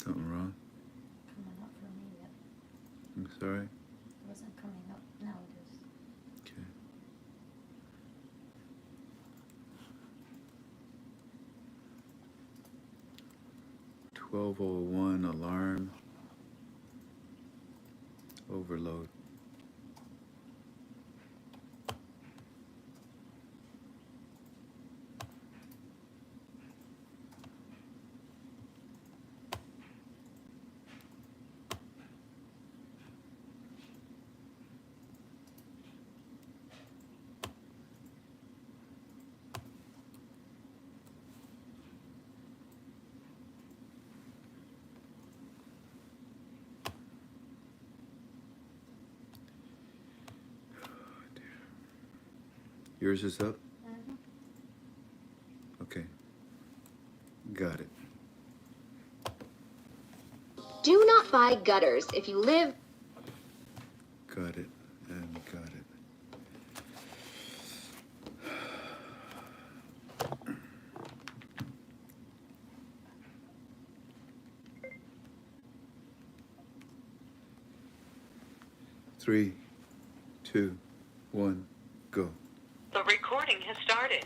something wrong? Coming up for me yet. I'm sorry? It wasn't coming up. Now it is. Okay. 12:01 alarm. Overload. Yours is up? Mm-hmm. Okay. Got it. Do not buy gutters if you live. Got it. And got it. Three, two, one, go. The recording has started.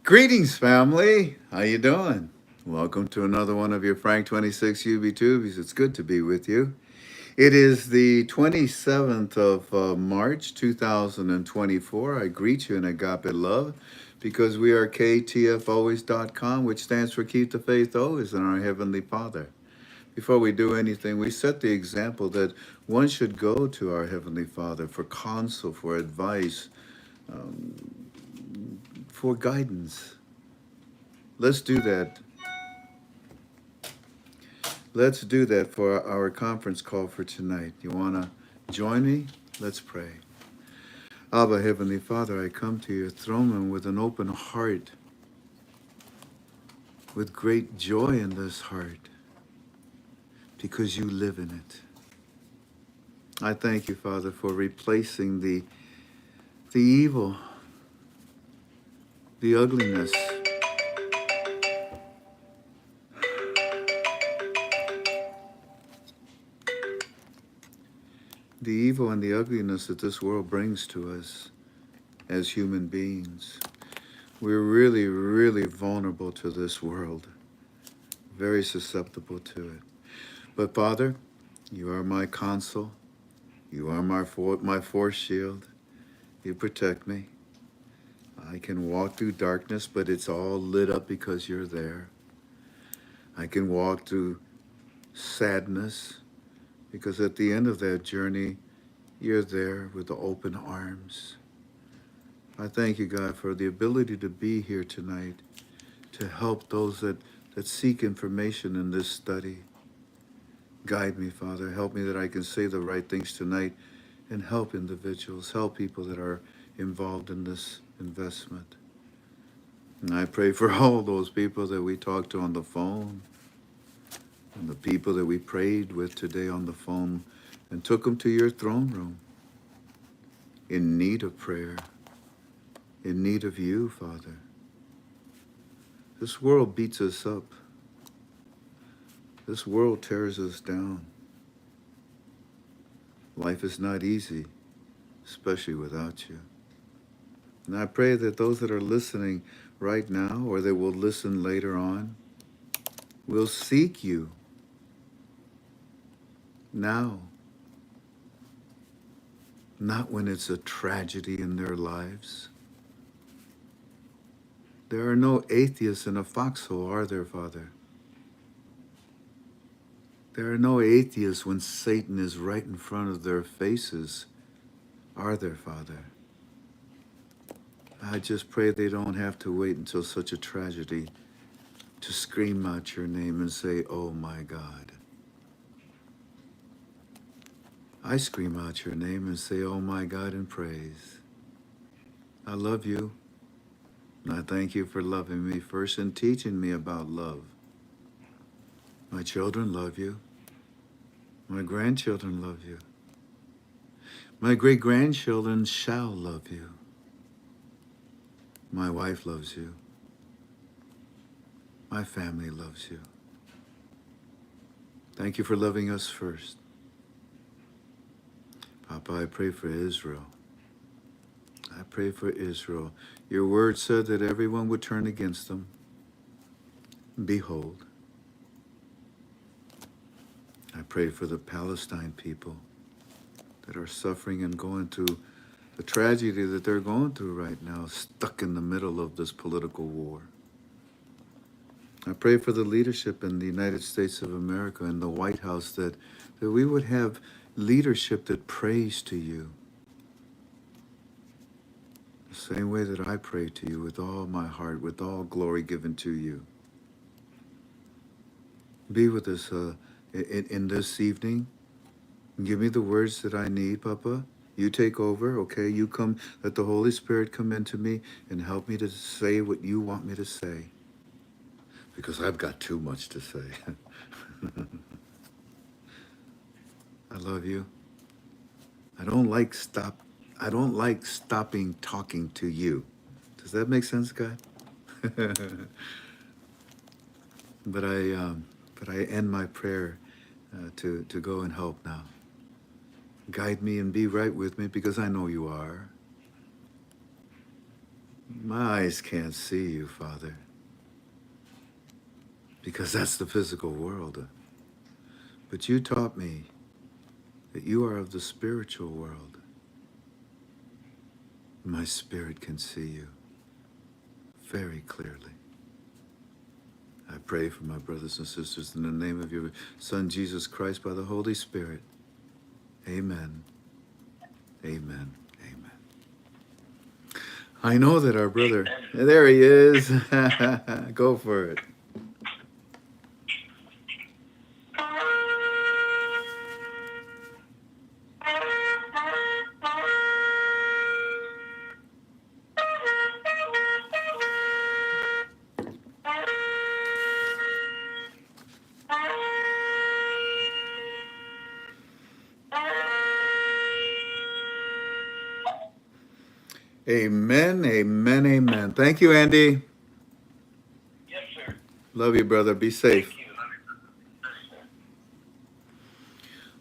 Greetings, family. How you doing? Welcome to another one of your FRANK26 UB2Bs. It's good to be with you. It is the 27th of March, 2024. I greet you in agape love because we are KTFalways.com, which stands for Keep the Faith Always in our Heavenly Father. Before we do anything, we set the example that one should go to our Heavenly Father for counsel, for advice, for guidance. Let's do that. Let's do that for our conference call for tonight. You want to join me? Let's pray. Abba, Heavenly Father, I come to your throne room with an open heart, with great joy in this heart, because you live in it. I thank you, Father, for replacing the evil, the ugliness, the evil and the ugliness that this world brings to us as human beings. We're really, really vulnerable to this world, very susceptible to it. But Father, you are my counsel. You are my force shield. You protect me. I can walk through darkness, but it's all lit up because you're there. I can walk through sadness, because at the end of that journey, you're there with the open arms. I thank you, God, for the ability to be here tonight to help those that seek information in this study. Guide me, Father. Help me that I can say the right things tonight and help individuals, help people that are involved in this investment. And I pray for all those people that we talked to on the phone and the people that we prayed with today on the phone and took them to your throne room in need of prayer, in need of you, Father. This world beats us up. This world tears us down. Life is not easy, especially without you. And I pray that those that are listening right now, or that will listen later on, will seek you now, not when it's a tragedy in their lives. There are no atheists in a foxhole, are there, Father? There are no atheists when Satan is right in front of their faces, are there, Father? I just pray they don't have to wait until such a tragedy to scream out your name and say, oh my God. I scream out your name and say, oh my God, in praise. I love you, and I thank you for loving me first and teaching me about love. My children love you. My grandchildren love you. My great-grandchildren shall love you. My wife loves you. My family loves you. Thank you for loving us first. Papa, I pray for Israel. I pray for Israel. Your word said that everyone would turn against them. Behold, I pray for the Palestine people that are suffering and going through the tragedy that they're going through right now, stuck in the middle of this political war. I pray for the leadership in the United States of America and the White House that we would have leadership that prays to you. The same way that I pray to you with all my heart, with all glory given to you. Be with us in this evening. Give me the words that I need, Papa. You take over, okay? You come, let the Holy Spirit come into me and help me to say what you want me to say. Because I've got too much to say. I love you. I don't like stopping talking to you. Does that make sense, God? But I end my prayer to go and help now. Guide me and be right with me because I know you are. My eyes can't see you, Father, because that's the physical world. But you taught me that you are of the spiritual world. My spirit can see you very clearly. I pray for my brothers and sisters in the name of your Son, Jesus Christ, by the Holy Spirit. Amen. Amen. Amen. I know that our brother, there he is. Go for it. Amen, amen, amen. Thank you, Andy. Yes, sir. Love you, brother. Be safe. Thank you.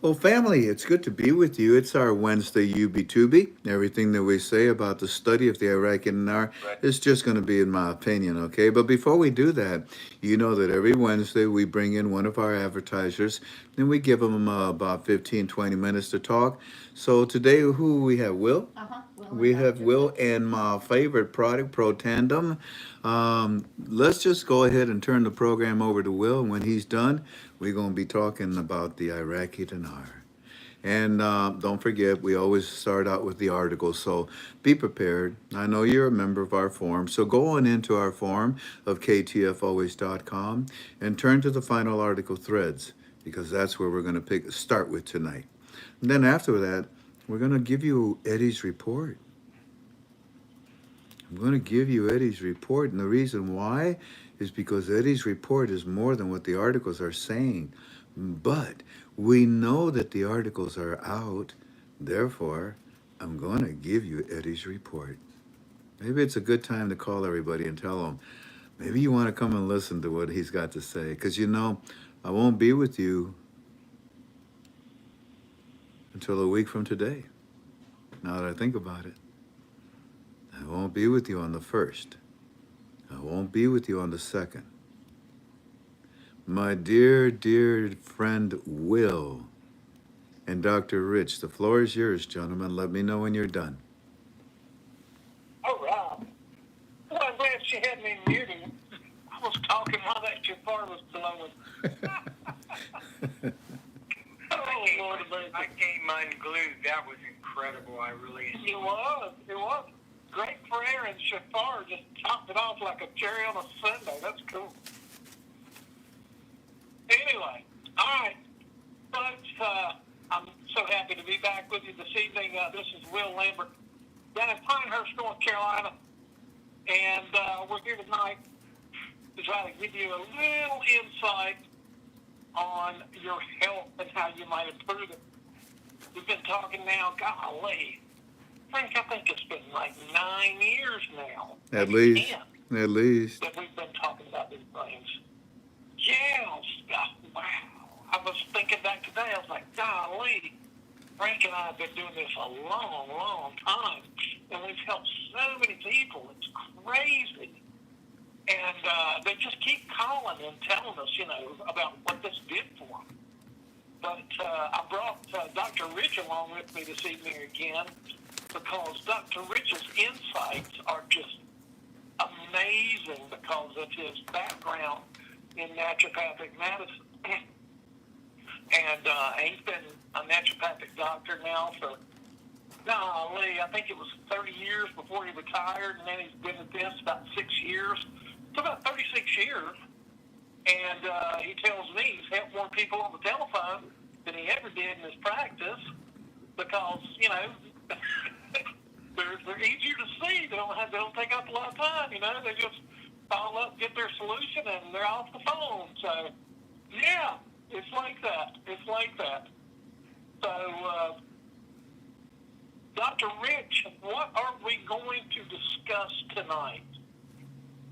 Well, family, it's good to be with you. It's our Wednesday UB2B. Everything that we say about the study of the Iraqi Dinar is just going to be in my opinion, okay? But before we do that, you know that every Wednesday we bring in one of our advertisers and we give them about 15, 20 minutes to talk. So today, who we have? Will? We have Will and my favorite product, Pro Tandem. Let's just go ahead and turn the program over to Will. And when he's done, we're going to be talking about the Iraqi Dinar. And don't forget, we always start out with the article, so be prepared. I know you're a member of our forum, so go on into our forum of ktfalways.com and turn to the final article threads, because that's where we're going to start with tonight. And then after that, we're going to give you Eddie's report. I'm going to give you Eddie's report, and the reason why is because Eddie's report is more than what the articles are saying. But we know that the articles are out, therefore, I'm going to give you Eddie's report. Maybe it's a good time to call everybody and tell them, maybe you want to come and listen to what he's got to say. Because, you know, I won't be with you until a week from today, now that I think about it. I won't be with you on the 1st. I won't be with you on the 2nd. My dear, dear friend Will and Dr. Rich, the floor is yours, gentlemen. Let me know when you're done. All right. Well, I'm glad she had me muted. I was talking while that shofar was blowing. Oh, Lord, I came unglued. That was incredible. I really It was. It was. Great prayer and shofar just topped it off like a cherry on a sundae. That's cool. Anyway, all right. Folks, I'm so happy to be back with you this evening. This is Will Lambert down in Pinehurst, North Carolina. And we're here tonight to try to give you a little insight on your health and how you might improve it. We've been talking now, golly, Frank, I think it's been like 9 years now. At least. At least. That we've been talking about these things. Yeah, wow. I was thinking back today, I was like, golly, Frank and I have been doing this a long, long time, and we've helped so many people. It's crazy. And they just keep calling and telling us, about what this did for them. But I brought Dr. Rich along with me this evening again because Dr. Rich's insights are just amazing because of his background in naturopathic medicine. And he's been a naturopathic doctor now for, I think it was 30 years before he retired, and then he's been at this about 6 years. It's about 36 years. And he tells me he's helped more people on the telephone than he ever did in his practice because, they're easier to see. They don't take up a lot of time, They just follow up, get their solution, and they're off the phone. So, yeah, it's like that. So, Dr. Rich, what are we going to discuss tonight?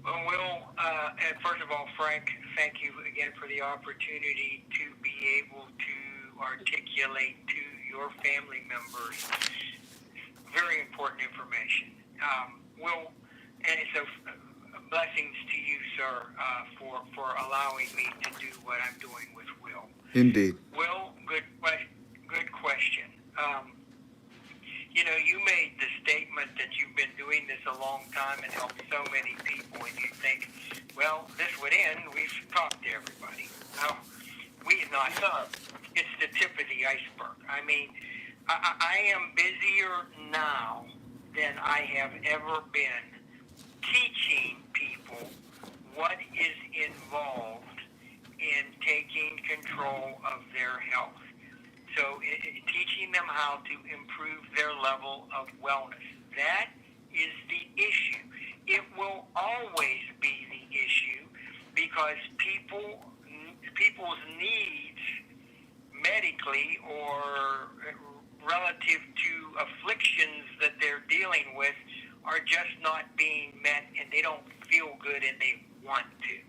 Well, and first of all, Frank, thank you again for the opportunity to be able to articulate to your family members very important information. And so blessings to you, sir, for allowing me to do what I'm doing with Will. Indeed. Will, good question. You made the statement that you've been doing this a long time and helped so many people, and you think, well, this would end. We've talked to everybody. No, we've not. It's the tip of the iceberg. I mean, I am busier now than I have ever been teaching people what is involved in taking control of their health. So teaching them how to improve their level of wellness. That is the issue. It will always be the issue because people's needs medically or relative to afflictions that they're dealing with are just not being met, and they don't feel good and they want to.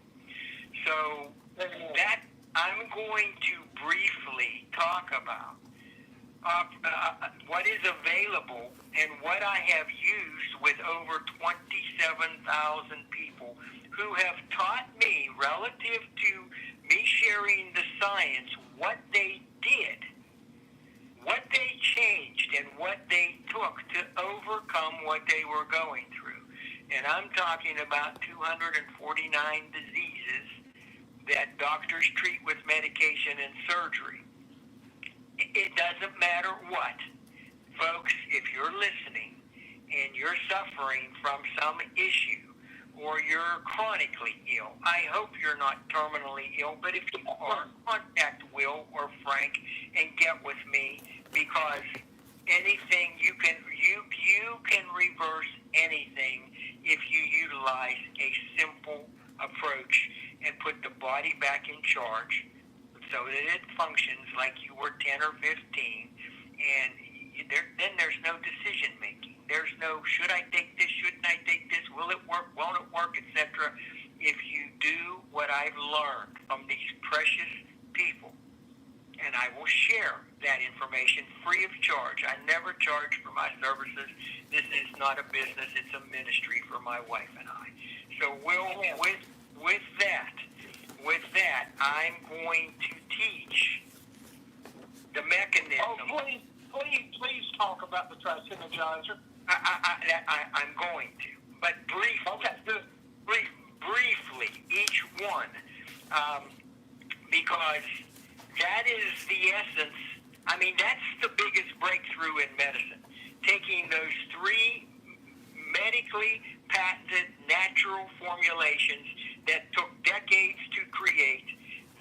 So that I'm going to briefly talk about what is available and what I have used with over 27,000 people who have taught me relative to me sharing the science, what they did, what they changed, and what they took to overcome what they were going through. And I'm talking about 249 diseases that doctors treat with medication and surgery. It doesn't matter what. Folks, if you're listening and you're suffering from some issue or you're chronically ill, I hope you're not terminally ill, but if you are, contact Will or Frank and get with me because anything you can reverse anything if you utilize a simple approach and put the body back in charge so that it functions like you were 10 or 15, and then there's no decision making. There's no, should I take this, shouldn't I take this, will it work, won't it work, etc. If you do what I've learned from these precious people, and I will share that information free of charge. I never charge for my services. This is not a business, it's a ministry for my wife and I. So with that, I'm going to teach the mechanism. Oh, please talk about the Tri-Synergizer. I'm going to, but briefly, each one, because that is the essence. I mean, that's the biggest breakthrough in medicine. Taking those three medically patented natural formulations that took decades to create,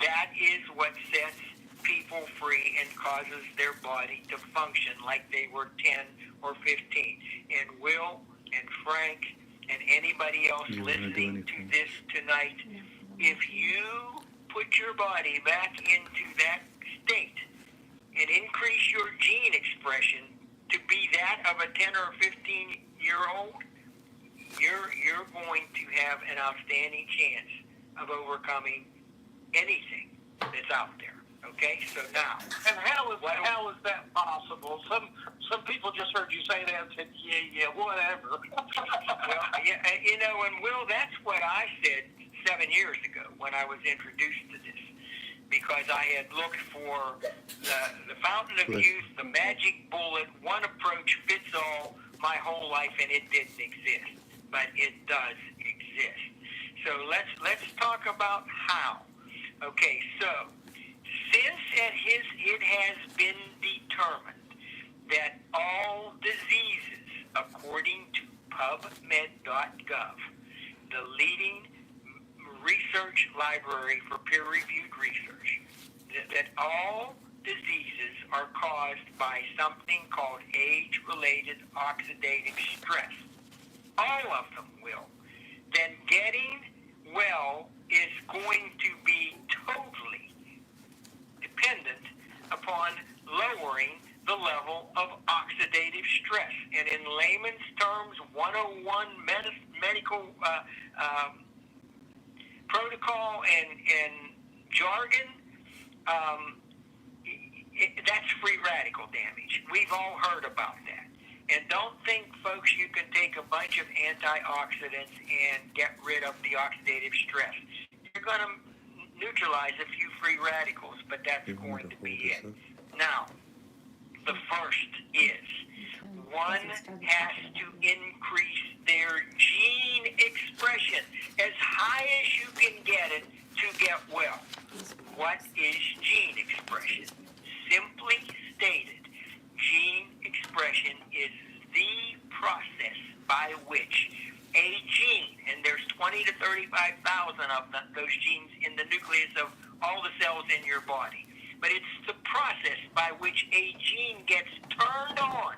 that is what sets people free and causes their body to function like they were 10 or 15. And Will and Frank and anybody else listening to this tonight, if you put your body back into that state and increase your gene expression to be that of a 10 or 15-year-old, you're going to have an outstanding chance of overcoming anything that's out there. Okay, so now, And how is that possible? Some people just heard you say that and said, yeah, whatever. well, yeah, and Will, that's what I said 7 years ago when I was introduced to this, because I had looked for the fountain of youth, the magic bullet, one approach fits all my whole life, and it didn't exist, but it does exist. So let's talk about how. Okay, so since it has been determined that all diseases, according to PubMed.gov, the leading research library for peer-reviewed research, that all diseases are caused by something called age-related oxidative stress. All of them will. Then getting well is going to be totally dependent upon lowering the level of oxidative stress. And in layman's terms, 101 medical protocol and jargon, that's free radical damage. We've all heard about that. And don't think, folks, you can take a bunch of antioxidants and get rid of the oxidative stress. You're going to neutralize a few free radicals, but that's going to be it. Now, the first is one has to increase their gene expression as high as you can get it to get well. What is gene expression? Simply stated, gene expression is the process by which a gene, and there's 20 to 35,000 of those genes in the nucleus of all the cells in your body, but it's the process by which a gene gets turned on.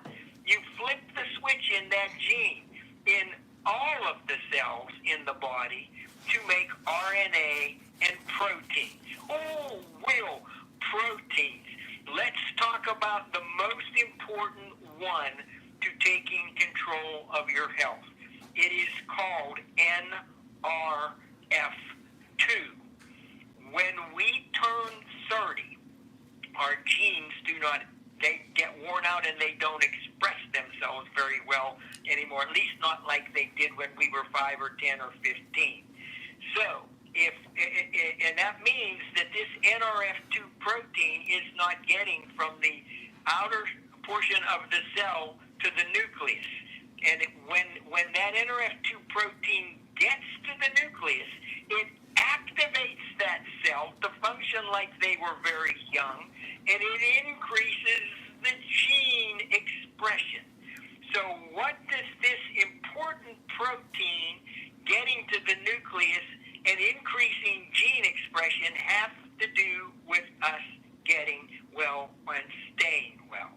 You flip the switch in that gene in all of the cells in the body to make RNA and proteins. Oh, Will, proteins. Let's talk about the most important one to taking control of your health. It is called NRF2. When we turn 30, our genes they get worn out and they don't express themselves very well anymore, at least not like they did when we were 5 or 10 or 15. So, and that means that this NRF2 protein is not getting from the outer portion of the cell to the nucleus. And when that NRF2 protein gets to the nucleus, it activates that cell to function like they were very young, and it increases the gene expression. So what does this important protein getting to the nucleus and increasing gene expression have to do with us getting well and staying well?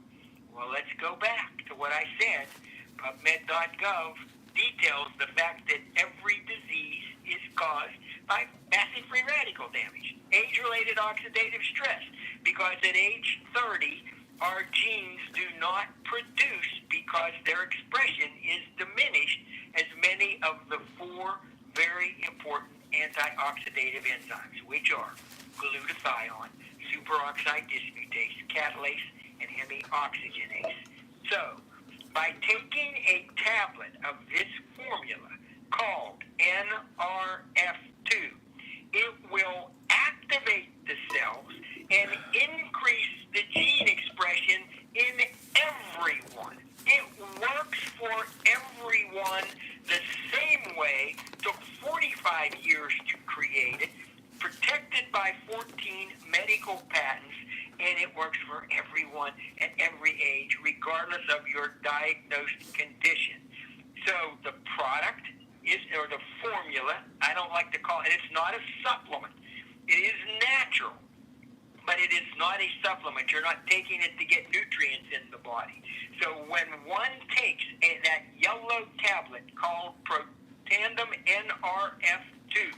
Well, let's go back to what I said. PubMed.gov details the fact that every disease is caused by massive free radical damage, age-related oxidative stress, because at age 30, our genes do not produce, because their expression is diminished, as many of the 4 very important antioxidative enzymes, which are glutathione, superoxide dismutase, catalase, and hemioxygenase. So, by taking a tablet of this formula called NRF2, it will activate the cells and increase the gene expression in everyone. It works for everyone the same way. Took 45 years to create it, protected by 14 medical patents, and it works for everyone at every age, regardless of your diagnosed condition. So the product is, or the formula, I don't like to call it, it's not a supplement. It is natural, but it is not a supplement. You're not taking it to get nutrients in the body. So when one takes that yellow tablet called Protandim NRF2,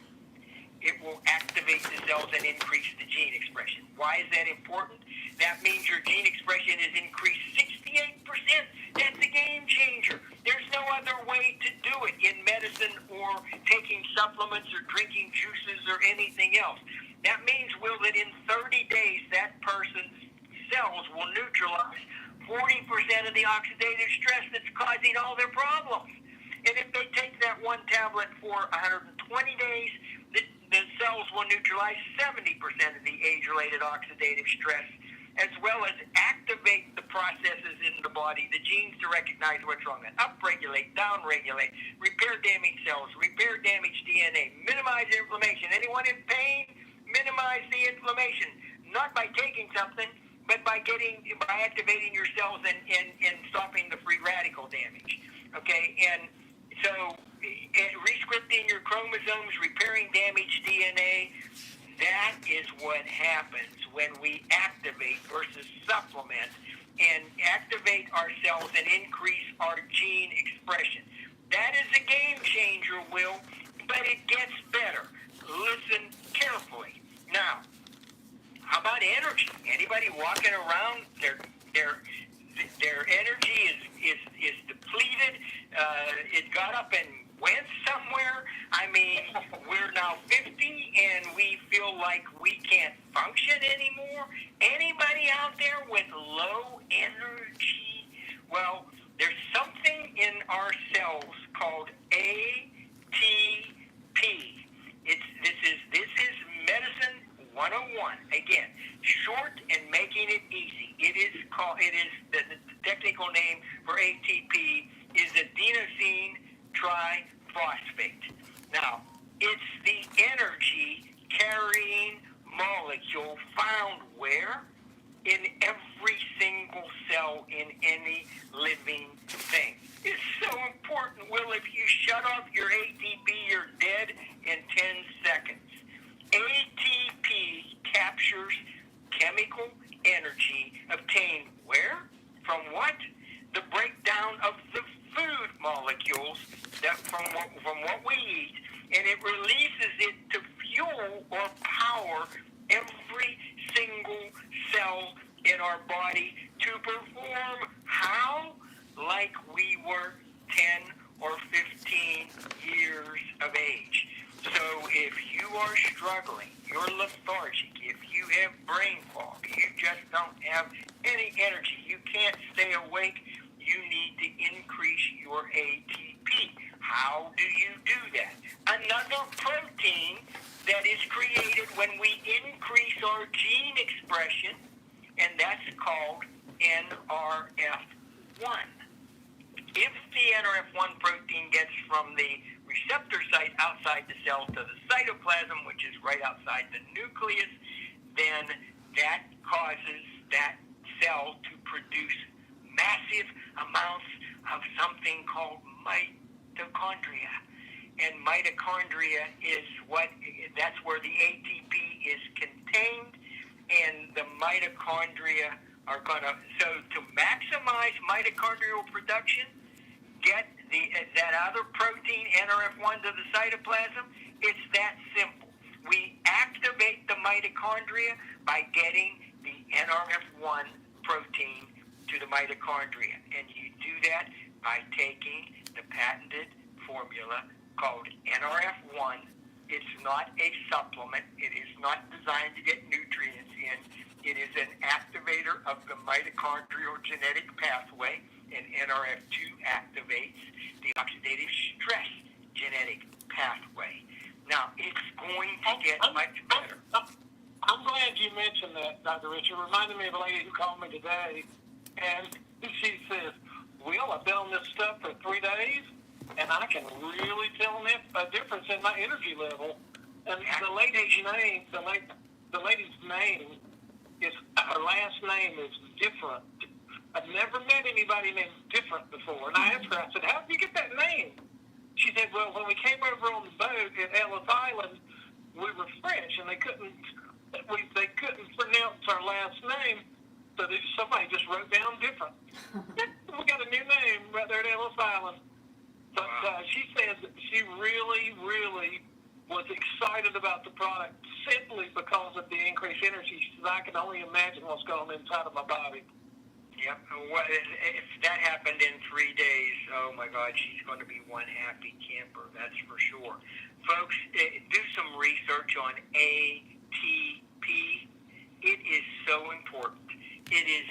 it will activate the cells and increase the gene expression. Why is that important? That means your gene expression is increased 68%. That's a game changer. There's no other way to do it in medicine or taking supplements or drinking juices or anything else. That means, Will, that in 30 days, that person's cells will neutralize 40% of the oxidative stress that's causing all their problems. And if they take that one tablet for 120 days, the cells will neutralize 70% of the age-related oxidative stress, as well as activate the processes in the body, the genes to recognize what's wrong, and upregulate, downregulate, repair damaged cells, repair damaged DNA, minimize inflammation. Anyone in pain, minimize the inflammation, not by taking something, but by activating your cells and stopping the free radical damage. Okay, and so rescripting your chromosomes, repairing damaged DNA, that is what happens when we activate versus supplement and activate our cells and increase our gene expression. That is a game changer, Will, but it gets better. Listen carefully. Now, how about energy? Anybody walking around, their energy is depleted. It got up and went somewhere. I mean, we're now 50 and we feel like we can't function anymore. Anybody out there with low energy? Well, there's something in our cells called ATP. This is medicine 101. Again, short and making it easy. The technical name for ATP is adenosine triphosphate. Now, it's the energy carrying molecule found where? In every single cell in any living thing. It's so important, Will, if you shut off your ATP, you're dead in 10 seconds. ATP captures chemical energy obtained where? From what? The breakdown of the food molecules from what we eat, and it releases it to fuel or power every single cell in our body to perform how? Like we were 10 or 15 years of age. So if you are struggling, you're lethargic, if you have brain fog, you just don't have any energy, you can't stay awake, you need to increase your ATP. How do you do that? Another protein that is created when we increase our gene expression, and that's called NRF1. If the NRF1 protein gets from the receptor site outside the cell to the cytoplasm, which is right outside the nucleus, then that causes that cell to produce massive amounts of something called mitochondria. And mitochondria that's where the ATP is contained, and the mitochondria are so to maximize mitochondrial production, get that other protein, NRF1, to the cytoplasm. It's that simple. We activate the mitochondria by getting the NRF1 protein to the mitochondria. And you do that by taking the patented formula called NRF1. It's not a supplement. It is not designed to get nutrients in. It is an activator of the mitochondrial genetic pathway, and NRF2 activates the oxidative stress genetic pathway. Now, it's going to get much better. I'm glad you mentioned that, Dr. Richard. It reminded me of a lady who called me today, and she says, Will, I've been on this stuff for 3 days, and I can really tell a difference in my energy level. And the lady's name is, her last name is different. I've never met anybody named different before. And I asked her, I said, how did you get that name? She said, well, when we came over on the boat at Ellis Island, we were French, and they couldn't pronounce our last name, so somebody just wrote down different. We got a new name right there at Ellis Island. But she said that she really, really was excited about the product simply because of the increased energy. She said, I can only imagine what's going on inside of my body. Yep. If that happened in 3 days, oh my God, she's going to be one happy camper, that's for sure. Folks, do some research on ATP. It is so important. It is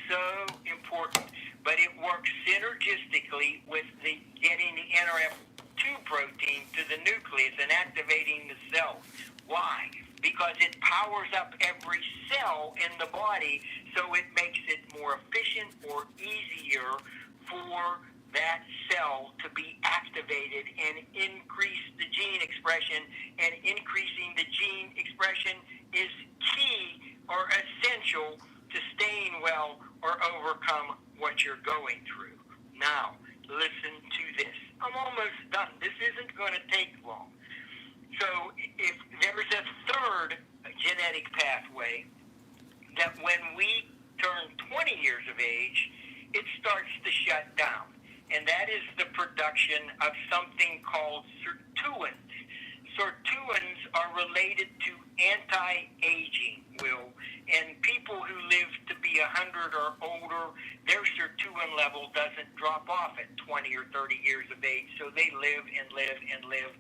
so important, but it works synergistically with the getting the NRF2 protein to the nucleus and activating the cells. Why? Because it powers up every cell in the body, so it makes it more efficient or easier for that cell to be activated and increase the gene expression. And increasing the gene expression is key or essential to staying well or overcome what you're going through. Now, listen to this. I'm almost done. This isn't going to take long. So if there's a third genetic pathway that when we turn 20 years of age, it starts to shut down. And that is the production of something called sirtuins. Sirtuins are related to anti-aging, Will. And people who live to be 100 or older, their sirtuin level doesn't drop off at 20 or 30 years of age. So they live and live and live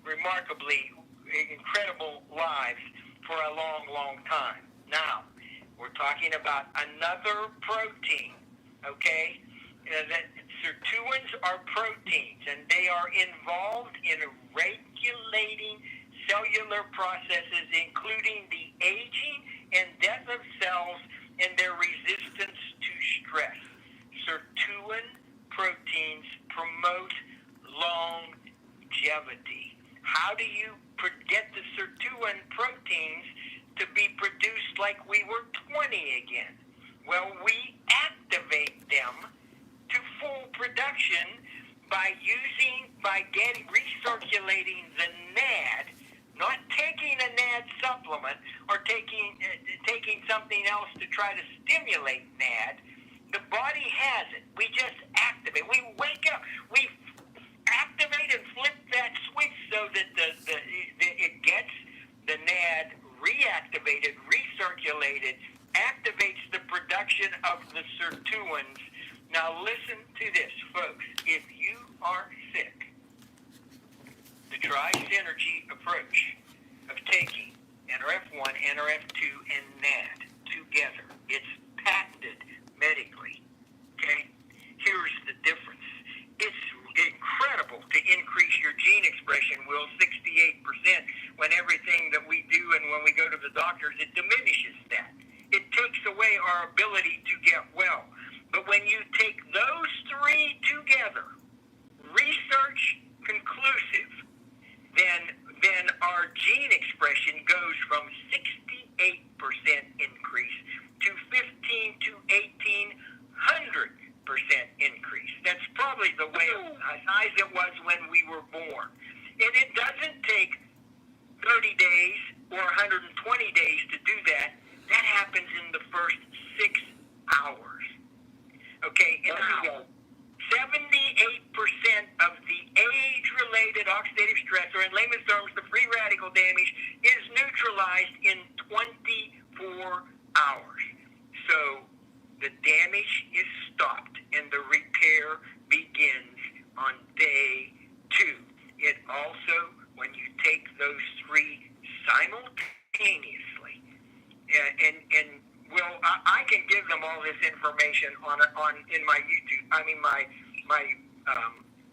remarkably incredible lives for a long, long time. Now, we're talking about another protein, okay? That sirtuins are proteins, and they are involved in regulating cellular processes, including the aging and death of cells and their resistance to stress. Sirtuin proteins promote longevity. How do you get the sirtuin proteins to be produced like we were 20 again? Well, we activate them to full production by recirculating the NAD, not taking a NAD supplement or taking something else to try to stimulate NAD. The body has it. We just activate. We wake up. We activate and flip that switch so that it gets the NAD reactivated, recirculated, activates the production of the sirtuins. Now listen to this, folks. If you are sick, the tri-synergy approach of taking NRF1, NRF2, and NAD together, it's patented medically, okay? Here's the difference. It's incredible to increase your gene expression, Will, 68%, when everything that we do and when we go to the doctors, it diminishes that. It takes away our ability to get well. But when you take those three together, research conclusive, then our gene expression goes from 68% increase to 15 to 1,800% increase. That's probably the way as it was when we were born. And it doesn't take 30 days or 120 days to do that. That happens in the first 6 hours. Okay, and now 78% of the age-related oxidative stress, or in layman's terms, the free radical damage, is neutralized in 24 hours. So the damage is stopped and the repair begins on day 2. It also, when you take those three simultaneously, and well, I can give them all this information in my YouTube. My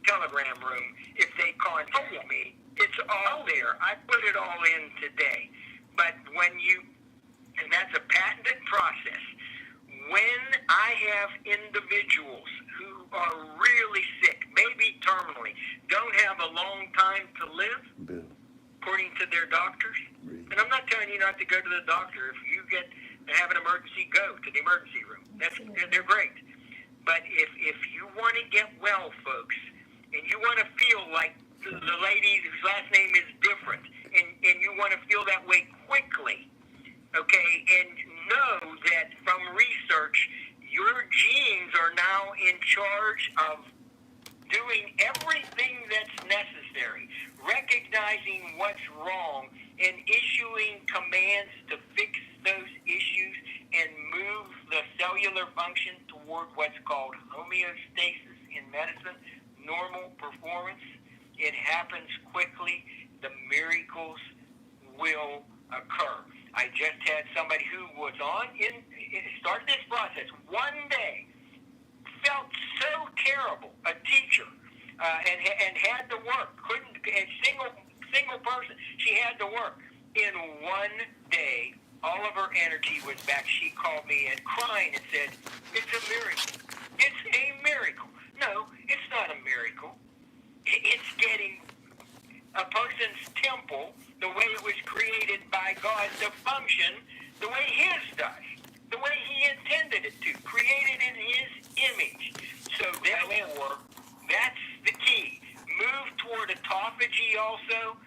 Telegram room. If they contact me, it's all there. I put it all in today. But and that's a patented process. When I have individuals who are really sick, maybe terminally, don't have a long time to live, according to their doctors. And I'm not telling you not to go to the doctor. If you have an emergency, go to the emergency room. They're great. But if you want to get well, folks, and you want to feel like the lady whose last name is different, and you want to feel that way quickly, okay, and know that from research, your genes are now in charge of doing everything that's necessary, recognizing what's wrong, and issuing commands to fix those issues and move the cellular function toward what's called homeostasis in medicine, normal performance. It happens quickly. The miracles will occur. I just had somebody who was started this process one day, felt so terrible, a teacher, and had to work, couldn't, a single person, she had to work. In one day, all of her energy was back. She called me and crying and said, "It's a miracle. It's a miracle." No, it's not a miracle. It's getting a person's temple, the way it was created by God to function, the way His does, the way He intended it to, created in His image. So therefore, that's the key. Move toward autophagy also.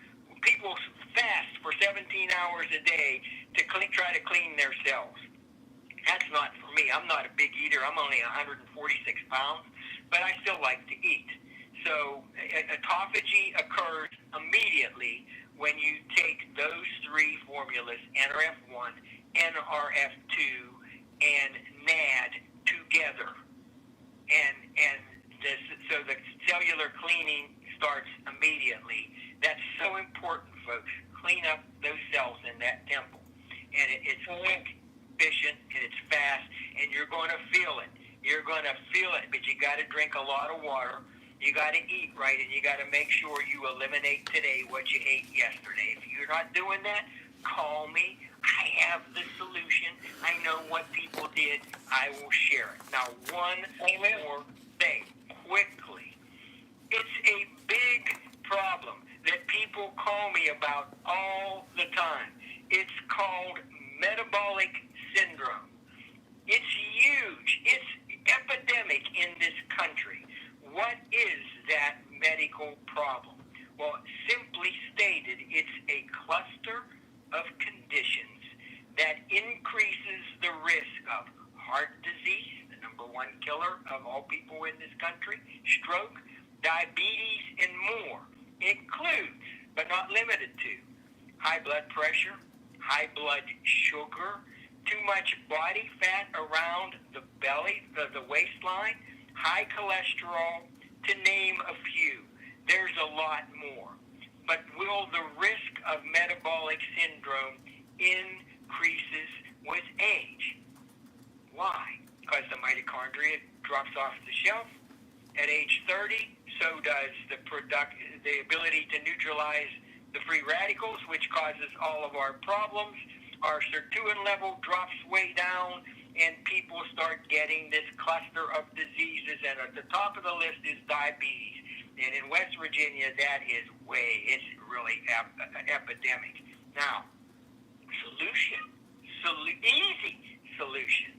People fast for 17 hours a day to try to clean their cells. That's not for me. I'm not a big eater. I'm only 146 pounds, but I still like to eat. So autophagy occurs immediately when you take those three formulas, NRF1, NRF2, and NAD together. So the cellular cleaning starts immediately. That's so important, folks. Clean up those cells in that temple. And it's quick, efficient, and it's fast, and you're going to feel it. You're going to feel it, but you got to drink a lot of water. You got to eat right, and you got to make sure you eliminate today what you ate yesterday. If you're not doing that, call me. I have the solution. I know what people did. I will share it. Now, one more thing, quickly. It's a big problem that people call me about all the time. It's called metabolic syndrome. It's huge. It's epidemic in this country. What is that medical problem? Well, simply stated, it's a cluster of conditions that increases the risk of heart disease, the number one killer of all people in this country, stroke, diabetes, and more. Includes, but not limited to, high blood pressure, high blood sugar, too much body fat around the belly, the waistline, high cholesterol, to name a few. There's a lot more. But will the risk of metabolic syndrome increases with age? Why? Because the mitochondria drops off the shelf. At age 30, so does the ability to neutralize the free radicals, which causes all of our problems. Our sirtuin level drops way down, and people start getting this cluster of diseases, and at the top of the list is diabetes. And in West Virginia, that is it's really epidemic. Now, easy solution.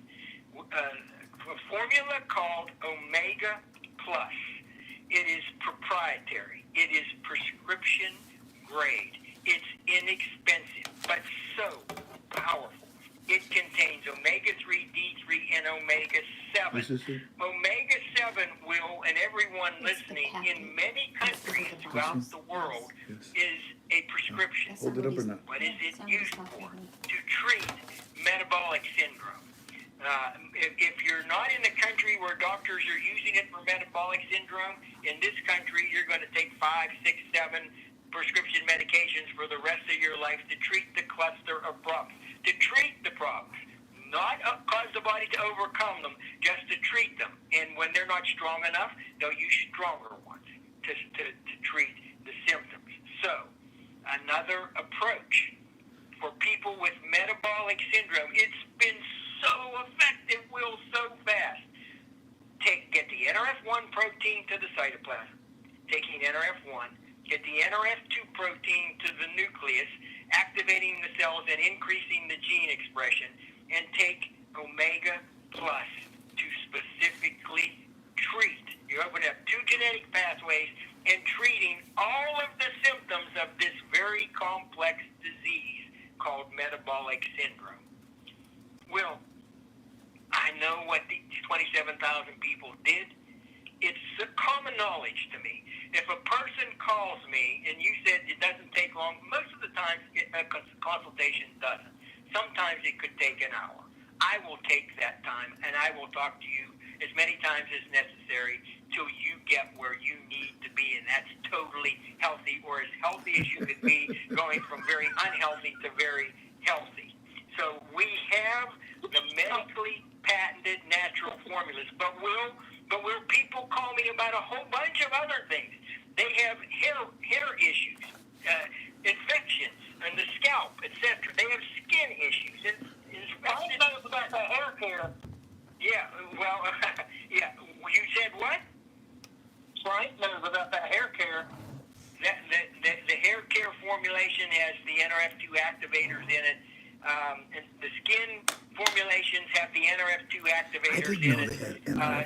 A formula called Omega Plus. It is proprietary. It is prescription grade. It's inexpensive, but so powerful. It contains omega-3, D3, and omega-7. Omega-7 will, and everyone listening in many countries throughout the world, is a prescription. Hold it up or not? What is it used for? To treat metabolic syndrome. If you're not in the country where doctors are using it for metabolic syndrome, in this country you're going to take 5, 6, 7 prescription medications for the rest of your life to treat the cluster of problems. To treat the problems. Not cause the body to overcome them, just to treat them. And when they're not strong enough, they'll use stronger ones to treat the symptoms. So, another approach for people with metabolic syndrome. It's been so effective, Will, so fast. Get the NRF1 protein to the cytoplasm. Taking NRF1, get the NRF2 protein to the nucleus, activating the cells and increasing the gene expression, and take Omega Plus to specifically treat. You open up 2 genetic pathways and treating all of the symptoms of this very complex disease called metabolic syndrome. Well, I know what the 27,000 people did. It's common knowledge to me. If a person calls me, and you said it doesn't take long, most of the time a consultation doesn't. Sometimes it could take an hour. I will take that time, and I will talk to you as many times as necessary till you get where you need to be, and that's totally healthy, or as healthy as you could be, going from very unhealthy to very healthy. So we have the medically patented natural formulas, but will people call me about a whole bunch of other things? They have hair issues, infections in the scalp, etc. They have skin issues. I know about the hair care. Yeah, well, yeah. You said what? Frank knows about that hair care. The hair care formulation has the NRF2 activators in it. And the skin formulations have the NRF2 activators in it.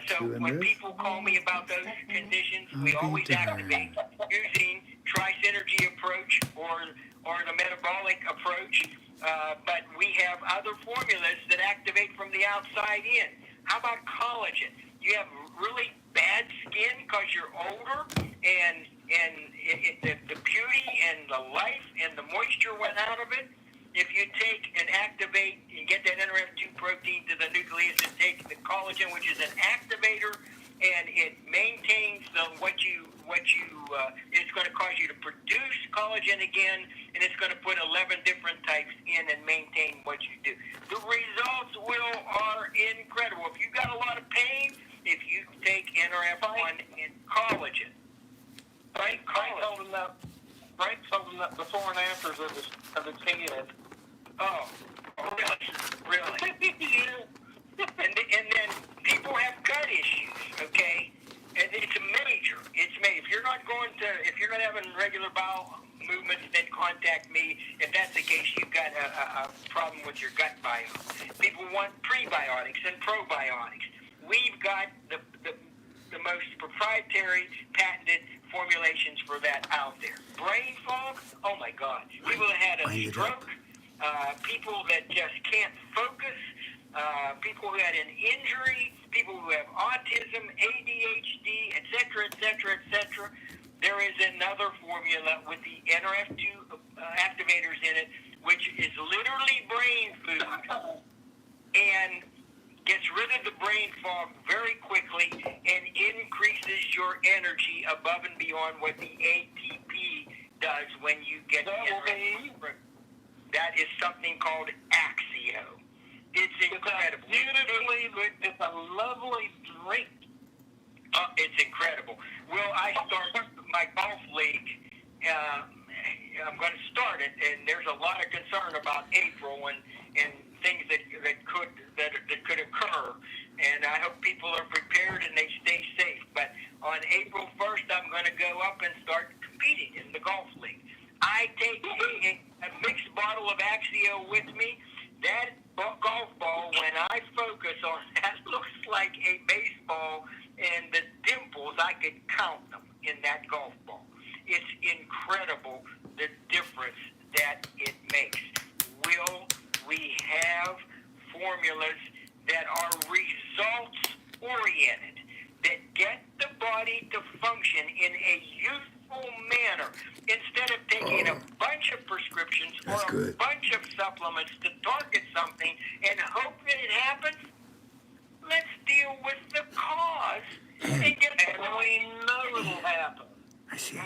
So when people call me about those conditions, we always activate using tri-synergy approach or the metabolic approach. But we have other formulas that activate from the outside in. How about collagen? You have really bad skin because you're older, and the beauty and the life and the moisture went out of it. If you take and activate and get that NRF2 protein to the nucleus and take the collagen, which is an activator, and it maintains it's going to cause you to produce collagen again, and it's going to put 11 different types in and maintain what you do. The results are incredible. If you've got a lot of pain, if you take NRF1 and collagen. Frank's holding up before and afters of his head. Oh, really? And then people have gut issues, okay? And it's major. If you're not having regular bowel movements, then contact me. If that's the case, you've got a problem with your gut biome. People want prebiotics and probiotics. We've got the most proprietary, patented formulations for that out there. Brain fog, oh my God. People that had a stroke, people that just can't focus, people who had an injury, people who have autism, ADHD, etc. There is another formula with the NRF2 activators in it, which is literally brain food and gets rid of the brain fog very quickly and increases your energy above and beyond what the ATP does when you get that is something called Axio. It's incredible. It's a lovely drink. It's incredible. Well, I start my golf league. I'm going to start it, and there's a lot of concern about April and things that could occur. And I hope people are prepared and they stay safe. But on April 1st, I'm going to go up and start competing in the golf league. I take a mixed bottle of Axio with me. That golf ball, when I focus on that, looks like a baseball, and the dimples, I could count them in that golf ball. It's incredible the difference that it makes. Will we have formulas that are results-oriented, that get the body to function in a youthful manner, instead of taking a bunch of prescriptions or a bunch of supplements to target something and hope that it happens? Let's deal with the cause and get it. And we know it'll happen.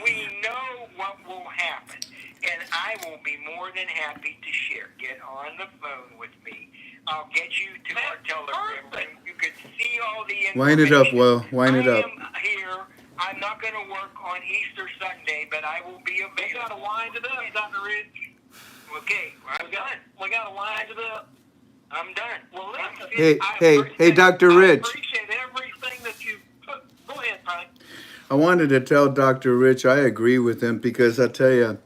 We know what will happen. And I will be more than happy to share. Get on the phone with me. I'll get you to our Telegram, and you can see all the information. Wind it up, Will. Wind it up. I am here. I'm not going to work on Easter Sunday, but I will be available. We got to wind it up, Dr. Rich. Okay, I'm done. We got to wind it up. I'm done. Well, listen. Hey, Dr. Rich. I appreciate everything that you put. Go ahead, Frank. I wanted to tell Dr. Rich I agree with him because I tell you,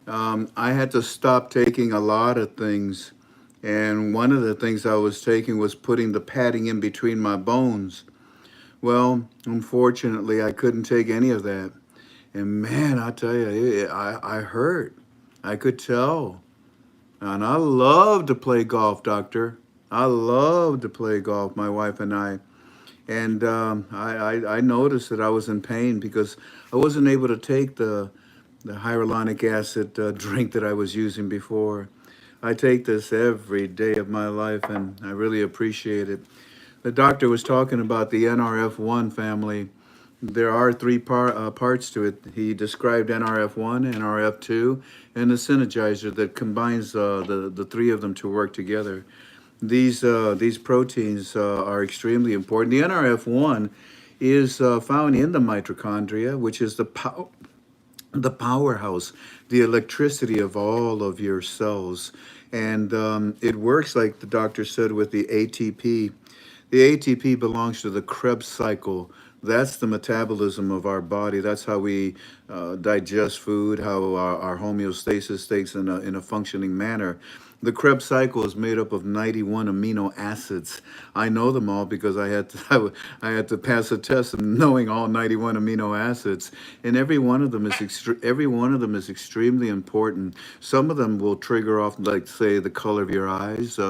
I had to stop taking a lot of things. And one of the things I was taking was putting the padding in between my bones. Well, unfortunately, I couldn't take any of that. And man, I tell you, I hurt. I could tell. And I love to play golf, doctor. I love to play golf, my wife and I. And I noticed that I was in pain because I wasn't able to take the hyaluronic acid drink that I was using before. I take this every day of my life, and I really appreciate it. The doctor was talking about the NRF1 family, There are three parts to it. He described NRF1, NRF2, and the synergizer that combines the three of them to work together. These proteins are extremely important. The NRF1 is found in the mitochondria, which is the powerhouse, the electricity of all of your cells. And it works like the doctor said with the ATP. The ATP belongs to the Krebs cycle. That's the metabolism of our body. That's how we digest food, how our homeostasis stays in a functioning manner. The Krebs cycle is made up of 91 amino acids. I know them all because I had to pass a test of knowing all 91 amino acids, and every one of them is extremely important. Some of them will trigger off, like say, the color of your eyes.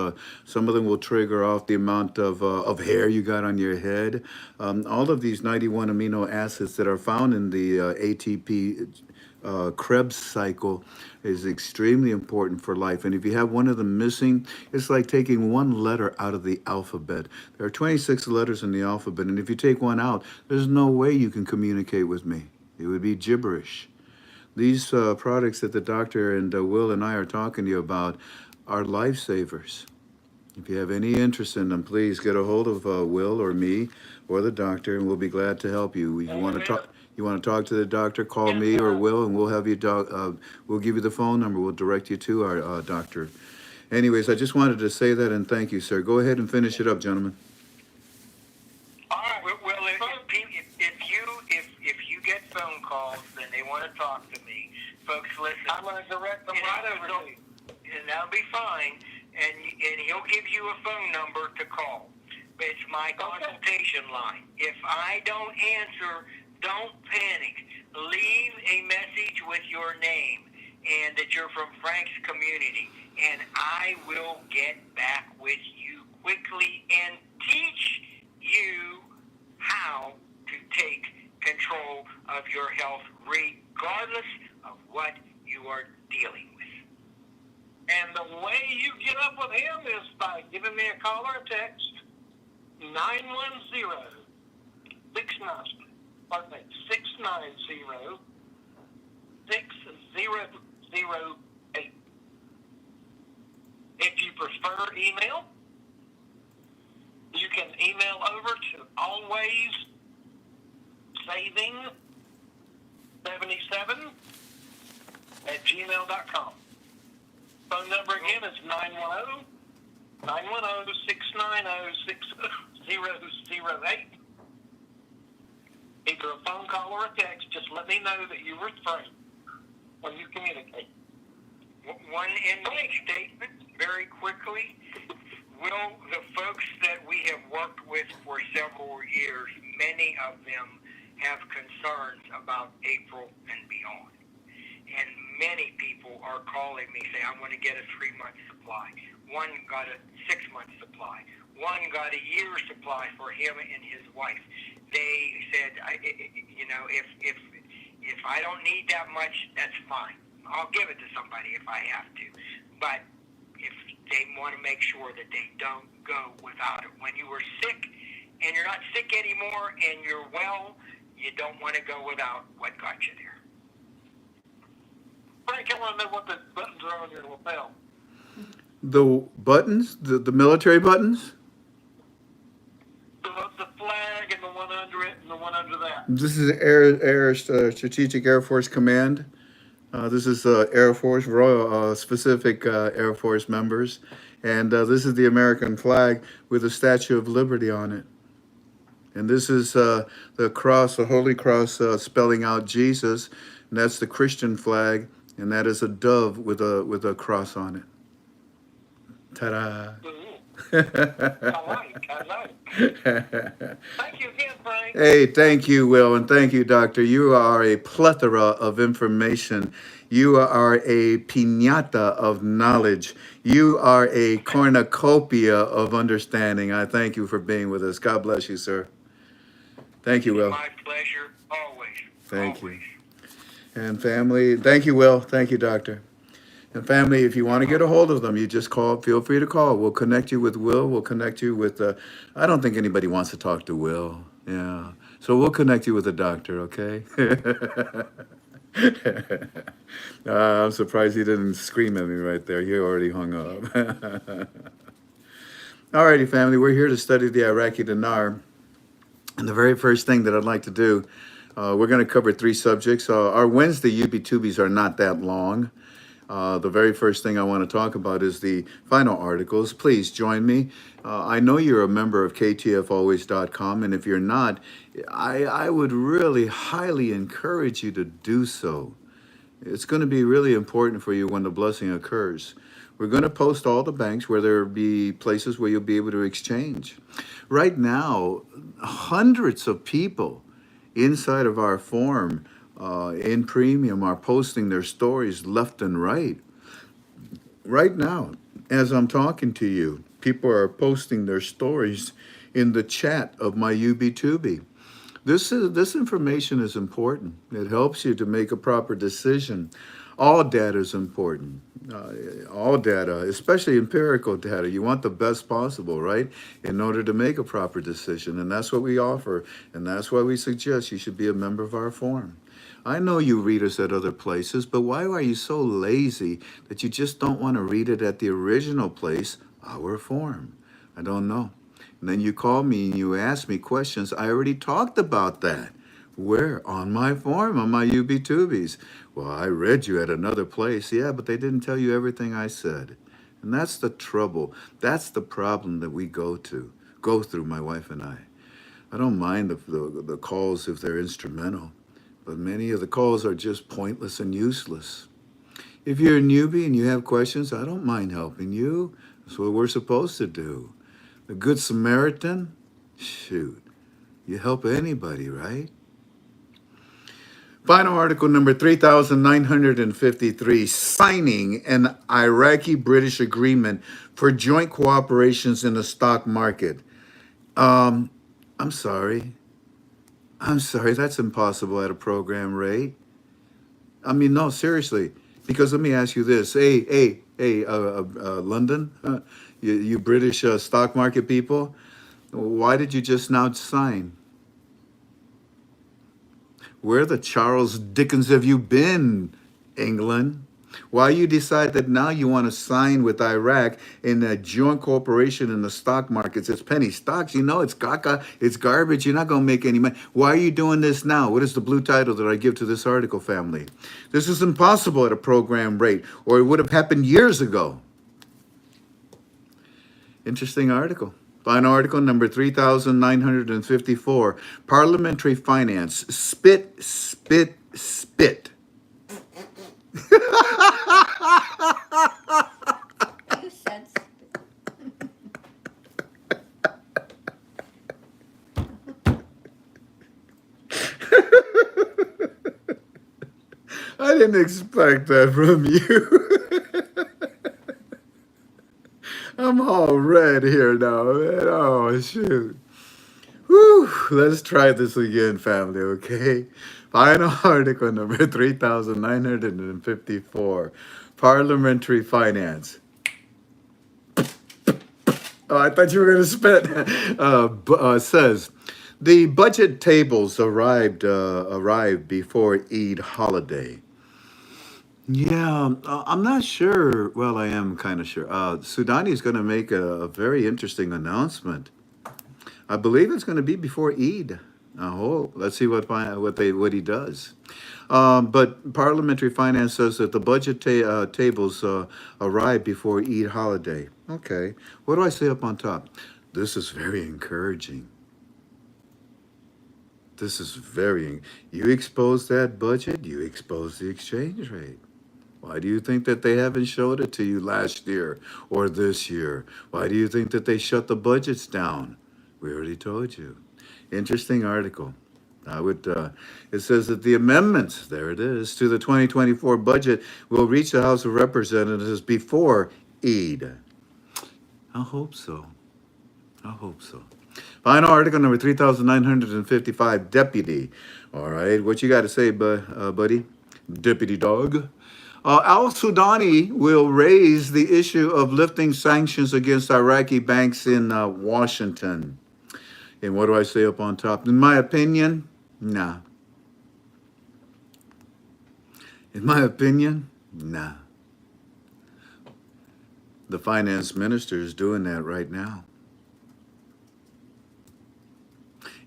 Some of them will trigger off the amount of hair you got on your head. All of these 91 amino acids that are found in the ATP Krebs cycle is extremely important for life. And if you have one of them missing, it's like taking one letter out of the alphabet. There are 26 letters in the alphabet, and if you take one out, there's no way you can communicate with me. It would be gibberish. These products that the doctor and Will and I are talking to you about are lifesavers. If you have any interest in them, please get a hold of Will or me or the doctor, and we'll be glad to help you. If you want to talk to the doctor, call me or Will, and we'll have you. We'll give you the phone number. We'll direct you to our doctor. Anyways, I just wanted to say that and thank you, sir. Go ahead and finish it up, gentlemen. All right. Well, if you get phone calls and they want to talk to me, folks, listen. I'm going to direct them right over to you. And that'll be fine. And he'll give you a phone number to call. It's my consultation line. If I don't answer, don't panic. Leave a message with your name and that you're from Frank's community, and I will get back with you quickly and teach you how to take control of your health regardless of what you are dealing with. And the way you get up with him is by giving me a call or a text, 690-6008. If you prefer email, you can email over to alwaysaving77@gmail.com. Phone number again is 910-690-6008. Either a phone call or a text. Just let me know that you were Frank when you communicate. One ending statement, very quickly. Will the folks that we have worked with for several years, many of them have concerns about April and beyond. And many people are calling me saying, I want to get a 3-month supply. One got a 6-month supply. One got a year supply for him and his wife. They said, if I don't need that much, that's fine. I'll give it to somebody if I have to. But if they want to make sure that they don't go without it. When you were sick and you're not sick anymore and you're well, you don't want to go without what got you there. Frank, I want to know what the buttons are on your lapel. The buttons, the military buttons. The flag and the one under it and the one under that. This is Strategic Air Force Command. This is Air Force, Royal specific Air Force members. And this is the American flag with the Statue of Liberty on it. And this is the cross, the Holy Cross spelling out Jesus. And that's the Christian flag. And that is a dove with a cross on it. Ta-da. I like. Thank you again, Frank. Hey, thank you, Will, and thank you, Doctor. You are a plethora of information. You are a piñata of knowledge. You are a cornucopia of understanding. I thank you for being with us. God bless you, sir. Thank you, Will. My pleasure, always. Thank always. you. And family, thank you, Will. Thank you, Doctor. And family, if you want to get a hold of them, you just call. Feel free to call. We'll connect you with Will. We'll connect you with. I don't think anybody wants to talk to Will. Yeah. So we'll connect you with a doctor. Okay. I'm surprised he didn't scream at me right there. He already hung up. Alrighty, family. We're here to study the Iraqi Dinar. And the very first thing that I'd like to do, we're going to cover three subjects. Our Wednesday UB2Bs are not that long. The very first thing I want to talk about is the final articles. Please join me. I know you're a member of ktfalways.com, and if you're not, I would really highly encourage you to do so. It's going to be really important for you when the blessing occurs. We're going to post all the banks where there be places where you'll be able to exchange. Right now, hundreds of people inside of our forum in premium are posting their stories left and right. Right now, as I'm talking to you, people are posting their stories in the chat of my UB2B. This information is important. It helps you to make a proper decision. All data is important. All data, especially empirical data. You want the best possible, right? In order to make a proper decision. And that's what we offer. And that's why we suggest you should be a member of our forum. I know you read us at other places, but why are you so lazy that you just don't want to read it at the original place, our forum? I don't know. And then you call me and you ask me questions. I already talked about that. Where? On my forum, on my UB2Bs. Well, I read you at another place. Yeah, but they didn't tell you everything I said. And that's the trouble. That's the problem that we go through, my wife and I. I don't mind the calls if they're instrumental, but many of the calls are just pointless and useless. If you're a newbie and you have questions, I don't mind helping you. That's what we're supposed to do. The Good Samaritan? Shoot, you help anybody, right? Final article number 3,953, signing an Iraqi-British agreement for joint cooperations in the stock market. I'm sorry. That's impossible at a program rate. I mean, no, seriously. Because let me ask you this. Hey, London, you British stock market people, why did you just now sign? Where the Charles Dickens have you been, England? Why you decide that now you want to sign with Iraq in a joint corporation in the stock markets? It's penny stocks, you know, it's caca, it's garbage. You're not going to make any money. Why are you doing this now? What is the blue title that I give to this article, family? This is impossible at a program rate, or it would have happened years ago. Interesting article. Final article number 3,954. Parliamentary finance. Spit. You said I didn't expect that from you. I'm all red here now, man. Oh, shoot. Whew. Let's try this again, family, okay? Final article number 3,954. Parliamentary finance. Oh, I thought you were going to spit. Says, the budget tables arrived before Eid holiday. Yeah, I'm not sure. Well, I am kind of sure. Sudani is going to make a very interesting announcement. I believe it's going to be before Eid. I hope. Let's see what he does. But parliamentary finance says that the budget tables arrive before Eid holiday. Okay. What do I say up on top? This is very encouraging. You expose that budget, you expose the exchange rate. Why do you think that they haven't showed it to you last year or this year? Why do you think that they shut the budgets down? We already told you. Interesting article. It says that the amendments, there it is, to the 2024 budget will reach the House of Representatives before Eid. I hope so. Final article number 3,955, deputy. All right, what you got to say, buddy? Deputy dog. Al-Sudani will raise the issue of lifting sanctions against Iraqi banks in Washington. And what do I say up on top? In my opinion, nah. In my opinion, nah. The finance minister is doing that right now.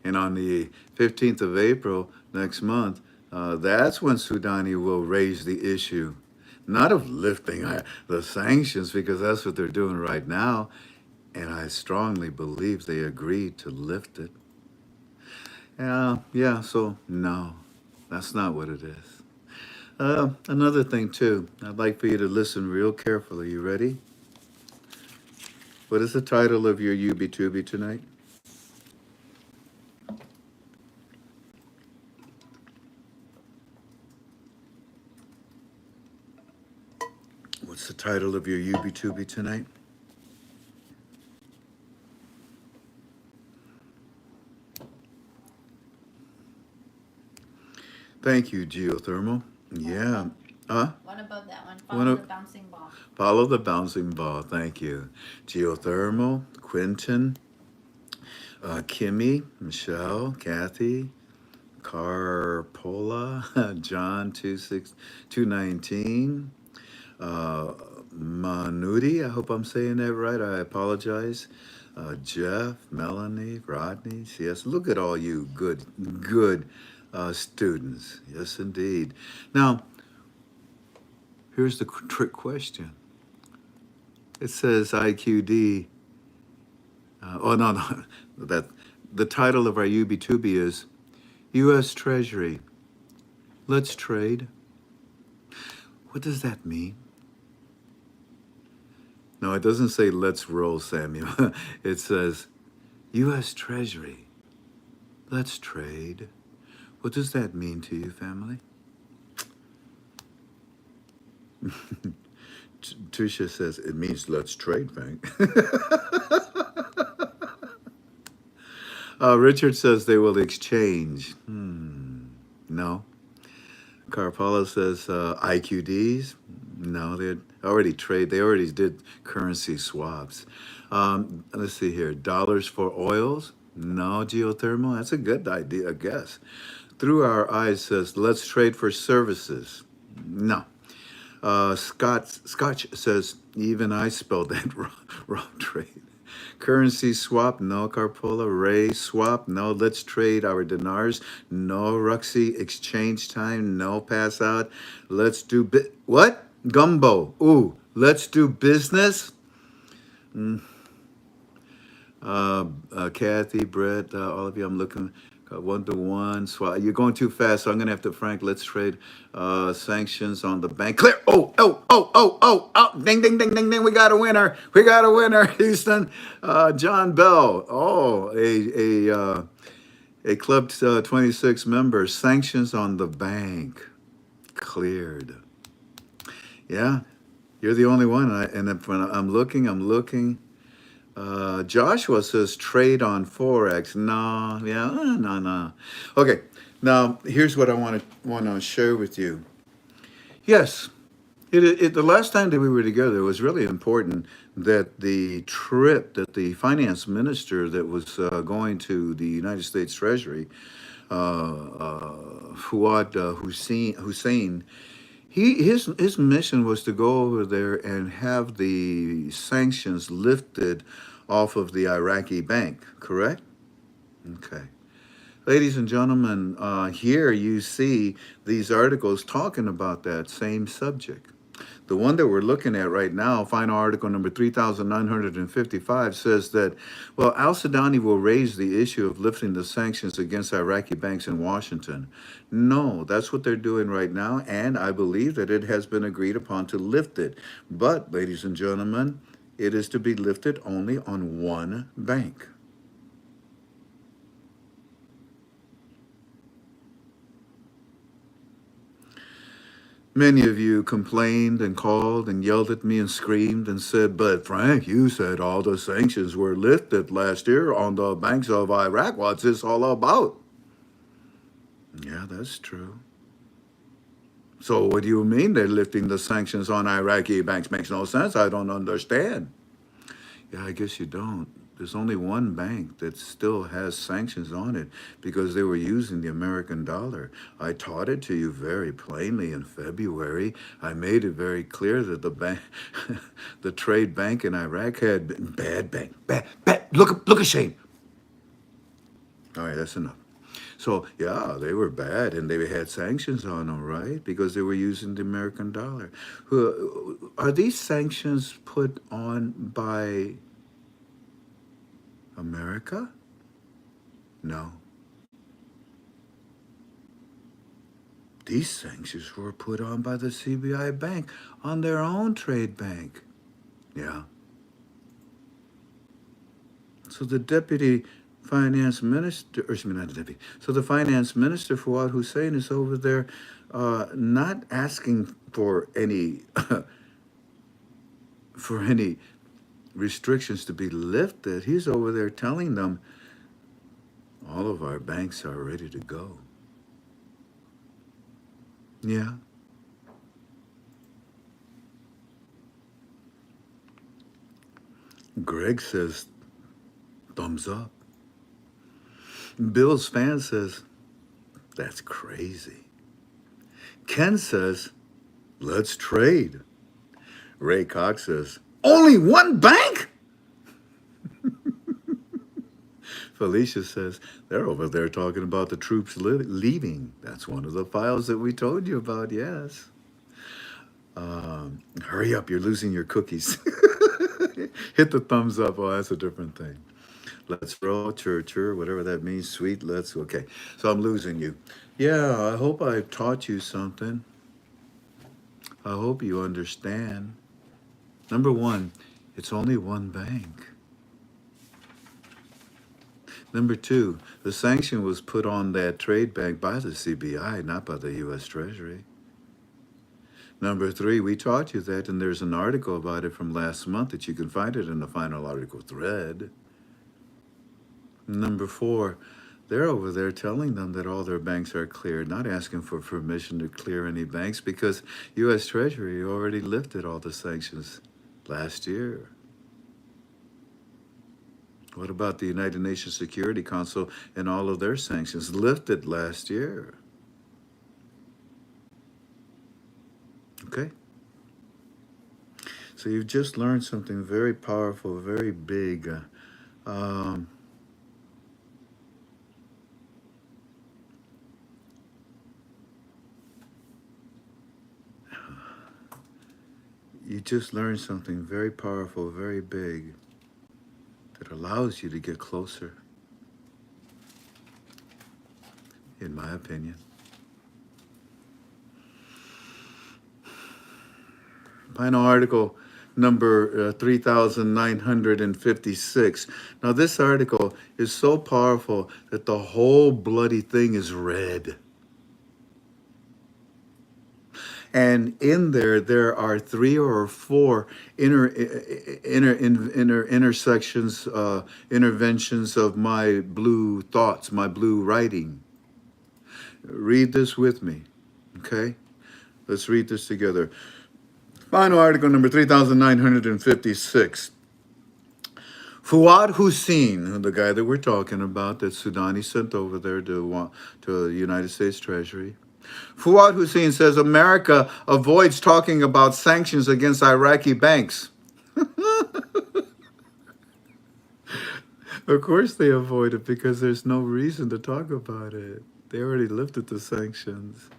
And on the 15th of April next month, that's when Sudani will raise the issue, not of lifting the sanctions, because that's what they're doing right now. And I strongly believe they agreed to lift it. Yeah, so no, that's not what it is. Another thing, too, I'd like for you to listen real carefully. You ready? What is the title of your UB2B tonight? What's the title of your UB2B tonight? Thank you, geothermal. Yeah. One above that one. One Follow o- the bouncing ball. Follow the bouncing ball. Thank you. Geothermal, Quentin, Kimmy, Michelle, Kathy, Carpola, John 219, Manuti, I hope I'm saying that right. I apologize. Jeff, Melanie, Rodney, yes, look at all you good students. Yes, indeed. Now, here's the trick question. It says IQD. No. That the title of our UB2B is U.S. Treasury. Let's trade. What does that mean? No, it doesn't say let's roll, Samuel. It says U.S. Treasury. Let's trade. What does that mean to you, family? Tricia says it means let's trade, Frank. Richard says they will exchange. No. Carpala says IQDs. No, they already trade. They already did currency swaps. Let's see here. Dollars for oils. No. Geothermal. That's a good idea, I guess. Through Our Eyes says let's trade for services. No. Scotch says even I spelled that wrong trade. Currency swap, no. Carpola. Ray swap, no. Let's trade our dinars, no. Ruxy exchange time, no. Pass out. Let's do what? Gumbo. Ooh, let's do business. Kathy, Brett, all of you, I'm looking. 1-to-1 swap. You're going too fast, so I'm gonna have to, Frank. Let's trade sanctions on the bank. Clear. Oh! Ding, ding, ding, ding, ding. We got a winner. Houston. John Bell. Oh, a Club 26 member. Sanctions on the bank cleared. Yeah, you're the only one. And when I'm looking. Joshua says trade on Forex. No. Okay, now here's what I want to share with you. Yes, the last time that we were together, it was really important that the trip that the finance minister that was going to the United States Treasury, Fuad Hussein, his mission was to go over there and have the sanctions lifted off of the Iraqi bank, correct? Okay. Ladies and gentlemen, here you see these articles talking about that same subject. The one that we're looking at right now, final article number 3,955, says that, well, al-Sudani will raise the issue of lifting the sanctions against Iraqi banks in Washington. No, that's what they're doing right now, and I believe that it has been agreed upon to lift it. But, ladies and gentlemen, it is to be lifted only on one bank. Many of you complained and called and yelled at me and screamed and said, but Frank, you said all the sanctions were lifted last year on the banks of Iraq. What's this all about? Yeah, that's true. So what do you mean they're lifting the sanctions on Iraqi banks? Makes no sense. I don't understand. Yeah, I guess you don't. There's only one bank that still has sanctions on it because they were using the American dollar. I taught it to you very plainly in February. I made it very clear that the bank, the trade bank in Iraq had been bad bank. Bad. Look ashamed. All right, that's enough. So, yeah, they were bad and they had sanctions on them, right? Because they were using the American dollar. Are these sanctions put on by America? No. These sanctions were put on by the CBI bank on their own trade bank. Yeah. So the deputy finance minister, or excuse me, not the deputy. So the finance minister, Fuad Hussein, is over there not asking for any for any restrictions to be lifted. He's over there telling them all of our banks are ready to go. Yeah. Greg says, thumbs up. Bill's fan says, that's crazy. Ken says, let's trade. Ray Cox says, only one bank? Felicia says, they're over there talking about the troops leaving. That's one of the files that we told you about, yes. Hurry up, you're losing your cookies. Hit the thumbs up. Oh, that's a different thing. Let's roll, chur, whatever that means. Sweet, let's, okay. So I'm losing you. Yeah, I hope I've taught you something. I hope you understand. Number one, it's only one bank. Number two, the sanction was put on that trade bank by the CBI, not by the U.S. Treasury. Number three, we taught you that, and there's an article about it from last month that you can find it in the final article thread. Number four, they're over there telling them that all their banks are clear, not asking for permission to clear any banks because U.S. Treasury already lifted all the sanctions last year. What about the United Nations Security Council and all of their sanctions lifted last year? Okay. So you've just learned something very powerful, very big. You just learned something very powerful, very big, that allows you to get closer, in my opinion. Final article number 3,956. Now this article is so powerful that the whole bloody thing is red. And in there are 3 or 4 intersections, interventions of my blue thoughts, my blue writing. Read this with me, okay? Let's read this together. Final article number 3,956. Fuad Hussein, the guy that we're talking about, that Sudani sent over there to the United States Treasury. Fuad Hussein says America avoids talking about sanctions against Iraqi banks. Of course they avoid it because there's no reason to talk about it. They already lifted the sanctions.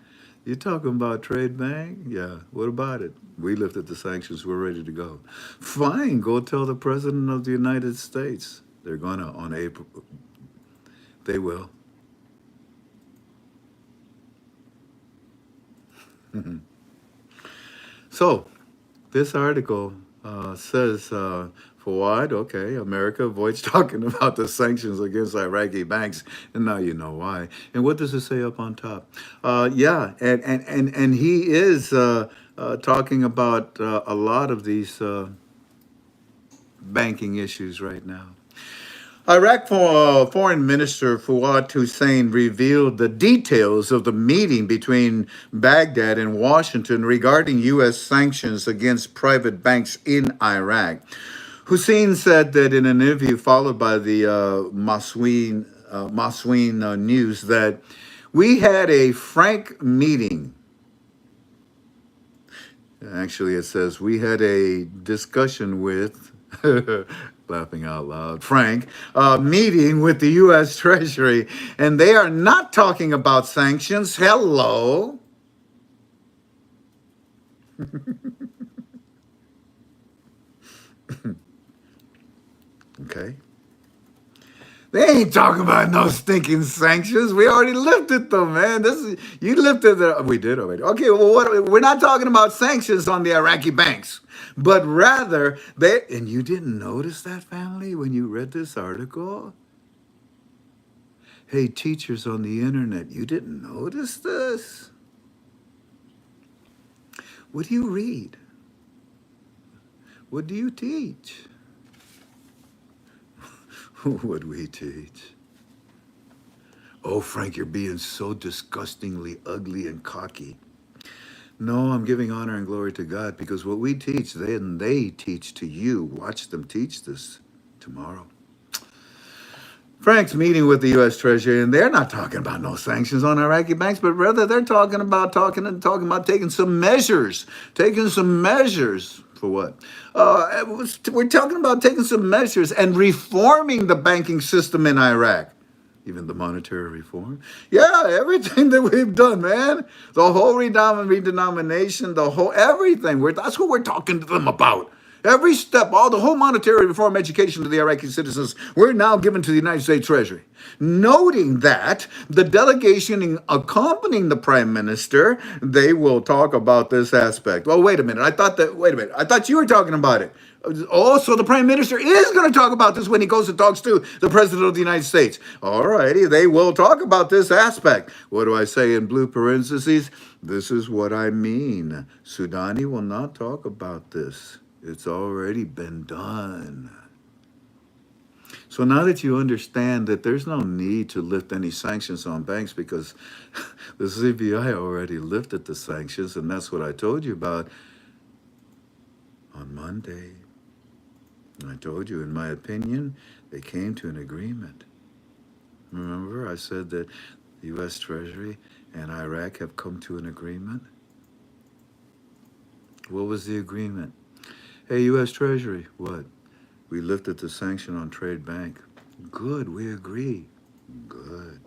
You talking about trade bank? Yeah, what about it? We lifted the sanctions, we're ready to go. Fine, go tell the President of the United States. They're gonna on April. They will. So, this article says, Fawad, okay, America avoids talking about the sanctions against Iraqi banks, and now you know why. And what does it say up on top? Yeah, and he is talking about a lot of these banking issues right now. Iraq Foreign Minister Fuad Hussein revealed the details of the meeting between Baghdad and Washington regarding U.S. sanctions against private banks in Iraq. Hussein said that in an interview followed by the Masween News that we had a frank meeting. Actually, it says we had a discussion with, laughing out loud, Frank, meeting with the U.S. Treasury, and they are not talking about sanctions. Hello. Okay. They ain't talking about no stinking sanctions. We already lifted them, man. You lifted the. We did already. Okay, well, we're not talking about sanctions on the Iraqi banks, but rather they. And you didn't notice that, family, when you read this article. Hey, teachers on the internet, you didn't notice this. What do you read? What do you teach? What we teach. Oh, Frank, you're being so disgustingly ugly and cocky. No, I'm giving honor and glory to God because what we teach, they teach to you. Watch them teach this tomorrow. Frank's meeting with the U.S. Treasury, and they're not talking about no sanctions on Iraqi banks, but rather they're talking about taking some measures. Taking some measures for what? We're talking about taking some measures and reforming the banking system in Iraq. Even the monetary reform. Yeah, everything that we've done, man. The whole redenomination, the whole everything. That's what we're talking to them about. Every step, the whole monetary reform education to the Iraqi citizens, we're now given to the United States Treasury. Noting that the delegation accompanying the Prime Minister, they will talk about this aspect. Oh, wait a minute. I thought you were talking about it. Oh, so the Prime Minister is going to talk about this when he goes and talks to the President of the United States. All righty, they will talk about this aspect. What do I say in blue parentheses? This is what I mean. Sudani will not talk about this. It's already been done. So now that you understand that there's no need to lift any sanctions on banks because the CBI already lifted the sanctions, and that's what I told you about on Monday. I told you, in my opinion, they came to an agreement. Remember, I said that the U.S. Treasury and Iraq have come to an agreement? What was the agreement? Hey, U.S. Treasury, what? We lifted the sanction on Trade Bank. Good, we agree. Good.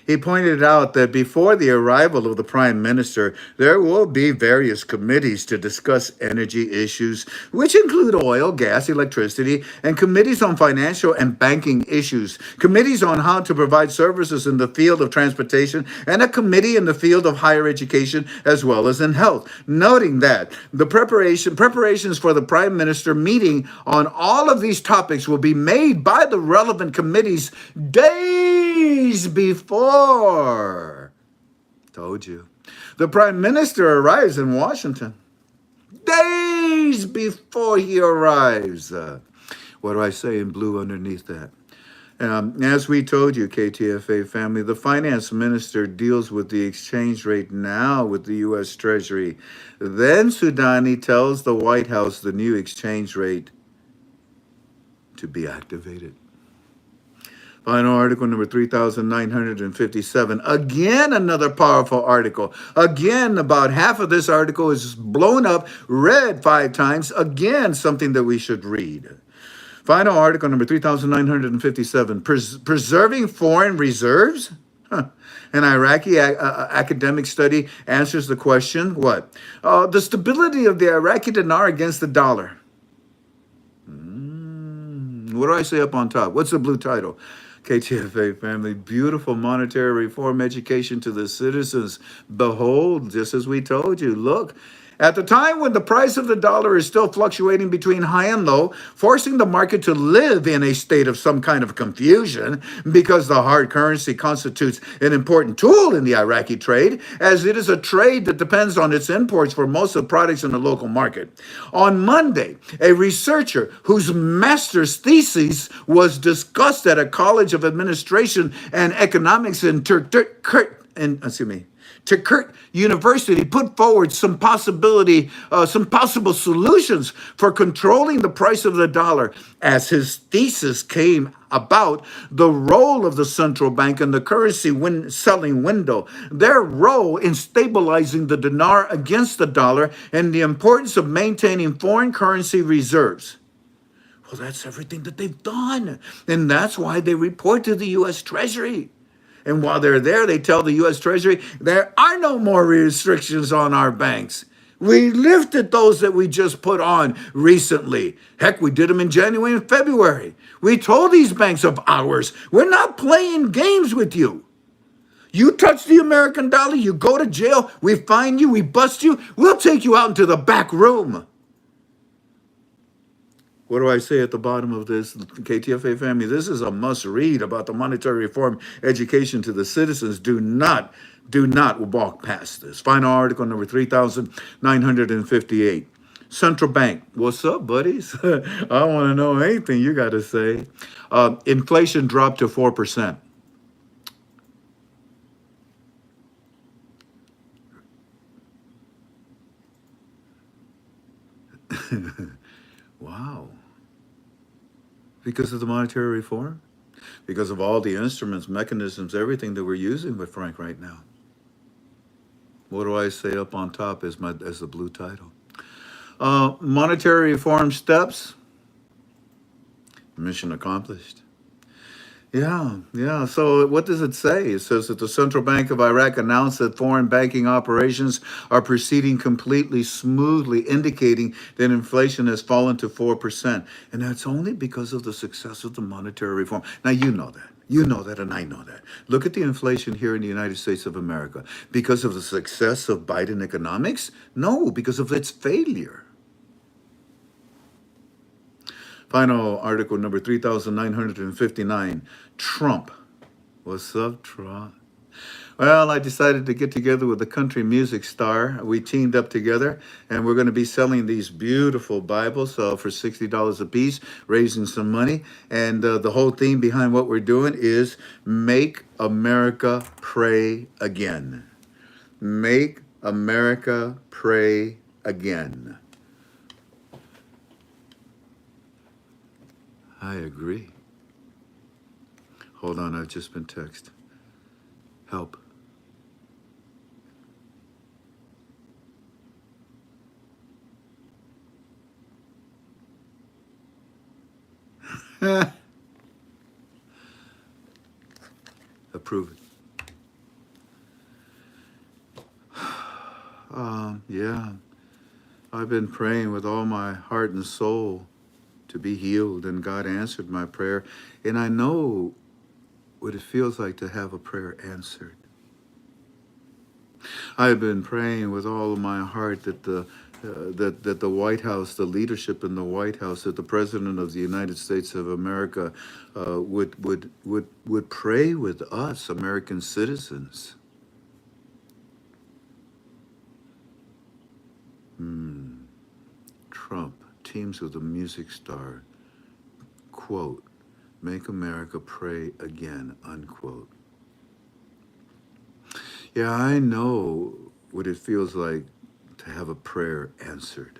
He pointed out that before the arrival of the Prime Minister, there will be various committees to discuss energy issues, which include oil, gas, electricity, and committees on financial and banking issues, committees on how to provide services in the field of transportation, and a committee in the field of higher education as well as in health. Noting that the preparations for the Prime Minister meeting on all of these topics will be made by the relevant committees days before. Told you. The Prime Minister arrives in Washington days before he arrives. What do I say in blue underneath that? As we told you, KTFA family, the finance minister deals with the exchange rate now with the U.S. Treasury. Then Sudani tells the White House the new exchange rate to be activated. Final article number 3,957. Again, another powerful article. Again, about half of this article is blown up, read 5 times. Again, something that we should read. Final article number 3,957. Preserving foreign reserves? An Iraqi academic study answers the question, what? The stability of the Iraqi dinar against the dollar. What do I say up on top? What's the blue title? KTFA family, beautiful monetary reform education to the citizens. Behold, just as we told you, look, At the time when the price of the dollar is still fluctuating between high and low, forcing the market to live in a state of some kind of confusion because the hard currency constitutes an important tool in the Iraqi trade, as it is a trade that depends on its imports for most of the products in the local market. On Monday, a researcher whose master's thesis was discussed at a College of Administration and Economics in Tikrit University put forward some possible solutions for controlling the price of the dollar. As his thesis came about the role of the central bank in the currency selling window, their role in stabilizing the dinar against the dollar, and the importance of maintaining foreign currency reserves. Well, that's everything that they've done. And that's why they report to the U.S. Treasury. And while they're there, they tell the U.S. Treasury, there are no more restrictions on our banks. We lifted those that we just put on recently. Heck, we did them in January and February. We told these banks of ours, we're not playing games with you. You touch the American dollar, you go to jail, we fine you, we bust you, we'll take you out into the back room. What do I say at the bottom of this, KTFA family? This is a must read about the monetary reform education to the citizens. Do not walk past this. Final article number 3,958. Central Bank. What's up, buddies? I want to know anything you got to say. Inflation dropped to 4%. Wow. Because of the monetary reform? Because of all the instruments, mechanisms, everything that we're using with Frank right now. What do I say up on top as the blue title? Monetary reform steps. Mission accomplished. Yeah. So what does it say? It says that the Central Bank of Iraq announced that foreign banking operations are proceeding completely smoothly, indicating that inflation has fallen to 4%. And that's only because of the success of the monetary reform. Now, you know that. You know that, and I know that. Look at the inflation here in the United States of America. Because of the success of Biden economics? No, because of its failure. Final article number 3,959. Trump. What's up, Trump? Well, I decided to get together with a country music star. We teamed up together, and we're going to be selling these beautiful Bibles for $60 a piece, raising some money. And the whole theme behind what we're doing is Make America Pray Again. Make America Pray Again. I agree. Hold on, I've just been texted. Help. Approve it. Yeah. I've been praying with all my heart and soul to be healed, and God answered my prayer. And I know what it feels like to have a prayer answered. I've been praying with all of my heart that the White House, the leadership in the White House, that the President of the United States of America would pray with us, American citizens. Trump teams with a music star, quote, make America pray again, unquote. Yeah, I know what it feels like to have a prayer answered.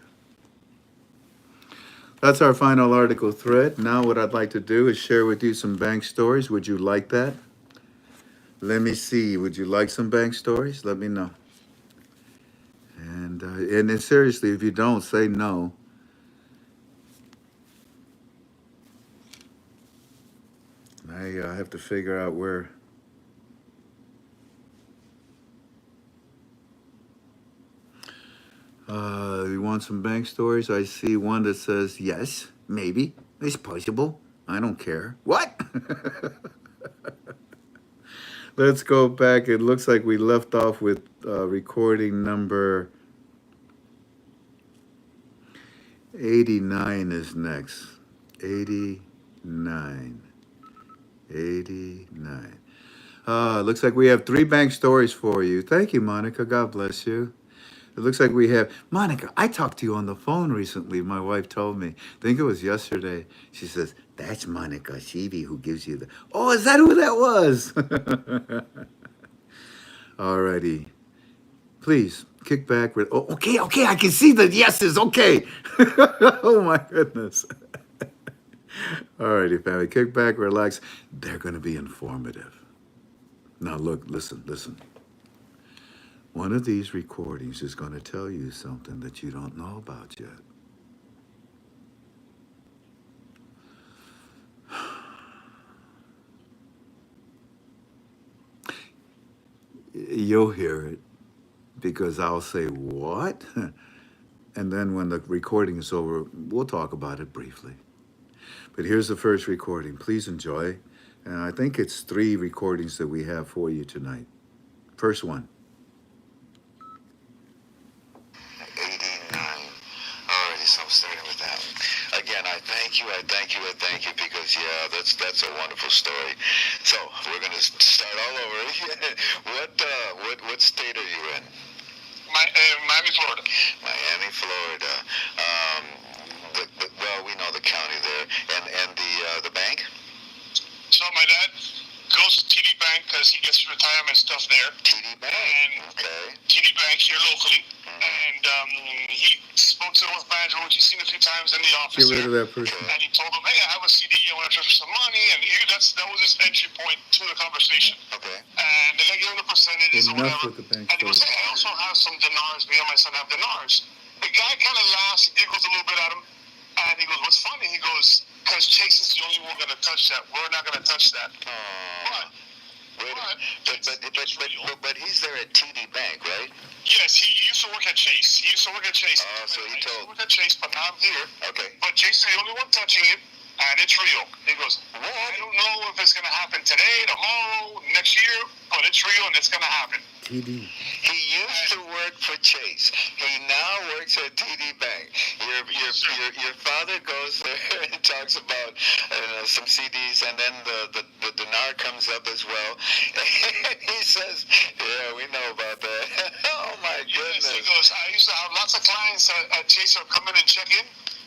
That's our final article thread. Now what I'd like to do is share with you some bank stories. Would you like that? Let me see. Would you like some bank stories? Let me know. And then seriously, if you don't, say no. I have to figure out where. You want some bank stories? I see one that says, yes, maybe, it's possible. I don't care. What? Let's go back. It looks like we left off with recording number 89 is next. 89. 89. Looks like we have 3 bank stories for you. Thank you, Monica. God bless you. It looks like we have... Monica, I talked to you on the phone recently. My wife told me. I think it was yesterday. She says, that's Monica Shivi who gives you the... Oh, is that who that was? Alrighty. Please, kick back. Oh, okay, I can see the yeses. Okay. Oh, my goodness. Alrighty, family. Kick back, relax. They're going to be informative. Now, look, listen. One of these recordings is going to tell you something that you don't know about yet. You'll hear it because I'll say, what? And then when the recording is over, we'll talk about it briefly. But here's the first recording. Please enjoy. And I think it's 3 recordings that we have for you tonight. First one. 89. Alrighty, so I'm starting with that. Again, I thank you because that's a wonderful story. So we're gonna start all over. What state are you in? Miami, Florida. Miami, Florida. Well, we know the county there, and the bank. So my dad goes to TD Bank because he gets retirement stuff there. TD Bank. And Okay. TD Bank here locally. And he spoke to the wealth manager, which he's seen a few times in the office. Get rid of here. that person. And he told him, hey, I have a CD, I want to transfer some money. And that was his entry point to the conversation. Okay. And they got given the percentages or Enough whatever. with the bank And he goes, story. hey, I also have some dinars. Me and my son have dinars. The guy kind of laughs, giggles a little bit at him. And he goes, what's funny? He goes, because Chase is the only one going to touch that. We're not going to touch that. But he's there at TD Bank, right? Yes, he used to work at Chase. Oh, so he used to told. work at Chase, but now I'm here. Okay. But Chase is the only one touching it, and it's real. He goes, I don't know if it's going to happen today, tomorrow, next year, but it's real and it's going to happen. TD. He used to work for Chase. He now works at TD Bank. Your father goes there and talks about some CDs, and then the dinar comes up as well. And he says, "Yeah, we know about that." Oh my goodness! Yes, he goes, I used to have lots of clients at Chase who come in and check in,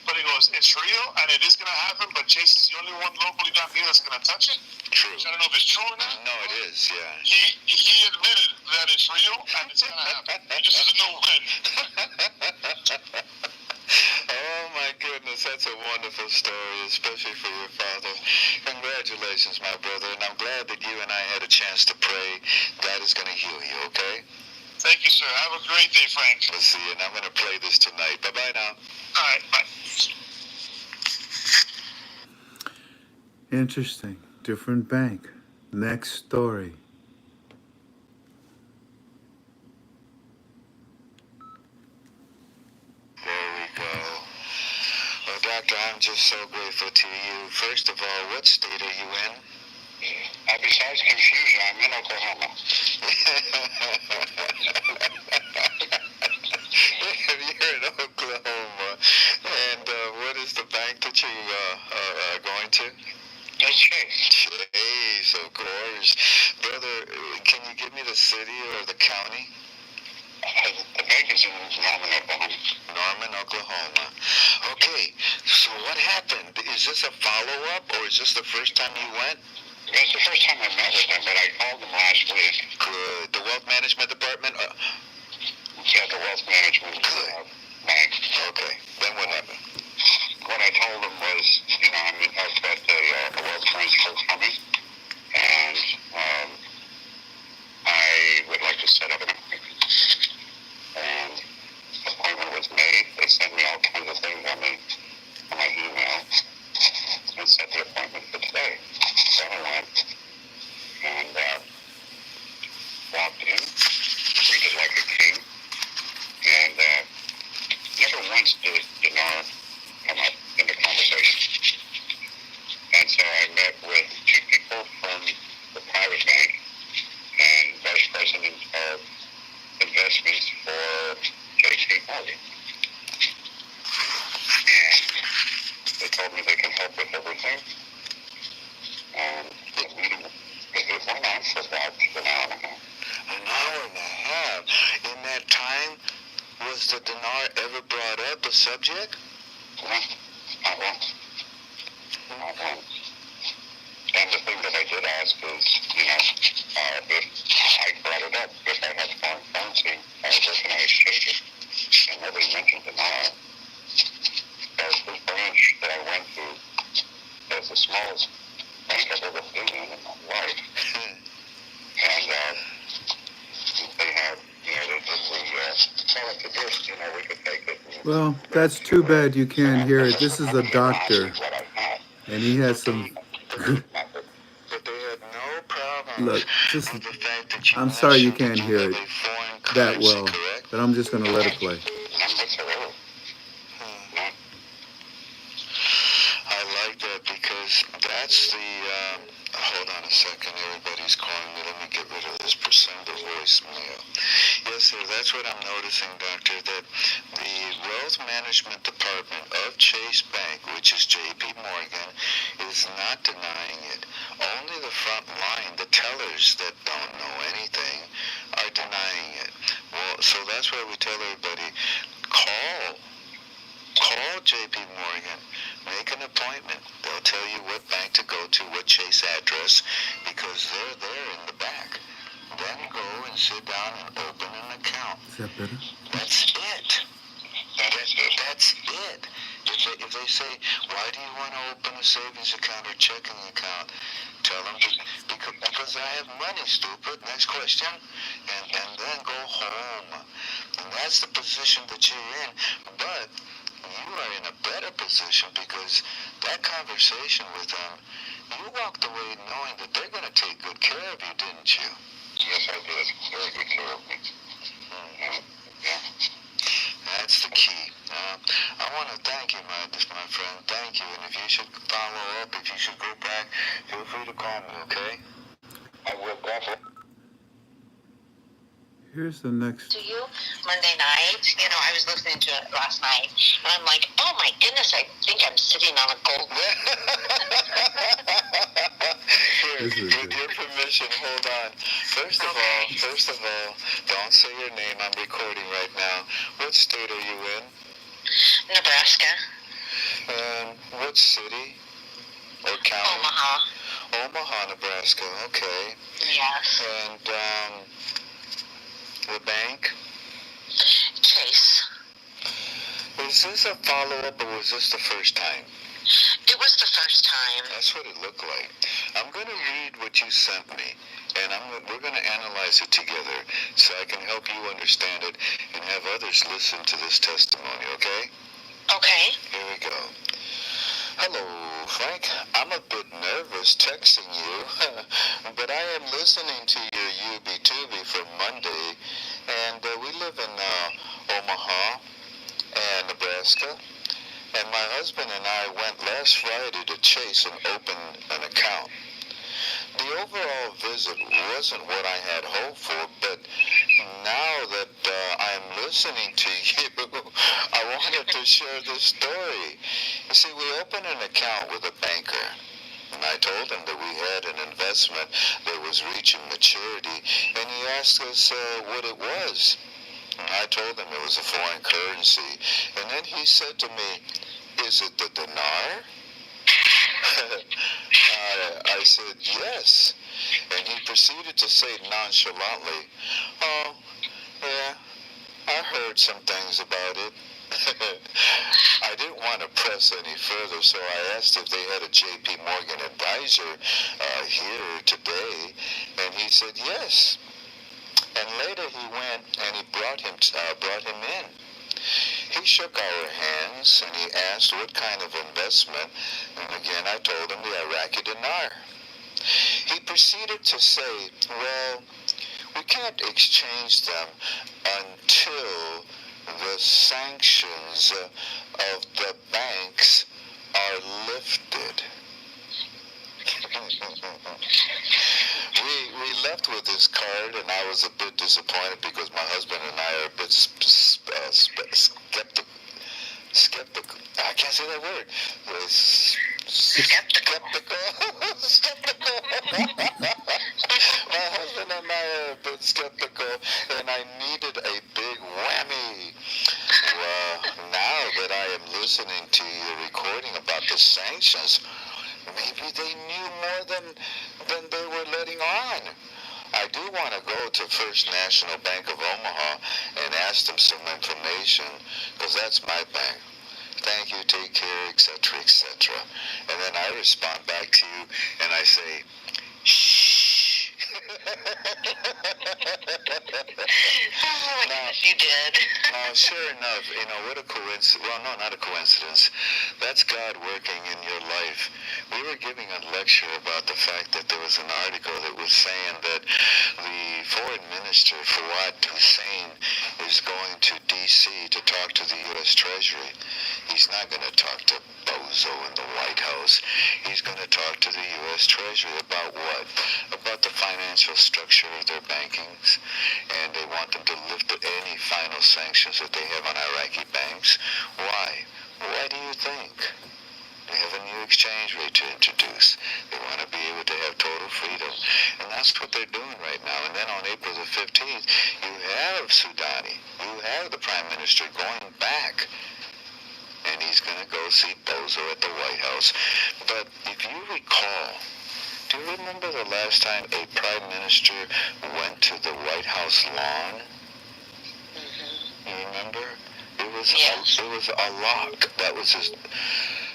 but he goes, it's real and it is going to happen. But Chase is the only one locally down here that's going to touch it. True. So I don't know if it's true or not. No, it is. Yeah. He admitted that it's real and it's going to happen. He just doesn't know when. Oh my goodness, that's a wonderful story, especially for your father. Congratulations, my brother, and I'm glad that you and I had a chance to pray. God is going to heal you, okay? Thank you, sir. Have a great day, Frank. We'll see you, and I'm going to play this tonight. Bye-bye now. All right, bye. Interesting. Different bank. Next story. There we go. Well, Doctor, I'm just so grateful to you. First of all, what state are you in? Besides confusion, I'm in Oklahoma. You're in Oklahoma. And what is the bank that you are going to? It's Chase. Chase, of course. Brother, can you give me the city or the county? The bank is in Norman, Oklahoma. Norman, Oklahoma. Okay, so what happened? Is this a follow-up, or is this the first time you went? It's the first time I met with them, but I called them last week. Good. The Wealth Management Department? Yeah, the wealth management bank. Okay. Then what happened? What I told them was, I've got a wealth transfer coming, and I would like to set up an appointment. And the appointment was made. They sent me all kinds of things on my email and set the appointment for today. So I went and walked in, treated like a king, and never once did Dinar come up in the conversation. And so I met with two people went for about an hour and a half. An hour and a half? In that time, was the Dinar ever brought up a subject? No, not once. Not once. And the thing that I did ask is, if I brought it up, if I had foreign currency, where can I exchange it? And nobody mentioned Dinar. As this branch that I went to, as the smallest bank I've ever been in my life. And they have, they tell it to this, we could take it. Well, that's too bad you can't hear it. This is a doctor, and he has some. But they had no problem. Look, just. With the fact that I'm sorry you mentioned can't hear it that well, correct? but I'm just going to let it play. I like that because that's the. Hold on a second, everybody's calling me. Let me get rid of this persona voicemail. Yes, sir, that's what I'm noticing, Doctor, that the Wealth Management Department of Chase Bank, which is J.P. Morgan, is not denying it. Only the front line, the tellers that don't know anything, are denying it. Well, so that's why we tell everybody, call J.P. Morgan. Make an appointment. They'll tell you what bank to go to, what Chase address, because they're there in the back. Then go and sit down and open an account. Is that better? That's it. That's it. If they say, why do you want to open a savings account or checking account? Tell them, because I have money, stupid. Next question. And then go home. And that's the position that you're in. But you are in a better position because that conversation with them, you walked away knowing that they're going to take good care of you, didn't you? Yes, I did. Very good care of me. Mm-hmm. Yeah. That's the key. I want to thank you, my friend. Thank you. And if you should follow up, if you should go back, feel free to call me, okay? I will definitely. Here's the next. To you Monday night, I was listening to it last night, and I'm like, oh my goodness, I think I'm sitting on a gold. Here, with your permission, hold on. First of all, don't say your name. I'm recording right now. What state are you in? Nebraska. What city or county? Omaha, Nebraska. Okay. Yes. And the bank? Chase. Was this a follow-up or was this the first time? It was the first time. That's what it looked like. I'm going to read what you sent me, and we're going to analyze it together so I can help you understand it and have others listen to this testimony, okay? Okay. Here we go. Hello, Frank. I'm a bit nervous texting you, but I am listening to your UB-Tubi from Monday, and we live in Omaha, Nebraska, and my husband and I went last Friday to Chase and open an account. The overall visit wasn't what I had hoped for, but now that I'm listening to you, I wanted to share this story. You see, we opened an account with a banker, and I told him that we had an investment that was reaching maturity, and he asked us what it was. And I told him it was a foreign currency, and then he said to me, is it the Dinar? I said, yes. And he proceeded to say nonchalantly, oh, yeah, I heard some things about it. I didn't want to press any further, so I asked if they had a J.P. Morgan advisor here today, and he said yes. And later he went and he brought him in. He shook our hands and he asked what kind of investment, and again I told him the Iraqi dinar. He proceeded to say, well, we can't exchange them until the sanctions of the banks are lifted. We left with this card, and I was a bit disappointed because my husband and I are a bit skeptical. I can't say that word. Skeptical. and I have been skeptical, and I needed a big whammy. Well, now that I am listening to your recording about the sanctions, maybe they knew more than they were letting on. I do want to go to First National Bank of Omaha and ask them some information, because that's my bank. Thank you, take care, etc., etc. And then I respond back to you, and I say, shh. Oh, my goodness, you did. Sure enough, what a coincidence. Well, no, not a coincidence. That's God working in your life. We were giving a lecture about the fact that there was an article that was saying that the foreign minister, Fawad Hussein, is going to D.C. to talk to the U.S. Treasury. He's not going to talk to Bozo in the White House. He's going to talk to the U.S. Treasury about what? About the financial structure of their bankings, and they want them to lift any final sanctions that they have on Iraqi banks. Why? Why do you think? They have a new exchange rate to introduce. They want to be able to have total freedom. And that's what they're doing right now. And then on April the 15th, you have Soudani. You have the Prime Minister going back. And he's going to go see Bozo at the White House. But if you recall, do you remember the last time a Prime Minister went to the White House lawn? You remember? It was a lock. That was his...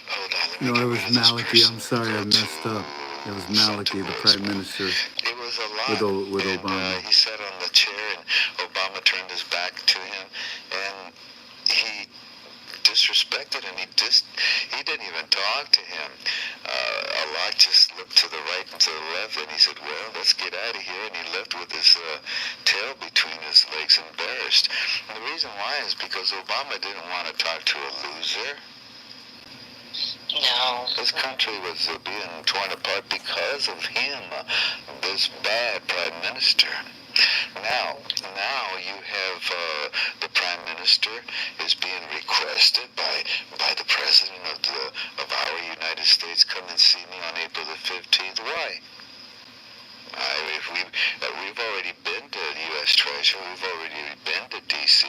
Hold on, let me No, it get was rid of this Maliki. person. I'm sorry, I Go messed up. It was Maliki, the Prime Minister. It was a lock. With Obama. He sat on the chair, and Obama turned his back to him, and he disrespected him. He didn't even talk to him. Allah just looked to the right and to the left, and he said, well, let's get out of here. And he left with his tail between his legs, embarrassed. And the reason why is because Obama didn't want to talk to a loser. No. This country was being torn apart because of him, this bad Prime Minister. Now you have the Prime Minister is being requested by the President of our United States, come and see me on April the 15th. Why? We've already been to the U.S. Treasury. We've already been to D.C.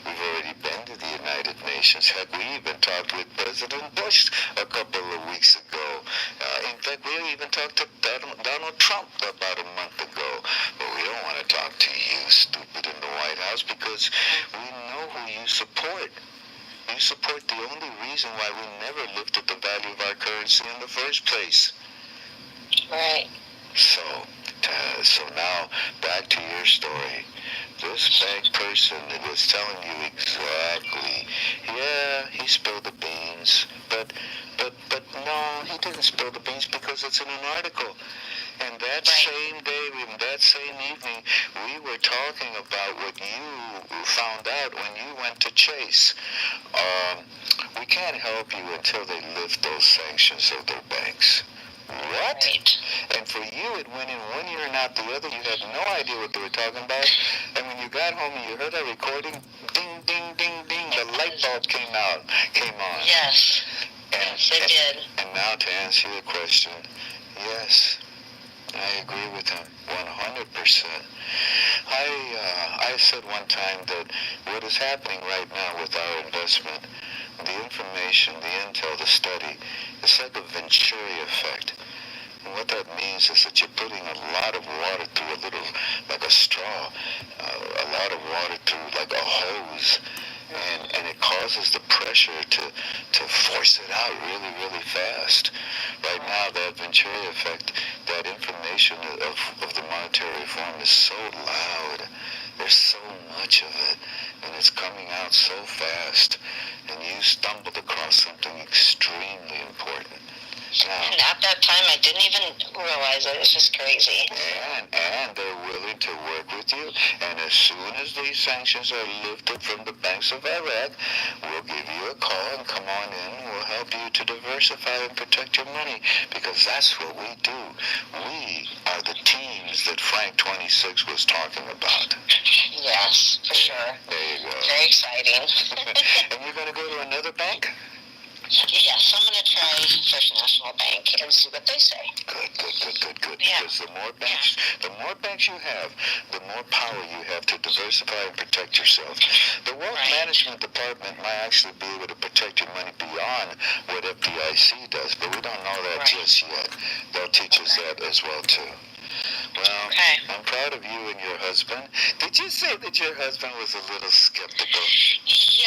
We've already been to the United Nations. Heck, we even talked with President Bush a couple of weeks ago. In fact, we even talked to Donald Trump about a month ago. But we don't want to talk to you, stupid, in the White House, because we know who you support. You support the only reason why we never lifted the value of our currency in the first place. Right. So now, back to your story. This bank person that was telling you exactly, yeah, he spilled the beans, but no, he didn't spill the beans because it's in an article. And that same day, that same evening, we were talking about what you found out when you went to Chase. We can't help you until they lift those sanctions of their banks. What? Right. And for you, it went in one ear and out the other. You had no idea what they were talking about. And when you got home and you heard that recording, ding, ding, ding, ding, the light bulb came on. Yes. Yes, it did. And now to answer your question, yes, I agree with him 100%. I said one time that what is happening right now with our investment, the information, the intel, the study, it's like a Venturi effect. And what that means is that you're putting a lot of water through a little, like a straw, a lot of water through like a hose, and it causes the pressure to force it out really, really fast. Right now, that Venturi effect, that information of the monetary reform is so loud. There's so much of it, and it's coming out so fast, and you stumbled across something extremely important. Now, and at that time, I didn't even realize it. It's just crazy. And they're willing to work with you. And as soon as these sanctions are lifted from the banks of Iraq, we'll give you a call and come on in. We'll help you to diversify and protect your money, because that's what we do. We are the teams that FRANK26 was talking about. Yes, for sure. There you go. Very exciting. And you're going to go to another bank? Yes, I'm going to try First National Bank and see what they say. Good. Yeah. Because the more banks you have, the more power you have to diversify and protect yourself. The Wealth Management Department might actually be able to protect your money beyond what FDIC does, but we don't know that just yet. They'll teach us that as well too. Well, I'm proud of you and your husband. Did you say that your husband was a little skeptical? Yes.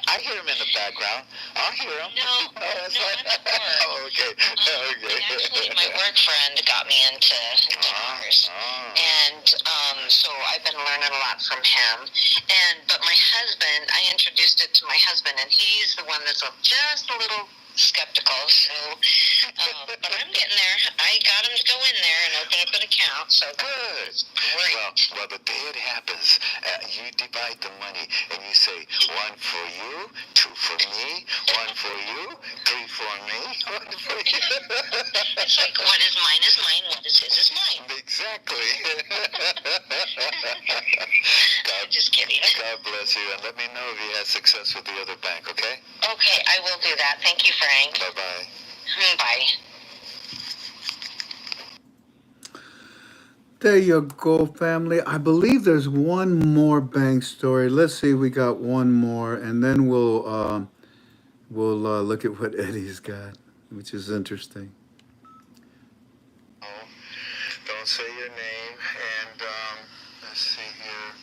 I hear him in the background. I'll hear him. No, That's I'm right. at work. Oh, okay. Actually, my work friend got me into Dinars. And so I've been learning a lot from him. But my husband, I introduced it to my husband, and he's the one that's just a little skeptical. So, but I'm getting there. I got him to go in there and open up an account. So good. Well, the day it happens, you divide the money and you say, 1 for you, 2 for me, 1 for you, 3 for me, 1 for you. It's like, what is mine is mine, what is his is mine. Exactly. Just kidding. God bless you, and let me know if you had success with the other bank, okay? Okay, I will do that. Thank you, Frank. Bye-bye. Bye. There you go, family. I believe there's one more bank story. Let's see, we got one more, and then we'll look at what Eddie's got, which is interesting. Don't say your name, and let's see here.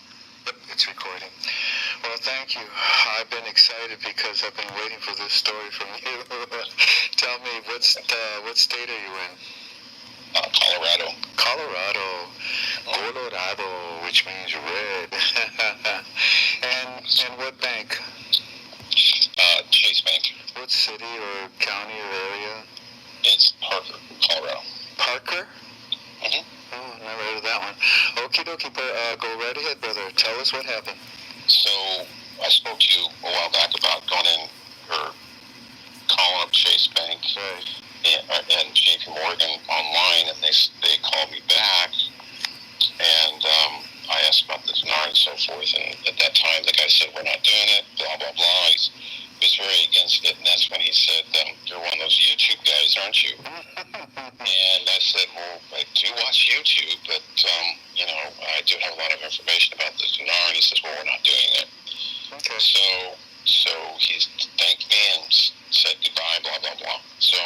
Yep, it's recording. Well, thank you. I've been excited because I've been waiting for this story from you. Tell me, what state are you in? Colorado. Colorado, which means red. and what bank? Chase Bank. What city or county or area? It's Parker, Colorado. Parker? Mm-hmm. Oh, never heard of that one. Okie dokie, go right ahead, brother. Tell us what happened. So, I spoke to you a while back about going in, or calling up Chase Bank and JP Morgan online, and they called me back, and I asked about the Dinar and so forth, and at that time the guy said, we're not doing it, blah, blah, blah. He was very against it, and that's when he said, you're one of those YouTube guys, aren't you? And I said, well, I do watch YouTube, but, I do have a lot of information about the Dinar, and he says, well, we're not doing it. Okay. So he thanked me and said goodbye, blah, blah, blah. So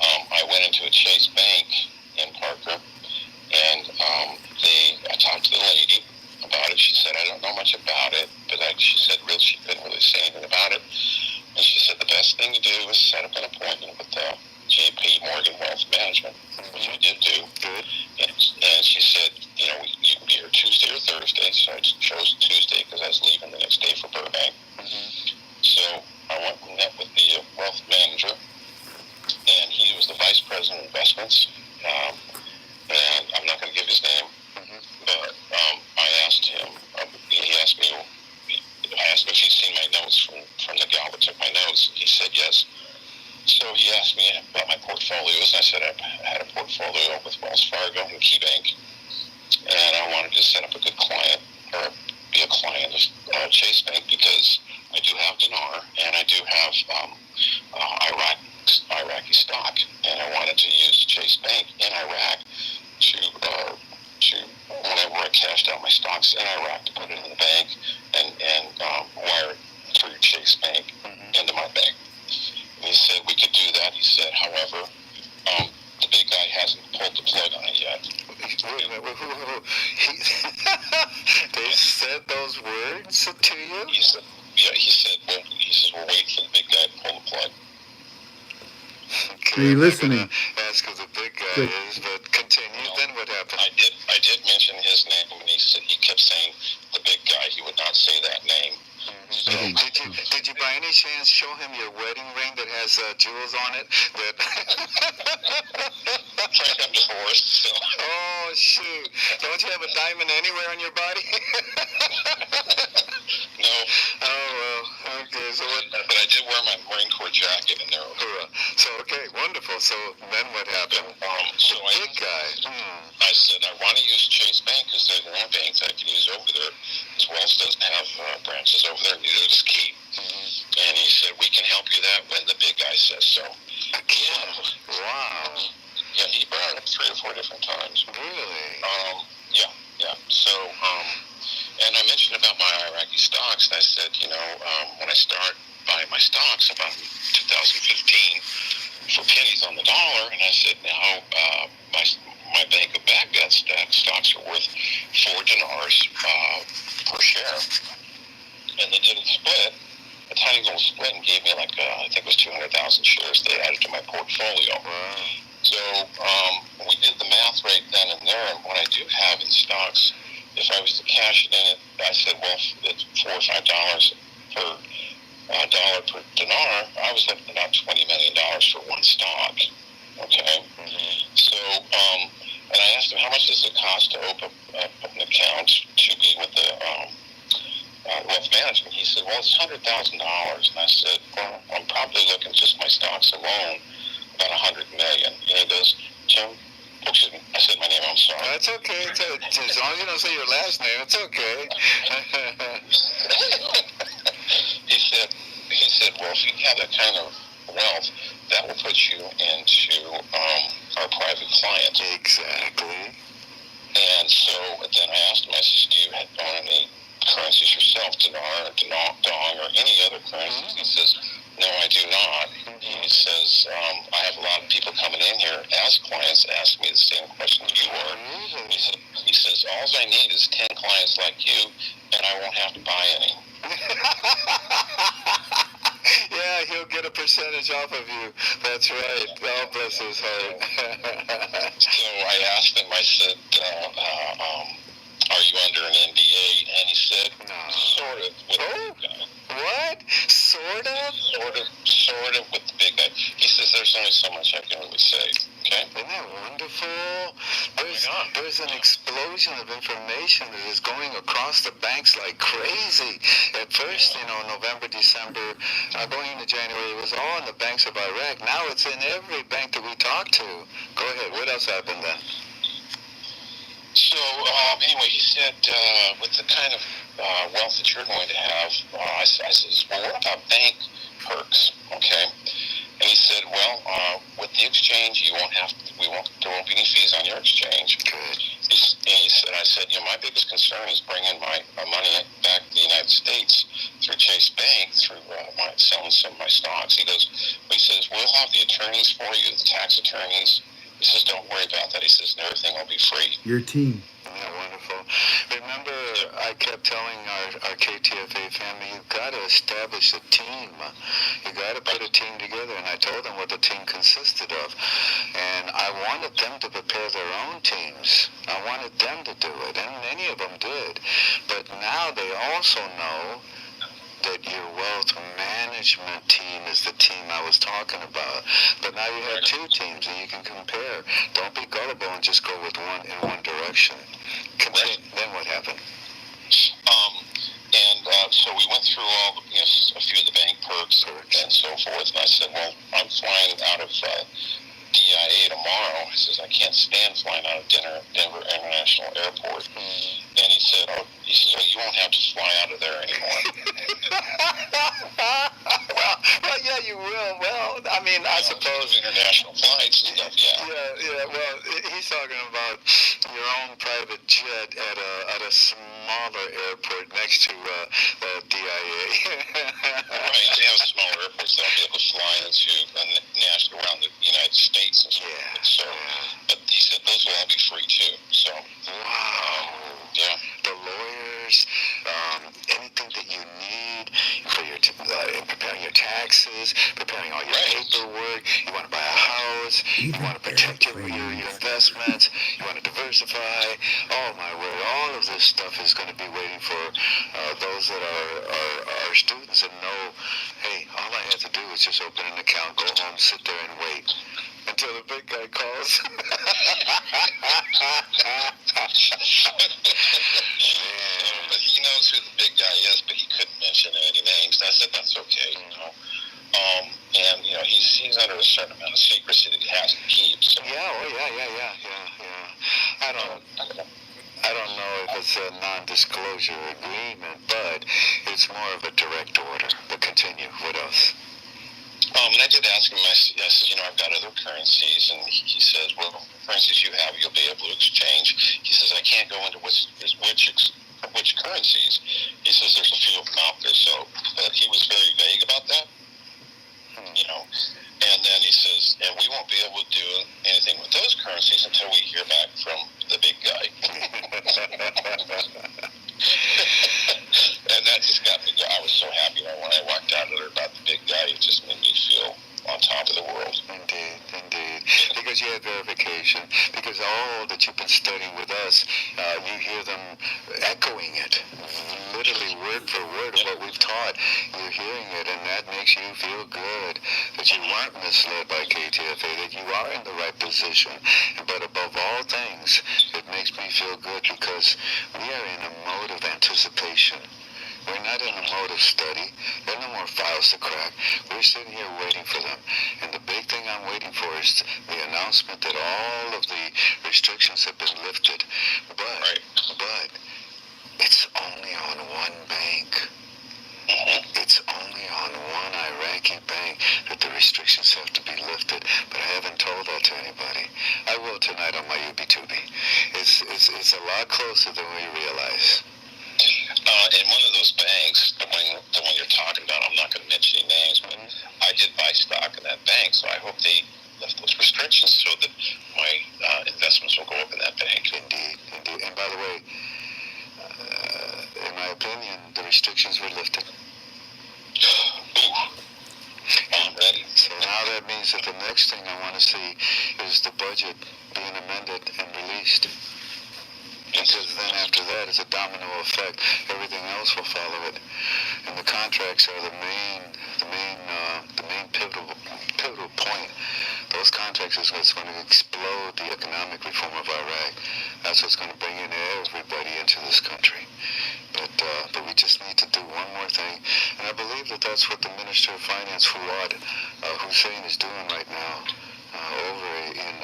I went into a Chase Bank in Parker, and I talked to the lady about it. She said, I don't know much about it, but she said she couldn't really say anything about it. And she said the best thing to do was set up an appointment with JP Morgan Wealth Management, which I did do. Good. And she said, you can be here Tuesday or Thursday. So I chose Tuesday because I was leaving the next day for Burbank. Mm-hmm. So I went and met with the wealth manager, and he was the vice president of investments. And I'm not going to give his name, but I asked him. He asked me. I asked him if he'd seen my notes from the gal that took my notes. He said yes. So he asked me about my portfolios, and I said I had a portfolio with Wells Fargo and KeyBank, and I wanted to set up a good client, or be a client of Chase Bank, because I do have Dinar, and I do have Iraqi stock, and I wanted to use Chase Bank in Iraq to whenever I cashed out my stocks in Iraq, to put it in the bank and wire it through Chase Bank into my bank. And he said we could do that. He said, however, the big guy hasn't pulled the plug on it yet. Wait a minute. They said those words to you? He said, he says, we'll wait for the big guy to pull the plug. Are you listening? Ask who the big guy is, but continue. Then what happened? I did mention his name, and he kept saying the big guy. He would not say that name. So, did you by any chance show him your wedding ring that has jewels on it? Frank, I'm divorced. So. Oh shoot! Don't you have a diamond anywhere on your body? No. Oh well. Okay. So what? But I did wear my Marine Corps jacket in there. So okay, wonderful. So then what happened? So big guy. I said I want to use Chase Bank because they're the only bank that I can use over there. Because Wells doesn't have branches over there, neither does Key. And he said, we can help you that when the big guy says so. Again? Wow. Yeah, he brought it up 3 or 4 different times. Really? Yeah. So, and I mentioned about my Iraqi stocks, and I said, when I start buying my stocks about 2015 for pennies on the dollar, and I said, now my Bank of Baghdad stocks are worth 4 dinars per share, and they did a split, a tiny little split, and gave me I think it was 200,000 shares they added to my portfolio. Wow. So we did the math right then and there, and what I do have in stocks, if I was to cash it in, I said, well, it's $4 or $5 per dollar per dinar. I was looking at about $20 million for one stock. Okay. Mm-hmm. So, and I asked him, how much does it cost to open an account to be with the wealth management? He said, well, it's $100,000. And I said, well, I'm probably looking just my stocks alone about $100 million. And he goes, Jim, excuse me, I said my name, I'm sorry. That's okay. As long as you don't say your last name, it's okay. He said, well, if you have that kind of wealth, that will put you into our private clients. Exactly. And so then I asked him, I said, do you own any currencies yourself, Dinar or Dong or any other currencies? He says, no, I do not. He says, I have a lot of people coming in here as clients ask me the same questions you are. He says, all I need is 10 clients like you, and I won't have to buy any. Yeah, he'll get a percentage off of you. That's right. Oh, bless his heart. So I asked him, I said, are you under an NDA? And he said, no. Sort of. With the big guy. What? Sort of? Sort of with the big guy. He says, there's only so much I can really say. Okay? Isn't that wonderful? There's an explosion of information that is going across the banks like crazy. At first, November, December, going into January, it was all in the banks of Iraq. Now it's in every bank that we talk to. Go ahead. What else happened then? So, anyway, he said, with the kind of wealth that you're going to have, I says, well, what about bank perks? Okay. And he said, well, with the exchange, there won't be any fees on your exchange. Good. He said, I said, my biggest concern is bringing my money back to the United States through Chase Bank, through selling some of my stocks. He says, we'll have the attorneys for you, the tax attorneys. He says, don't worry about that. He says, and everything will be free. Your team. Isn't that wonderful? Remember, I kept telling our KTFA family, you've got to establish a team. You got to put a team together. And I told them what the team consisted of. And I wanted them to prepare their own teams. I wanted them to do it. And many of them did. But now they also know that your wealth management team is the team I was talking about. But now you have 2 teams and you can compare. Don't be gullible and just go with one in one direction. Continue. Then what happened? So we went through all a few of the bank perks and so forth. And I said, well, I'm flying out of DIA tomorrow. He says, I can't stand flying out of Denver International Airport. And he said, oh, you won't have to fly out of there anymore. well, yeah, you will. Well, I mean, I suppose international flights and stuff. Yeah. Well, he's talking about your own private jet at a smaller airport next to DIA. Right. They have smaller airports that'll be able to fly into national around the United States and so forth. So, but he said those will all be free too. So. Wow. Yeah. The lawyers, anything that you need for your preparing your taxes, preparing all your paperwork. You want to buy a house. You want to protect your investments. You want to diversify. Oh my word! All of this stuff is going to be waiting for those that are students and know. Hey, all I have to do is just open an account, go home, sit there, and wait until the big guy calls. But he knows who the big guy is, but he couldn't mention any names. And I said, that's okay, And he's under a certain amount of secrecy that he has to keep. So. Yeah. I don't know if as a non-disclosure agreement, but it's more of a direct order. But continue. What else? And I did ask him, I said, I've got other currencies, and he says, well, currencies you have, you'll be able to exchange. He says, I can't go into which currencies. He says, there's a few of them out there. So, but he was very vague about that, And then he says, and we won't be able to do anything with those currencies until we hear back from the big guy. And that just got me. I was so happy when I walked out of there about the big guy. It just made me feel on top of the world. Indeed, indeed. Because you had verification. Because all that you've been studying with us, you hear them echoing it, literally word for word of what we've taught. You're hearing it, and that makes you feel good that you weren't misled by KTFA, that you are in the right position. But above all things, it makes me feel good because we are in a mode of anticipation. We're not in a mode of study. There are no more files to crack. We're sitting here waiting for them. And the big thing I'm waiting for is the announcement that all of the restrictions have been lifted. But it's only on one bank. It's only on one Iraqi bank that the restrictions have to be lifted, but I haven't told that to anybody. I will tonight on my UB2B. It's a lot closer than we realize. And one of those banks, the one you're talking about, I'm not going to mention any names, but I did buy stock in that bank, so I hope they lift those restrictions so that my investments will go up in that bank. Indeed, indeed. And by the way, in my opinion, the restrictions were lifted. Ooh, I'm ready. So now that means that the next thing I want to see is the budget being amended and released. Because then after that, it's a domino effect. Everything else will follow it. And the contracts are the main pivotal point. Those contracts is what's going to explode the economic reform of Iraq. That's what's going to bring in everybody into this country. But we just need to do one more thing. And I believe that that's what the Minister of Finance, Fuad Hussein, is doing right now over in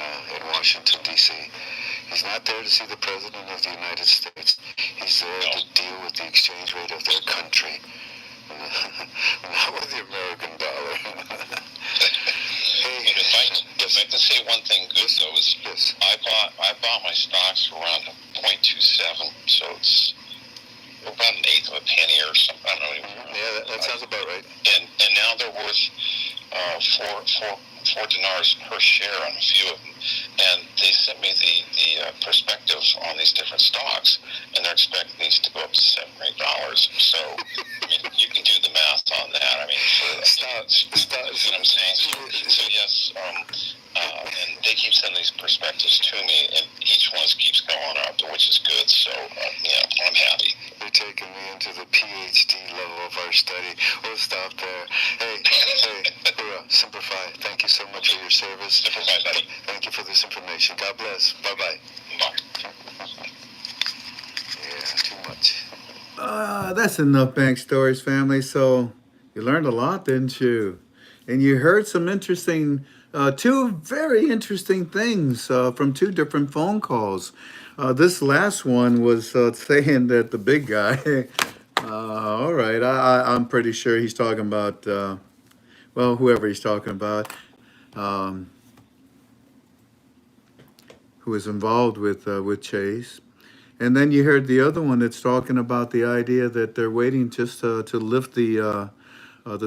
Washington, D.C. He's not there to see the President of the United States. He's there to deal with the exchange rate of their country. Not with the American dollar. Hey, if I can say one thing good though is yes. I bought my stocks for around 0.27, so it's about an eighth of a penny or something. I don't know. Yeah, that sounds about right. And now they're worth four dinars per share on a few of them. And they sent me the perspective on these different stocks, and they're expecting these to go up to $7 or $8. So I mean, you can do the math on that. I mean, for stocks, you know what I'm saying? So yes, and they keep sending these perspectives to me, and each one keeps going up, which is good. So I'm happy. They're taking me into the PhD level of our study. We'll stop there. Hey, Simplify. Thank you so much for your service. Simplify, buddy. Thank you for this information. God bless. Bye-bye. Bye. Yeah, too much. That's enough bank stories, family. So you learned a lot, didn't you? And you heard some interesting, two very interesting things from two different phone calls. This last one was saying that the big guy, all right, I'm pretty sure he's talking about, whoever he's talking about, who is involved with Chase. And then you heard the other one that's talking about the idea that they're waiting just to lift the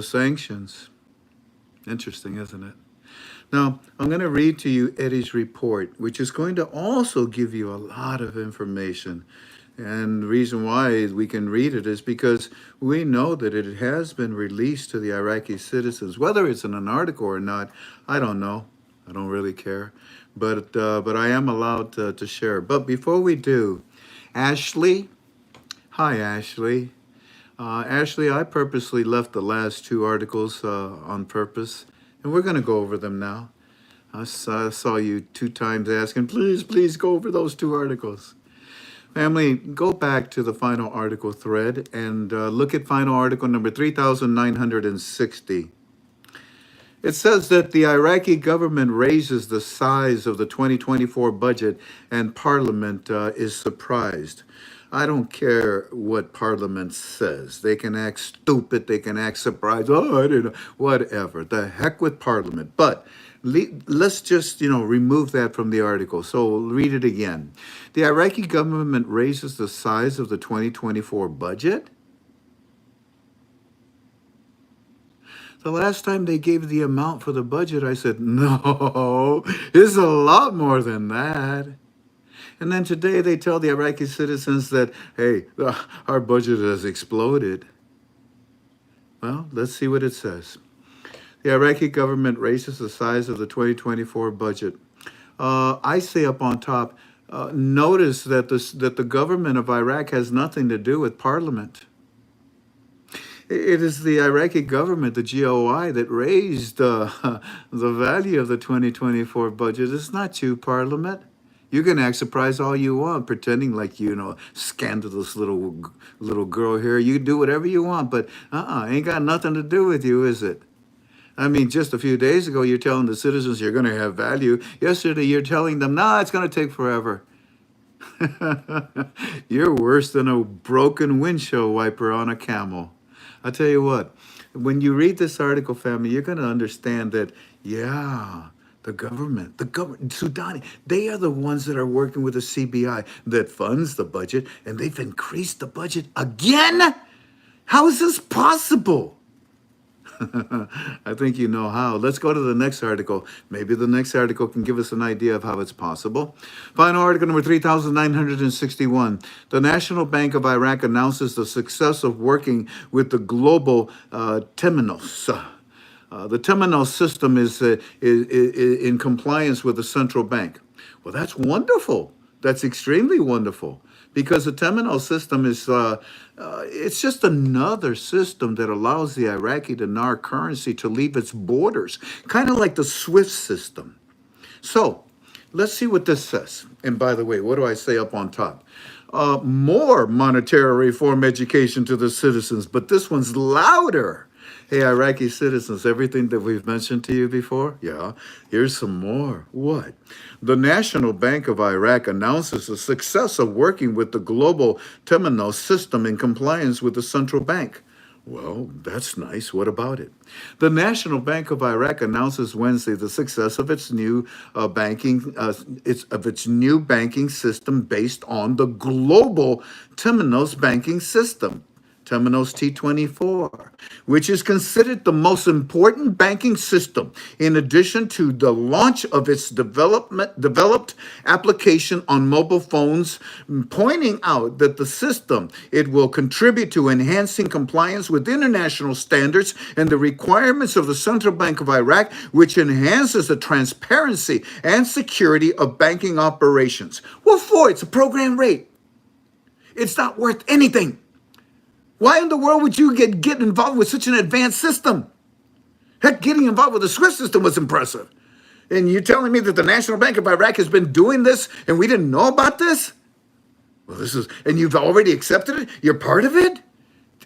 sanctions. Interesting, isn't it? Now, I'm going to read to you Eddie's report, which is going to also give you a lot of information. And the reason why we can read it is because we know that it has been released to the Iraqi citizens. Whether it's in an article or not, I don't know. I don't really care. But I am allowed to share. But before we do, Ashley. Hi, Ashley. Ashley, I purposely left the last two articles on purpose. And we're going to go over them now. I saw you 2 times asking, please go over those 2 articles. Family, go back to the final article thread and look at final article number 3,960. It says that the Iraqi government raises the size of the 2024 budget and Parliament is surprised. I don't care what Parliament says. They can act stupid. They can act surprised. Oh, I didn't know. Whatever. The heck with Parliament. But let's just, remove that from the article. So read it again. The Iraqi government raises the size of the 2024 budget. The last time they gave the amount for the budget, I said, no, it's a lot more than that. And then today they tell the Iraqi citizens that, hey, our budget has exploded. Well, let's see what it says. The Iraqi government raises the size of the 2024 budget. I say up on top, notice that the government of Iraq has nothing to do with Parliament. It is the Iraqi government, the GOI, that raised the value of the 2024 budget. It's not you, Parliament. You can act surprised all you want, pretending like scandalous little girl here. You can do whatever you want, but ain't got nothing to do with you, is it? I mean, just a few days ago, you're telling the citizens you're going to have value. Yesterday, you're telling them, nah, it's going to take forever. You're worse than a broken windshield wiper on a camel. I'll tell you what, when you read this article, family, you're going to understand that, yeah, the government, Sudani, they are the ones that are working with the CBI that funds the budget, and they've increased the budget again? How is this possible? I think you know how. Let's go to the next article. Maybe the next article can give us an idea of how it's possible. Final article number 3961. The National Bank of Iraq announces the success of working with the global terminals. The terminal system is in compliance with the central bank. Well, that's wonderful. That's extremely wonderful. Because the terminal system is, it's just another system that allows the Iraqi dinar currency to leave its borders, kind of like the SWIFT system. So let's see what this says. And by the way, what do I say up on top? More monetary reform education to the citizens, but this one's louder. Hey, Iraqi citizens, everything that we've mentioned to you before? Yeah, here's some more. What? The National Bank of Iraq announces the success of working with the global terminal system in compliance with the central bank. Well, that's nice. What about it? The National Bank of Iraq announces Wednesday the success of its new new banking system based on the global terminals banking system. Terminals T24, which is considered the most important banking system, in addition to the launch of its developed application on mobile phones, pointing out that the system, it will contribute to enhancing compliance with international standards and the requirements of the Central Bank of Iraq, which enhances the transparency and security of banking operations. What for? It's a program rate. It's not worth anything. Why in the world would you get involved with such an advanced system? Heck, getting involved with the SWIFT system was impressive. And you're telling me that the National Bank of Iraq has been doing this and we didn't know about this? Well, and you've already accepted it? You're part of it?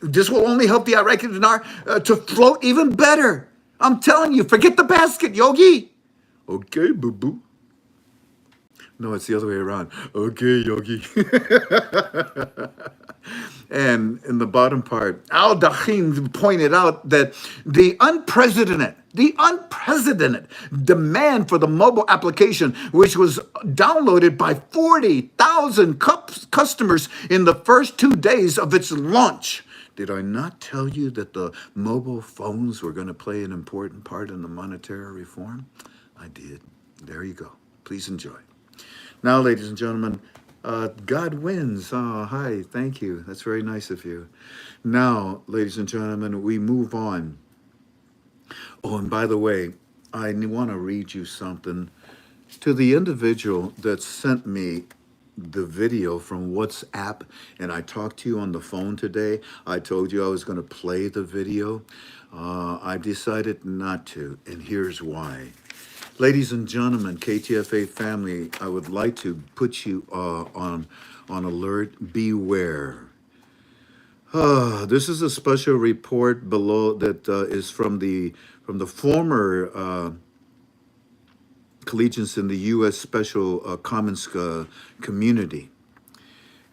This will only help the Iraqi dinar to float even better. I'm telling you, forget the basket, Yogi. Okay, boo-boo. No, it's the other way around. Okay, Yogi. And in the bottom part, Al-Dakhim pointed out that the unprecedented demand for the mobile application, which was downloaded by 40,000 customers in the first 2 days of its launch. Did I not tell you that the mobile phones were going to play an important part in the monetary reform? I did. There you go. Please enjoy. Now, ladies and gentlemen, God wins. Oh, hi. Thank you. That's very nice of you. Now, ladies and gentlemen, we move on. Oh, and by the way, I want to read you something. To the individual that sent me the video from WhatsApp, and I talked to you on the phone today, I told you I was going to play the video. I decided not to, and here's why. Ladies and gentlemen, KTFA family, I would like to put you on alert. Beware. This is a special report below that is from the former collegians in the U.S. Special Commons community.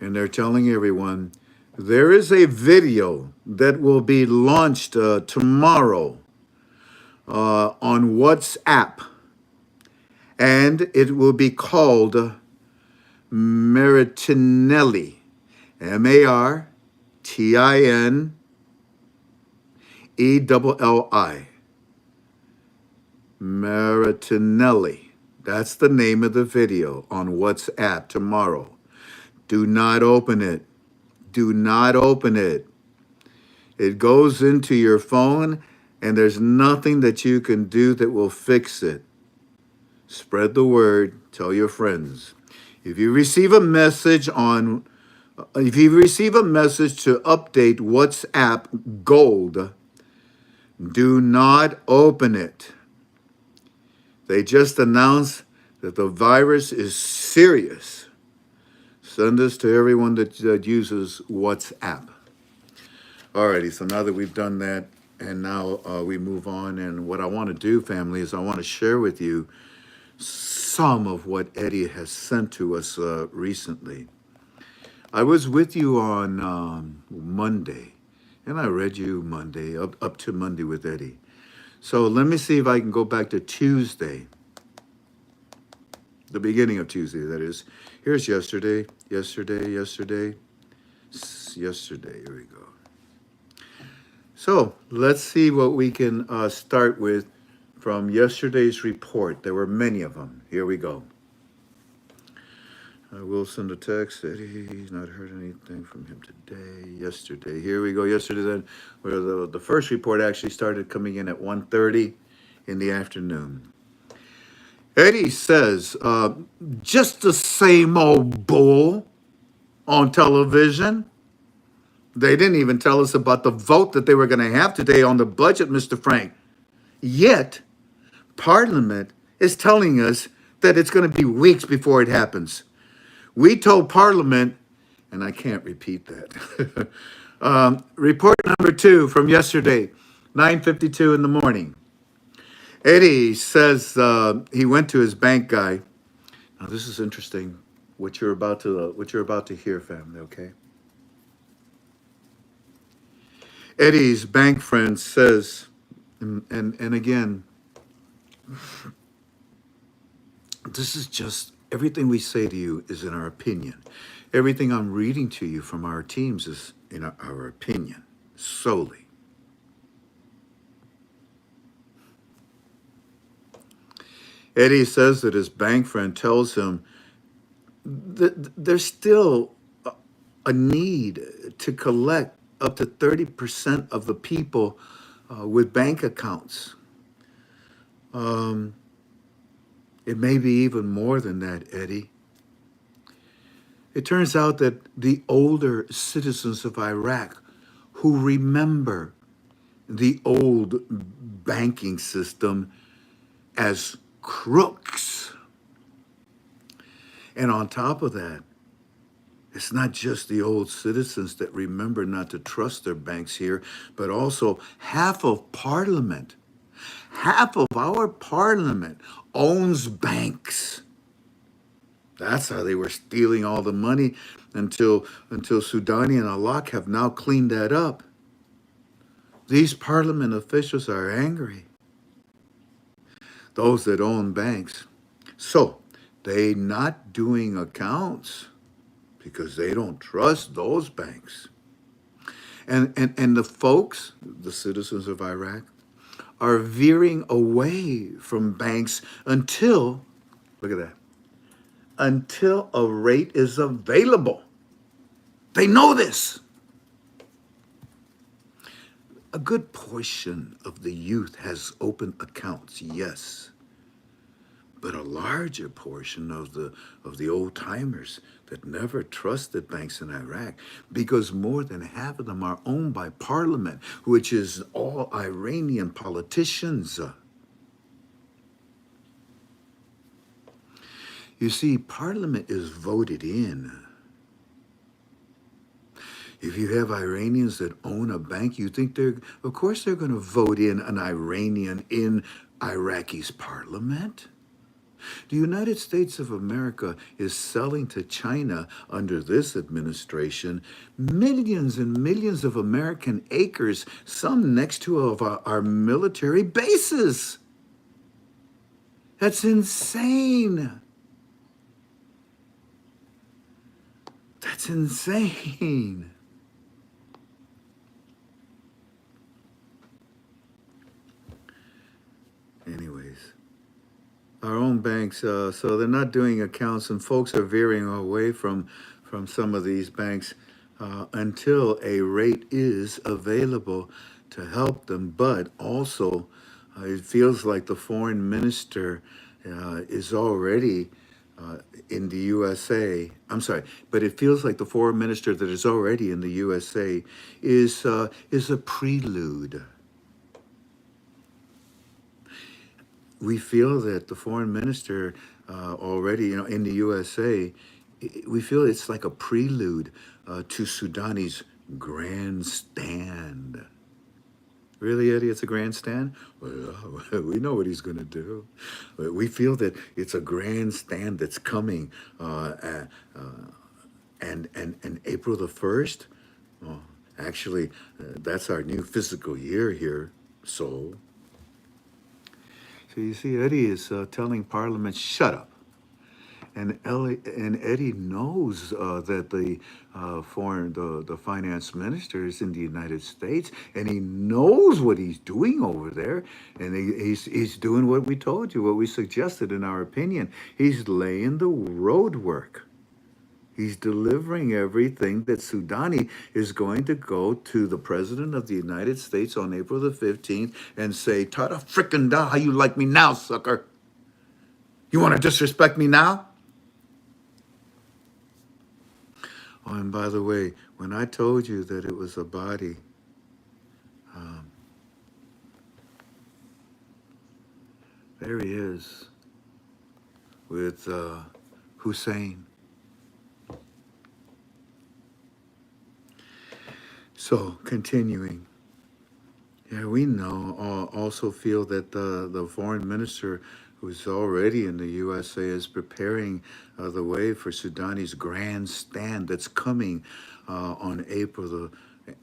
And they're telling everyone there is a video that will be launched tomorrow on WhatsApp, and it will be called Maritinelli, Maritinelli. Maritinelli. That's the name of the video on WhatsApp tomorrow. Do not open it. Do not open it. It goes into your phone, and there's nothing that you can do that will fix it. Spread the word. Tell your friends. If you receive a message to update WhatsApp Gold, do not open it. They just announced that the virus is serious. Send this to everyone that uses WhatsApp. Alrighty, so now that we've done that, and now we move on, and what I want to do, family, is I want to share with you some of what Eddie has sent to us recently. I was with you on Monday, and I read you Monday, up to Monday with Eddie. So let me see if I can go back to Tuesday, the beginning of Tuesday, that is. Here's yesterday. Here we go. So let's see what we can start with from yesterday's report. There were many of them. Here we go. I will send a text that he's not heard anything from him today. Yesterday. Here we go. Yesterday, then, where the first report actually started coming in at 1:30 in the afternoon. Eddie says, just the same old bull on television. They didn't even tell us about the vote that they were going to have today on the budget, Mr. Frank. Yet, Parliament is telling us that it's going to be weeks before it happens. We told Parliament, and I can't repeat that. Report number 2 from yesterday, 9:52 in the morning. Eddie says he went to his bank guy. Now this is interesting. What you're about to hear, family. Okay. Eddie's bank friend says, and again, this is just everything we say to you is in our opinion. Everything I'm reading to you from our teams is in our opinion solely. Eddie says that his bank friend tells him that there's still a need to collect up to 30% of the people with bank accounts. It may be even more than that, Eddie. It turns out that the older citizens of Iraq who remember the old banking system as crooks. And on top of that, it's not just the old citizens that remember not to trust their banks here, but also half of Parliament, half of our Parliament owns banks. That's how they were stealing all the money until Soudani and Alak have now cleaned that up. These Parliament officials are angry. Those that own banks. So they not doing accounts because they don't trust those banks. And the folks, the citizens of Iraq, are veering away from banks until, look at that, until a rate is available. They know this. A good portion of the youth has open accounts, yes. But a larger portion of the old timers that never trusted banks in Iraq, because more than half of them are owned by Parliament, which is all Iranian politicians. You see, Parliament is voted in. If you have Iranians that own a bank, you think of course they're going to vote in an Iranian in Iraqi's parliament. The United States of America is selling to China under this administration millions and millions of American acres, some next to our military bases. That's insane. That's insane. Anyways, our own banks, so they're not doing accounts, and folks are veering away from some of these banks until a rate is available to help them. But also, it feels like the foreign minister is already in the USA. I'm sorry, but it feels like the foreign minister that is already in the USA is a prelude. We feel that the foreign minister already, in the USA, we feel it's like a prelude to Sudani's grandstand. Really, Eddie, it's a grandstand? Well, we know what he's going to do. We feel that it's a grandstand that's coming, and April the 1st, actually, that's our new fiscal year here, so you see, Eddie is telling Parliament, shut up. And Eddie knows that the finance minister is in the United States, and he knows what he's doing over there. And he's doing what we told you, what we suggested in our opinion. He's laying the road work. He's delivering everything that Sudani is going to go to the President of the United States on April the 15th and say, "Ta-da frickin' da, how you like me now, sucker? You want to disrespect me now?" Oh, and by the way, when I told you that it was a body, there he is with Hussein. So, continuing. Yeah, we know, also feel that the foreign minister who's already in the USA is preparing the way for Sudani's grandstand that's coming on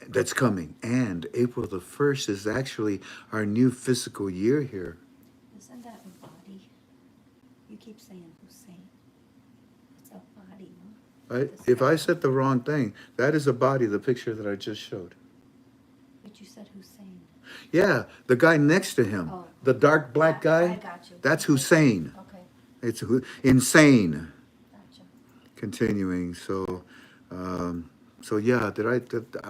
that's coming. And April the 1st is actually our new fiscal year here. Isn't that a body? You keep saying Hussein. It's a body, no? If I said the wrong thing, that is a body, the picture that I just showed. But you said Hussein. Yeah, the guy next to him, the dark black guy, I got you. that's Hussein. Okay. It's insane. Gotcha. Continuing, so yeah,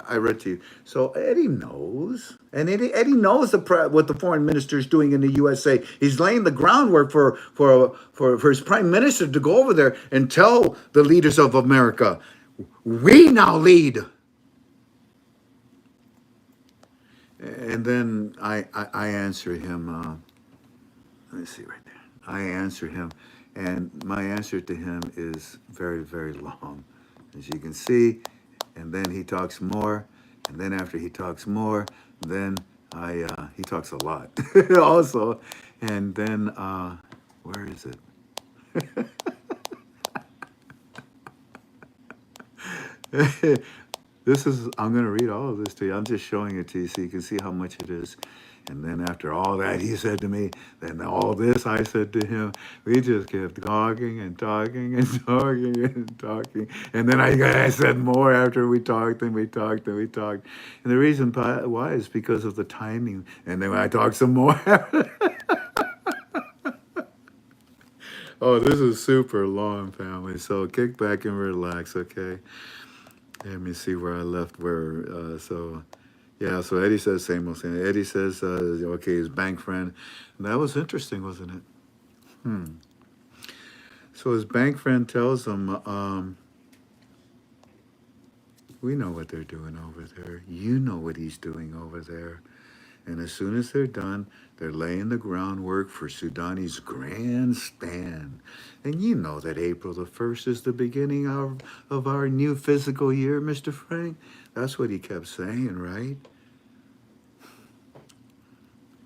I read to you. So Eddie knows, and Eddie knows what the foreign minister is doing in the USA. He's laying the groundwork for his prime minister to go over there and tell the leaders of America, we now lead. And then I answer him. Let me see right there. I answer him, and my answer to him is very, very long, as you can see. And then he talks more, and then after he talks more, then he talks a lot also. And then where is it? I'm going to read all of this to you. I'm just showing it to you so you can see how much it is. And then after all that he said to me, then all this I said to him, we just kept talking and talking and talking and talking. And then I said more after we talked and we talked and we talked. And the reason why is because of the timing. And then I talked some more. Oh, this is super long, family. So kick back and relax, okay? Let me see where I left so Eddie says same old thing. Eddie says, okay, his bank friend. And that was interesting, wasn't it? So his bank friend tells him, we know what they're doing over there. You know what he's doing over there. And as soon as they're done, they're laying the groundwork for Sudani's grandstand. And you know that April the 1st is the beginning of our new fiscal year, Mr. Frank. That's what he kept saying, right?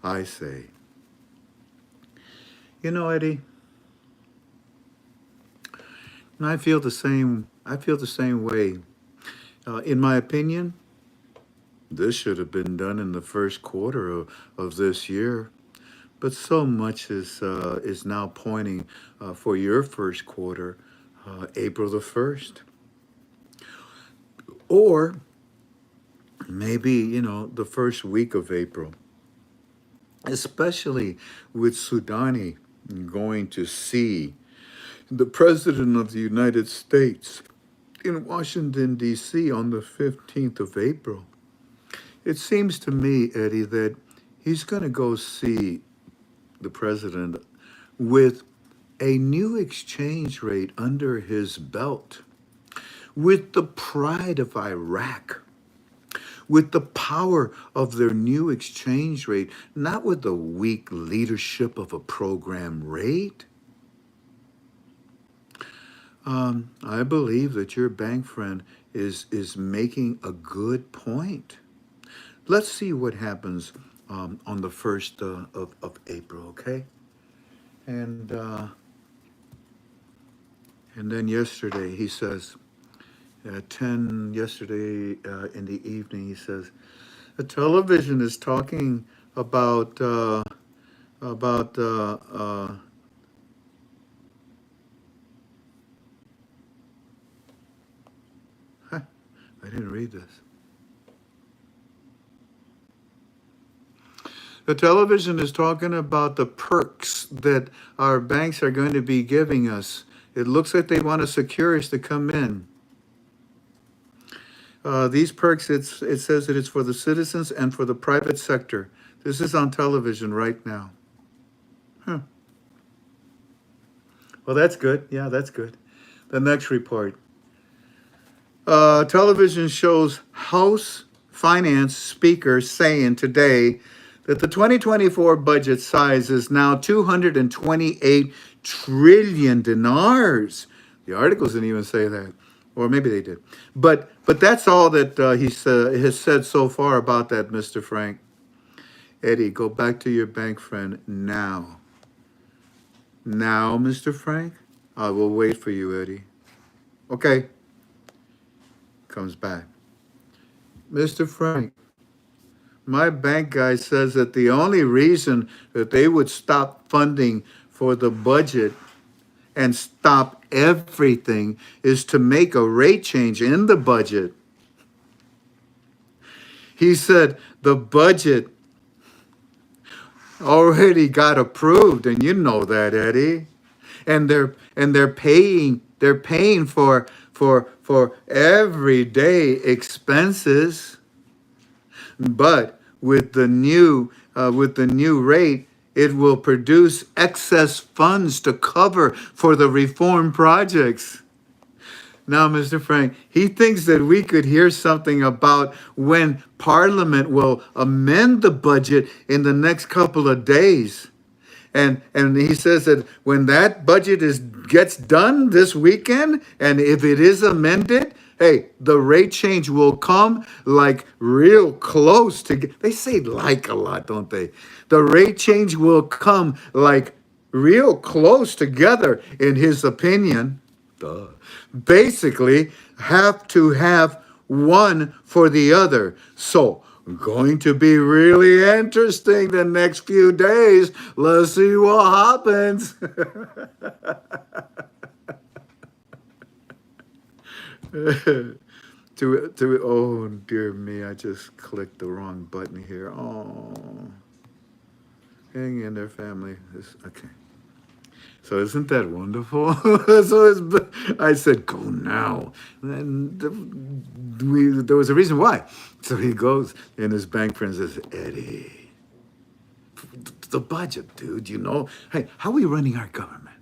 I say, Eddie, And I feel the same. I feel the same way. In my opinion, this should have been done in the first quarter of this year. But so much is now pointing for your first quarter, April the 1st. Or maybe, the first week of April, especially with Sudani going to see the President of the United States in Washington, D.C. on the 15th of April. It seems to me, Eddie, that he's going to go see the president with a new exchange rate under his belt, with the pride of Iraq, with the power of their new exchange rate, not with the weak leadership of a program rate. I believe that your bank friend is making a good point. Let's see what happens on the 1st of April, okay? And then yesterday, he says, at 10 yesterday in the evening, he says, the television is talking about I didn't read this. The television is talking about the perks that our banks are going to be giving us. It looks like they want a securist to come in. These perks, it says that it's for the citizens and for the private sector. This is on television right now. Huh. Well, that's good. Yeah, that's good. The next report. Television shows House Finance Speaker saying today that the 2024 budget size is now 228 trillion dinars. The articles didn't even say that, or maybe they did. But that's all that he has said so far about that, Mr. Frank. Eddie, go back to your bank friend now. Now, Mr. Frank, I will wait for you, Eddie. Okay. Comes back. Mr. Frank, my bank guy says that the only reason that they would stop funding for the budget and stop everything is to make a rate change in the budget. He said the budget already got approved, and you know that, Eddie. And they're paying for everyday expenses. But with the new rate, it will produce excess funds to cover for the reform projects. Now, Mr. Frank, he thinks that we could hear something about when Parliament will amend the budget in the next couple of days. And he says that when that budget gets done this weekend, and if it is amended, hey, the rate change will come like real close to, they say like a lot, don't they? The rate change will come like real close together, in his opinion. Basically, have to have one for the other. So, going to be really interesting the next few days. Let's see what happens. Oh dear me, I just clicked the wrong button here. Oh, hang in there, family. Okay. So isn't that wonderful? I said, go now. And there was a reason why. So he goes, and his bank friend says, Eddie, the budget, dude, hey, how are we running our government?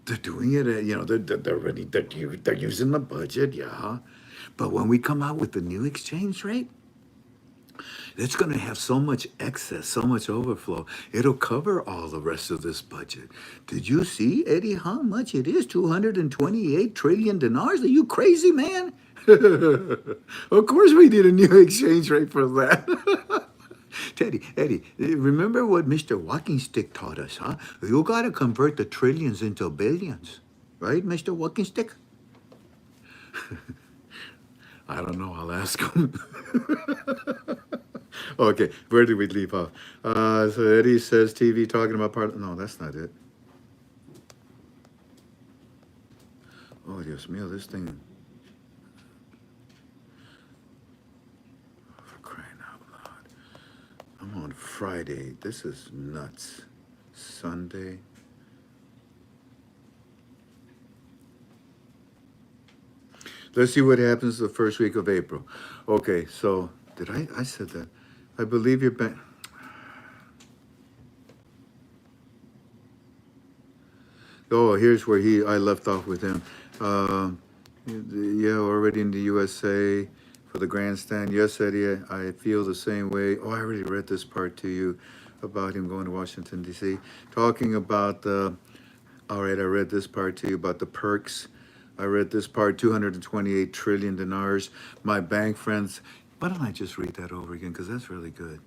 They're doing it, they're using the budget, yeah. But when we come out with the new exchange rate, it's going to have so much excess, so much overflow. It'll cover all the rest of this budget. Did you see, Eddie, how much it is? 228 trillion dinars? Are you crazy, man? Of course we need a new exchange rate for that. Eddie, remember what Mr. Walking Stick taught us, huh? You got to convert the trillions into billions. Right, Mr. Walking Stick? I don't know. I'll ask him. Okay, where did we leave off? So Eddie says TV talking about part. No, that's not it. Oh, Dios mío, this thing. For crying out loud. I'm on Friday. This is nuts. Sunday. Let's see what happens the first week of April. Okay, so did I said that. I believe you're back. Oh, here's where I left off with him. Yeah, already in the USA for the grandstand. Yes, Eddie, I feel the same way. Oh, I already read this part to you about him going to Washington, D.C. Talking about the, all right, I read this part to you about the perks. I read this part, 228 trillion dinars. My bank friends, why don't I just read that over again? Because that's really good.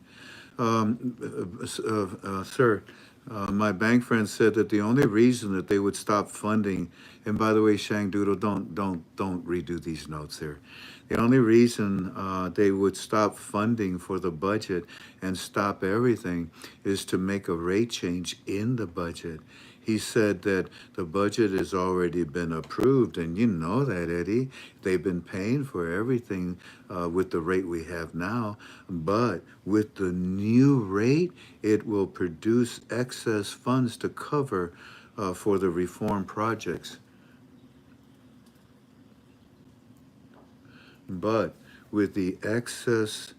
Sir, my bank friend said that the only reason that they would stop funding, and by the way, Shang Doodle, don't redo these notes here. The only reason they would stop funding for the budget and stop everything is to make a rate change in the budget. He said that the budget has already been approved, and you know that, Eddie. They've been paying for everything with the rate we have now, but with the new rate, it will produce excess funds to cover for the reform projects. But with the excess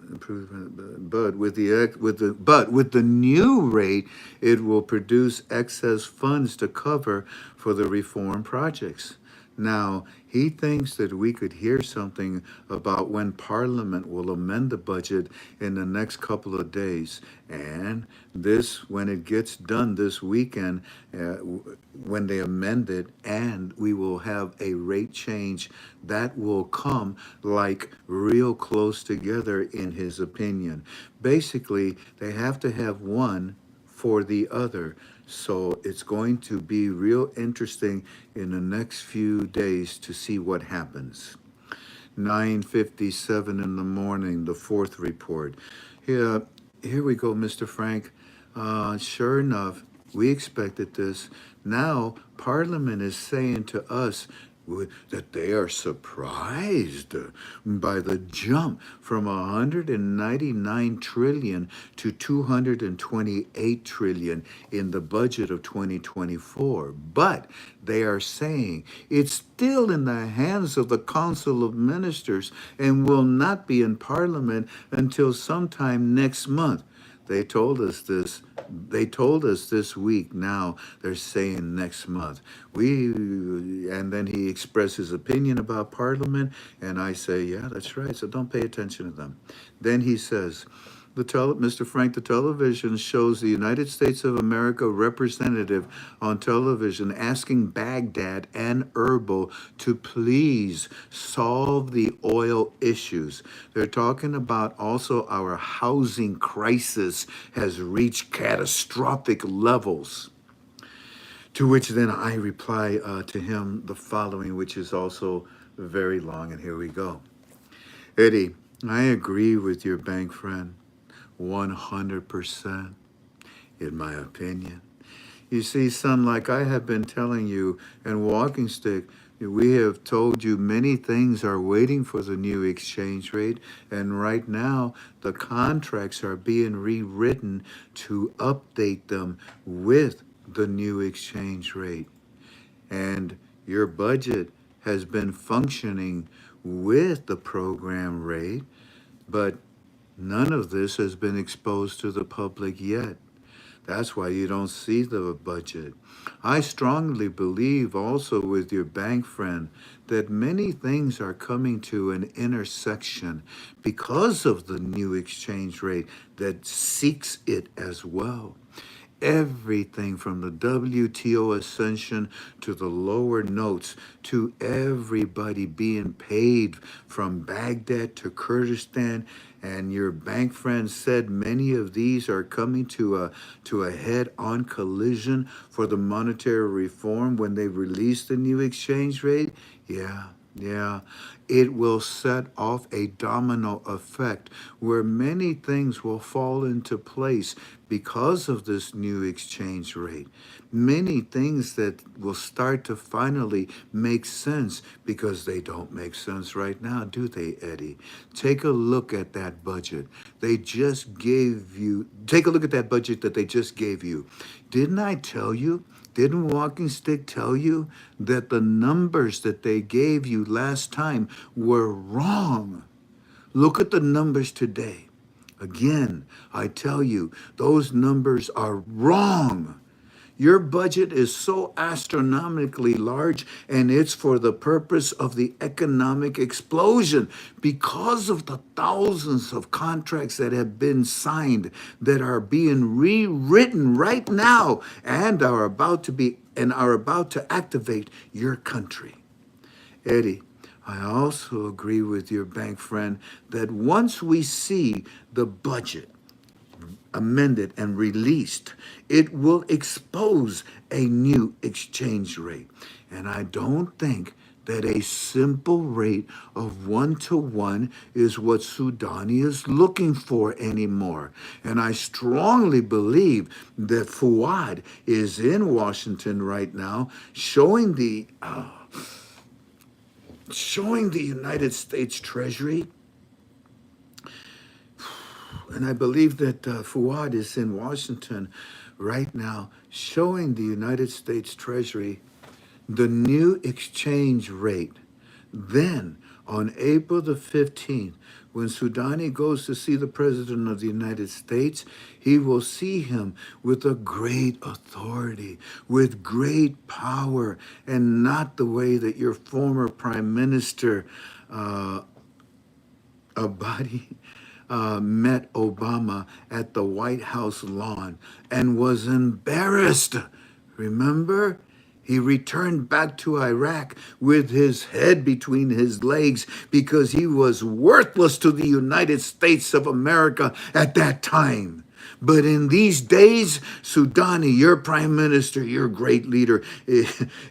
improvement, but with the new rate, it will produce excess funds to cover for the reform projects. Now, he thinks that we could hear something about when Parliament will amend the budget in the next couple of days. And this, when it gets done this weekend, when they amend it, and we will have a rate change that will come like real close together in his opinion. Basically, they have to have one for the other. So it's going to be real interesting in the next few days to see what happens. 9:57 in the morning, the fourth report. Here we go, Mr. Frank. Sure enough, we expected this. Now, Parliament is saying to us that they are surprised by the jump from 199 trillion to 228 trillion in the budget of 2024. But they are saying it's still in the hands of the Council of Ministers and will not be in Parliament until sometime next month. They told us this. They told us this week. Now they're saying next month. And then he expressed his opinion about Parliament, and I say, yeah, that's right. So don't pay attention to them. Then he says, Mr. Frank, the television shows the United States of America representative on television asking Baghdad and Erbil to please solve the oil issues. They're talking about also our housing crisis has reached catastrophic levels. To which then I reply to him the following, which is also very long, and here we go. Eddie, I agree with your bank friend. 100%, in my opinion. You see, son, like I have been telling you, and Walking Stick, we have told you many things are waiting for the new exchange rate, and right now the contracts are being rewritten to update them with the new exchange rate. And your budget has been functioning with the program rate, but none of this has been exposed to the public yet. That's why you don't see the budget. I strongly believe also with your bank friend that many things are coming to an intersection because of the new exchange rate that seeks it as well. Everything from the WTO ascension to the lower notes to everybody being paid from Baghdad to Kurdistan And your bank friend said many of these are coming to a head-on collision for the monetary reform when they release the new exchange rate. Yeah, yeah. It will set off a domino effect where many things will fall into place because of this new exchange rate. Many things that will start to finally make sense because they don't make sense right now, do they, Eddie? Take a look at that budget. They just gave you, take a look at that budget that they just gave you. Didn't I tell you? Didn't Walking Stick tell you that the numbers that they gave you last time were wrong? Look at the numbers today. Again, I tell you, those numbers are wrong. Your budget is so astronomically large, and it's for the purpose of the economic explosion because of the thousands of contracts that have been signed that are being rewritten right now and are about to activate your country. Eddie, I also agree with your bank friend that once we see the budget amended and released, it will expose a new exchange rate. And I don't think that a simple rate of 1-to-1 is what Sudani is looking for anymore. And I strongly believe that Fuad is in Washington right now showing the United States Treasury. And I believe that Fuad is in Washington right now showing the United States Treasury the new exchange rate. Then, on April the 15th, when Sudani goes to see the President of the United States, he will see him with a great authority, with great power, and not the way that your former Prime Minister, Abadi, met Obama at the White House lawn and was embarrassed. Remember? He returned back to Iraq with his head between his legs because he was worthless to the United States of America at that time. But in these days, Sudani, your prime minister, your great leader,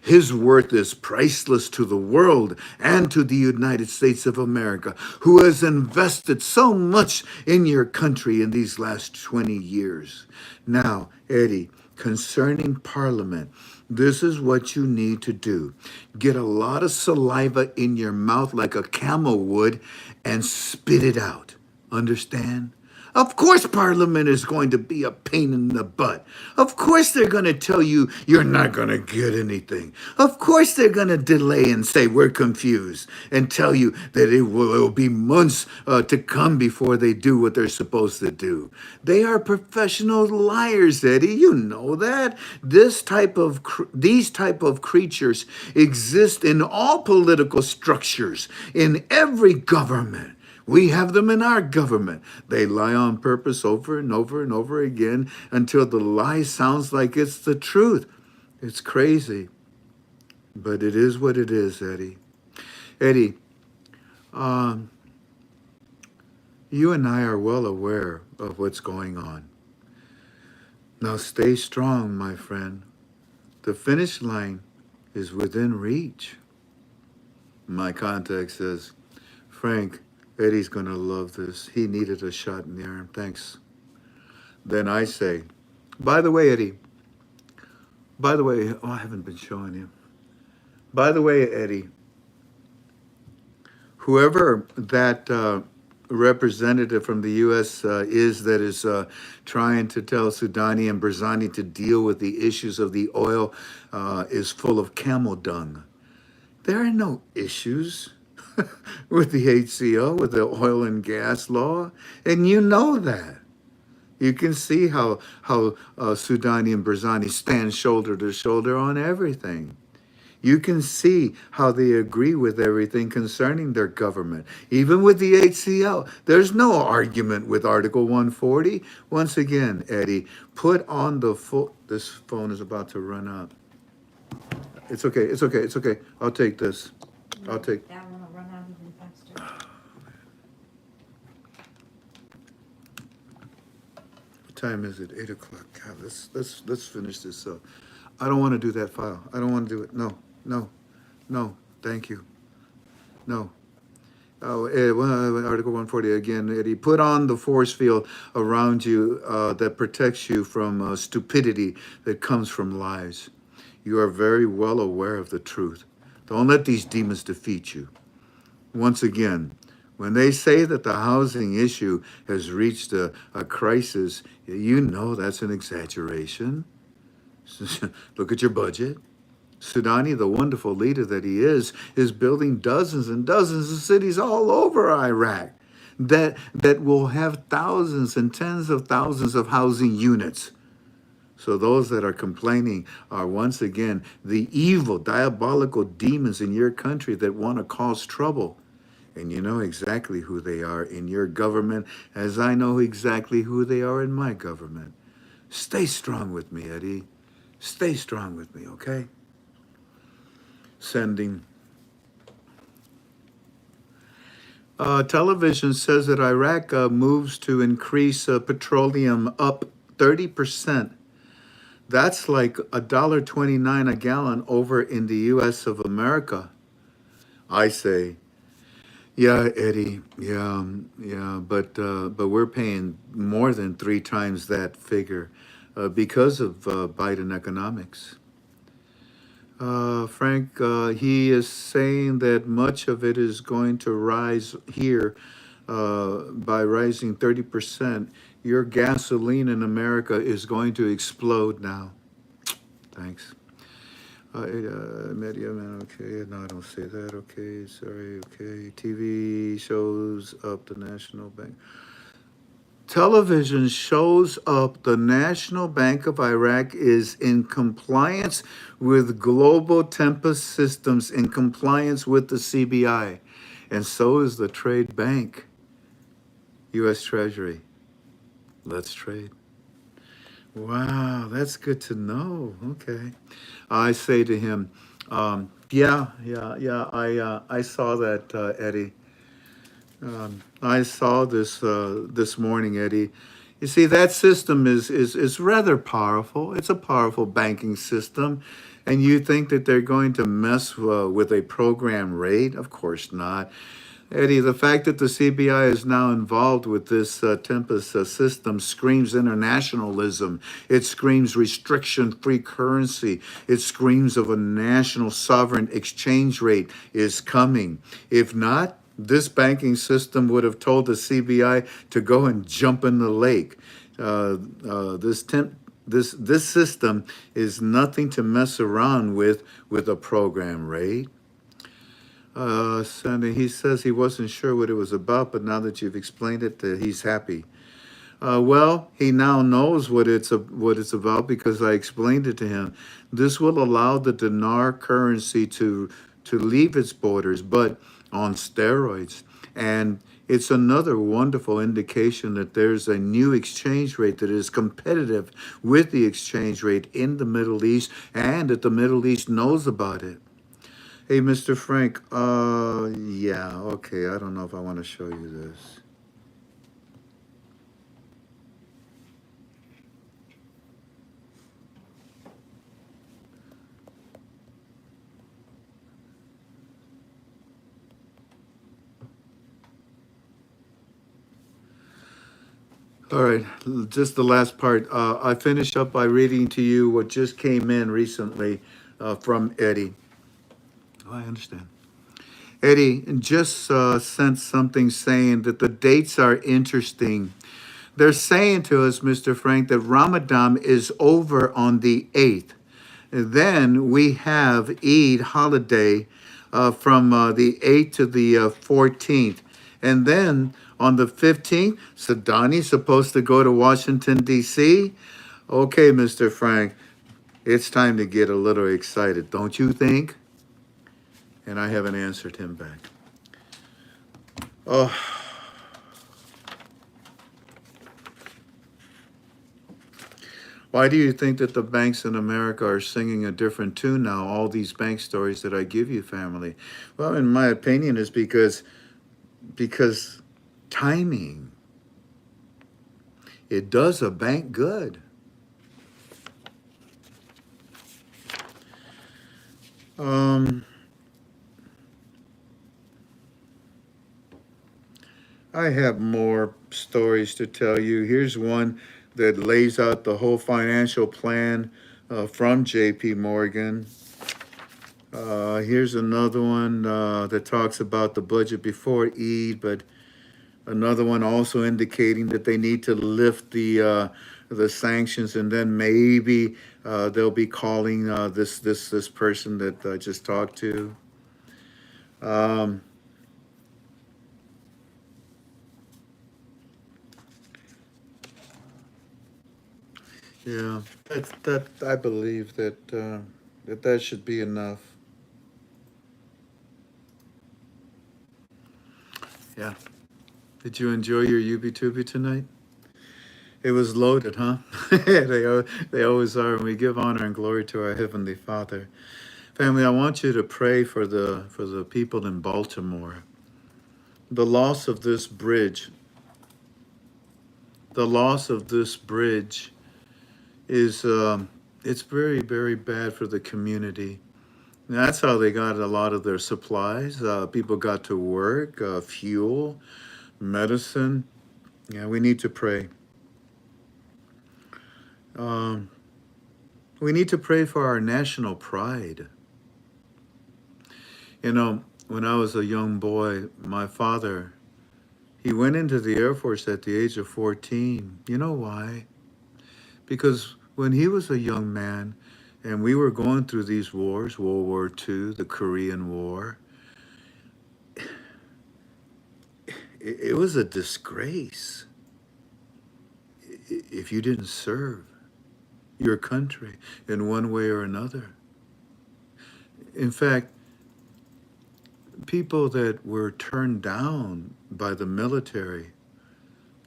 his worth is priceless to the world and to the United States of America, who has invested so much in your country in these last 20 years. Now, Eddie, concerning Parliament, this is what you need to do. Get a lot of saliva in your mouth like a camel would and spit it out. Understand? Of course Parliament is going to be a pain in the butt. Of course they're going to tell you you're not going to get anything. Of course they're going to delay and say we're confused and tell you that it will be months to come before they do what they're supposed to do. They are professional liars, Eddie. You know that. These type of creatures exist in all political structures, in every government. We have them in our government. They lie on purpose over and over and over again until the lie sounds like it's the truth. It's crazy, but it is what it is, Eddie. Eddie, you and I are well aware of what's going on. Now stay strong, my friend. The finish line is within reach. My contact says, Frank, Eddie's going to love this. He needed a shot in the arm. Thanks. Then I say, by the way, Eddie, by the way, I haven't been showing you. By the way, Eddie, whoever that representative from the U.S. Is that is trying to tell Sudani and Barzani to deal with the issues of the oil is full of camel dung. There are no issues with the HCO, with the oil and gas law, and you know that. You can see how Sudani and Barzani stand shoulder to shoulder on everything. You can see how they agree with everything concerning their government. Even with the HCL, there's no argument with Article 140. Once again, Eddie, put on the full... This phone is about to run out. It's okay, it's okay, it's okay. I'll take this. I'll take... That one will run out even faster. time is it? 8 o'clock. God, let's finish this up. I don't want to do that file. I don't want to do it. No, no, no. Thank you. No. Oh, Article 140 again, Eddie. Put on the force field around you that protects you from stupidity that comes from lies. You are very well aware of the truth. Don't let these demons defeat you. Once again, when they say that the housing issue has reached a crisis, you know that's an exaggeration. Look at your budget. Soudani, the wonderful leader that he is building dozens and dozens of cities all over Iraq that will have thousands and tens of thousands of housing units. So those that are complaining are once again the evil, diabolical demons in your country that want to cause trouble. And you know exactly who they are in your government, as I know exactly who they are in my government. Stay strong with me, Eddie. Stay strong with me, okay? Sending. Television says that Iraq moves to increase petroleum up 30%. That's like $1.29 a gallon over in the U.S. of America. I say, yeah, Eddie, yeah, but we're paying more than 3 times that figure because of Biden economics. Frank, he is saying that much of it is going to rise here by rising 30%. Your gasoline in America is going to explode now. Thanks. Media man, okay. No, I don't say that. Okay, sorry. Okay. TV shows up the National Bank. Television shows up the National Bank of Iraq is in compliance with global Tempest systems, in compliance with the CBI. And so is the trade bank, U.S. Treasury. Let's trade. Wow, that's good to know. Okay. I say to him, yeah, I saw that, Eddie. I saw this this morning, Eddie. You see, that system is rather powerful. It's a powerful banking system. And you think that they're going to mess with a program rate? Of course not. Eddie, the fact that the CBI is now involved with this Tempest system screams internationalism. It screams restriction-free currency. It screams of a national sovereign exchange rate is coming. If not, this banking system would have told the CBI to go and jump in the lake. This system is nothing to mess around with a program rate. Sandy, he says he wasn't sure what it was about, but now that you've explained it, he's happy. Well, he now knows what it's about because I explained it to him. This will allow the Dinar currency to leave its borders, but on steroids. And it's another wonderful indication that there's a new exchange rate that is competitive with the exchange rate in the Middle East, and that the Middle East knows about it. Hey, Mr. Frank, yeah, okay, I don't know if I want to show you this. All right, just the last part. I finished up by reading to you what just came in recently from Eddie. Oh, I understand. Eddie just sent something saying that the dates are interesting. They're saying to us, Mr. Frank, that Ramadan is over on the 8th. Then we have Eid holiday from the 8th to the 14th. And then on the 15th, Soudani's supposed to go to Washington, D.C. Okay, Mr. Frank, it's time to get a little excited, don't you think? And I haven't answered him back. Oh. Why do you think that the banks in America are singing a different tune now, all these bank stories that I give you, family? Well, in my opinion, is because timing. It does a bank good. I have more stories to tell you. Here's one that lays out the whole financial plan from J.P. Morgan. Here's another one that talks about the budget before Eid, but another one also indicating that they need to lift the sanctions, and then maybe they'll be calling this person that I just talked to. Yeah, that I believe that should be enough. Yeah. Did you enjoy your Yubi tonight? It was loaded, huh? They always are, and we give honor and glory to our Heavenly Father. Family, I want you to pray for the people in Baltimore. The loss of this bridge. The loss of this bridge is it's very, very bad for the community. And that's how they got a lot of their supplies. People got to work, fuel, medicine. Yeah, we need to pray. We need to pray for our national pride. You know, when I was a young boy, my father, he went into the Air Force at the age of 14. You know why? Because when he was a young man and we were going through these wars, World War II, the Korean War, it was a disgrace if you didn't serve your country in one way or another. In fact, people that were turned down by the military,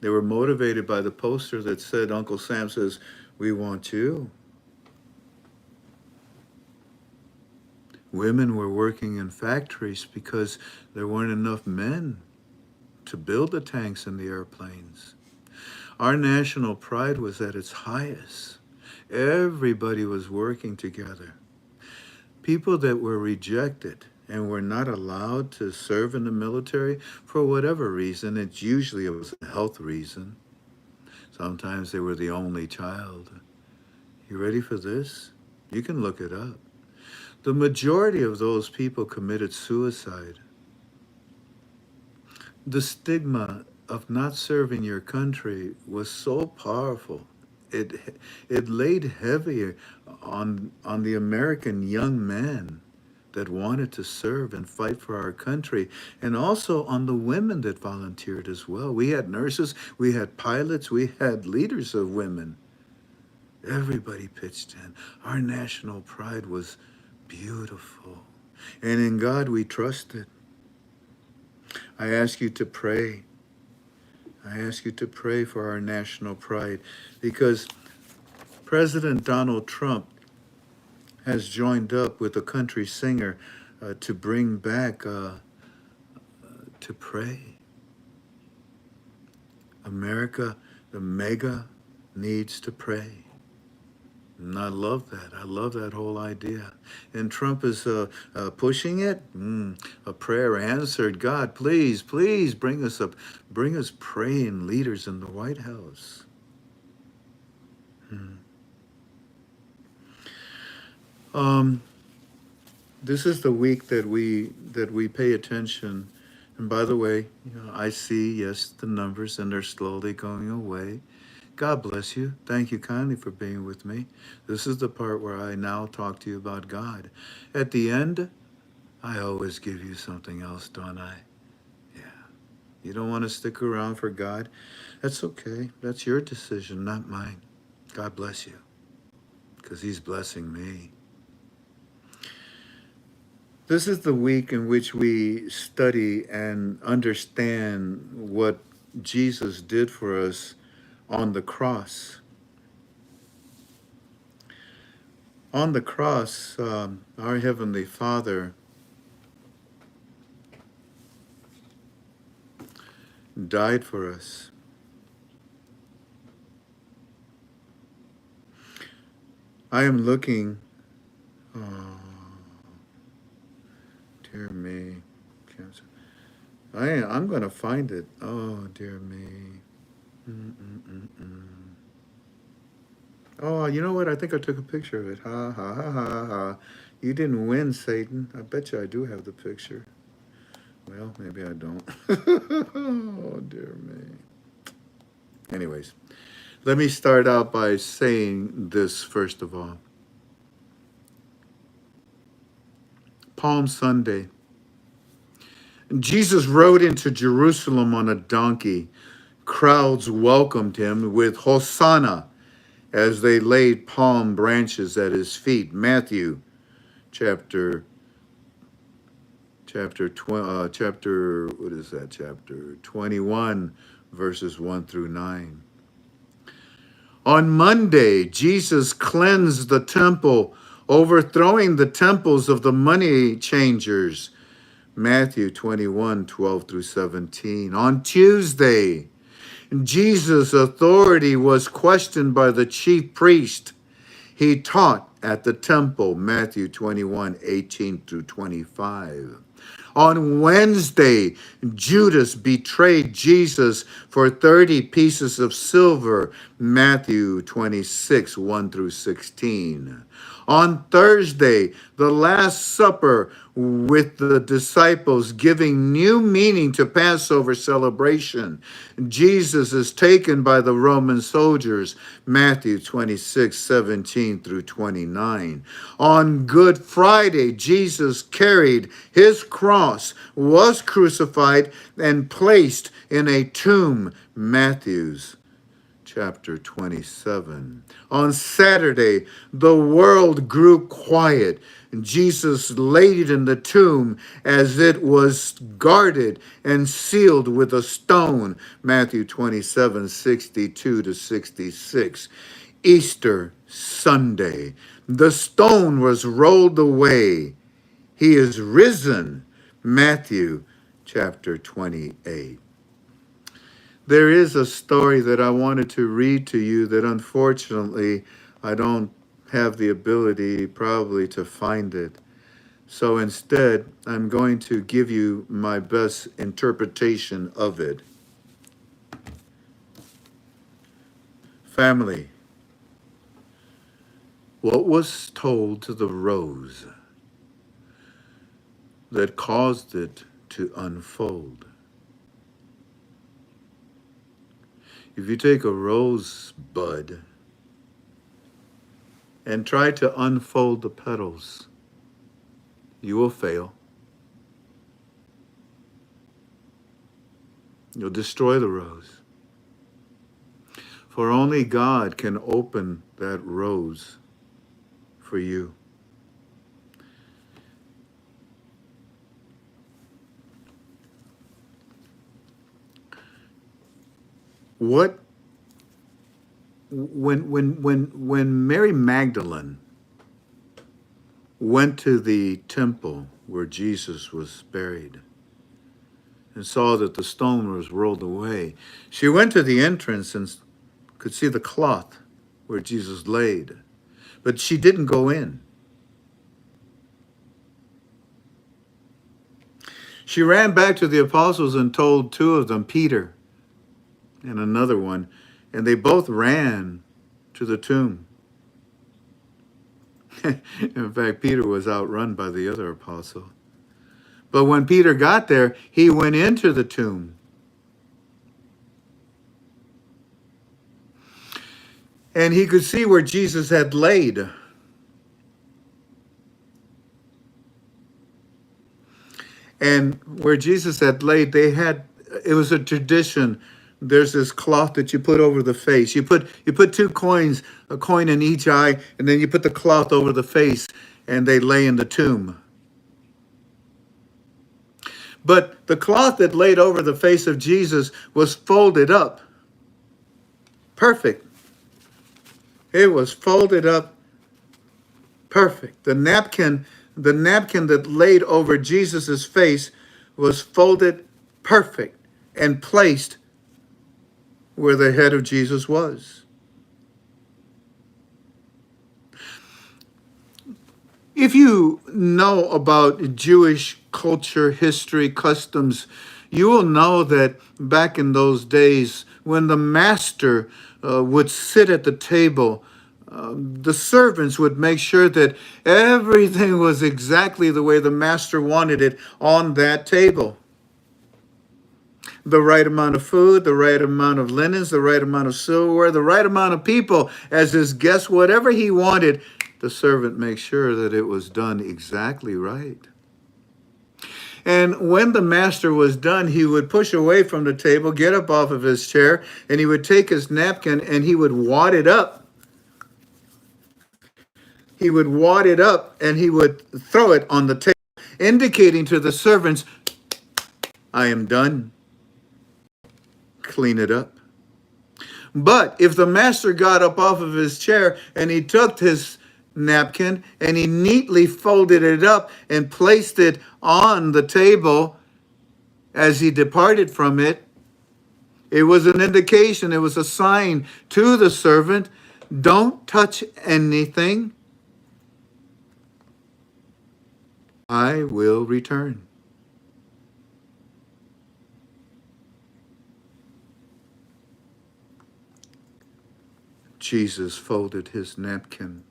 they were motivated by the poster that said, Uncle Sam says, we want you. Women were working in factories because there weren't enough men to build the tanks and the airplanes. Our national pride was at its highest. Everybody was working together. People that were rejected and were not allowed to serve in the military for whatever reason, it was a health reason. Sometimes they were the only child. You ready for this? You can look it up. The majority of those people committed suicide. The stigma of not serving your country was so powerful. It laid heavy on the American young men that wanted to serve and fight for our country, and also on the women that volunteered as well. We had nurses, we had pilots, we had leaders of women. Everybody pitched in. Our national pride was beautiful. And in God we trusted. I ask you to pray. I ask you to pray for our national pride, because President Donald Trump has joined up with a country singer to bring back, to pray. America, the mega, needs to pray. And I love that. I love that whole idea. And Trump is pushing it. A prayer answered. God, please, please bring us praying leaders in the White House. This is the week that we pay attention. And by the way, I see, yes, the numbers, and they're slowly going away. God bless you. Thank you kindly for being with me. This is the part where I now talk to you about God. At the end, I always give you something else, don't I? Yeah. You don't want to stick around for God? That's okay. That's your decision, not mine. God bless you, because He's blessing me. This is the week in which we study and understand what Jesus did for us on the cross. On the cross, our Heavenly Father died for us. I am looking. Oh, dear me. I'm going to find it. Oh, dear me. Mm-mm-mm-mm. Oh, you know what? I think I took a picture of it. Ha, ha, ha, ha, ha. You didn't win, Satan. I bet you I do have the picture. Well, maybe I don't. Oh, dear me. Anyways, let me start out by saying this first of all. Palm Sunday. Jesus rode into Jerusalem on a donkey. Crowds welcomed him with Hosanna as they laid palm branches at his feet. Matthew chapter what is that? Chapter 21, verses 1 through 9. On Monday, Jesus cleansed the temple, overthrowing the temples of the money changers. Matthew 21, 12 through 17. On Tuesday, Jesus' authority was questioned by the chief priest. He taught at the temple, Matthew 21, 18 through 25. On Wednesday, Judas betrayed Jesus for 30 pieces of silver, Matthew 26, 1 through 16. On Thursday, the Last Supper with the disciples giving new meaning to Passover celebration. Jesus is taken by the Roman soldiers, Matthew 26, 17 through 29. On Good Friday, Jesus carried his cross, was crucified, and placed in a tomb, Matthew's chapter 27. On Saturday, the world grew quiet. Jesus laid in the tomb as it was guarded and sealed with a stone. Matthew 27, 62 to 66. Easter Sunday. The stone was rolled away. He is risen. Matthew chapter 28. There is a story that I wanted to read to you that unfortunately I don't have the ability probably to find it. So instead, I'm going to give you my best interpretation of it. Family, what was told to the rose that caused it to unfold? If you take a rose bud and try to unfold the petals, you will fail. You'll destroy the rose. For only God can open that rose for you. What when Mary Magdalene went to the temple where Jesus was buried and saw that the stone was rolled away, she went to the entrance and could see the cloth where Jesus laid, but she didn't go in. She ran back to the apostles and told two of them, Peter and another one, and they both ran to the tomb. In fact, Peter was outrun by the other apostle. But when Peter got there, he went into the tomb. And he could see where Jesus had laid. And where Jesus had laid, it was a tradition. There's this cloth that you put over the face. You put two coins, a coin in each eye, and then you put the cloth over the face, and they lay in the tomb. But the cloth that laid over the face of Jesus was folded up. Perfect. It was folded up perfect. The napkin that laid over Jesus' face was folded perfect and placed where the head of Jesus was. If you know about Jewish culture, history, customs, you will know that back in those days, when the master would sit at the table, the servants would make sure that everything was exactly the way the master wanted it on that table. The right amount of food, the right amount of linens, the right amount of silverware, the right amount of people as his guest, whatever he wanted, the servant makes sure that it was done exactly right. And when the master was done, he would push away from the table, get up off of his chair, and he would take his napkin and he would wad it up. He would wad it up and he would throw it on the table, indicating to the servants, I am done. Clean it up. But if the master got up off of his chair and he took his napkin and he neatly folded it up and placed it on the table as he departed from it, it was an indication, it was a sign to the servant, don't touch anything. I will return. Jesus folded his napkin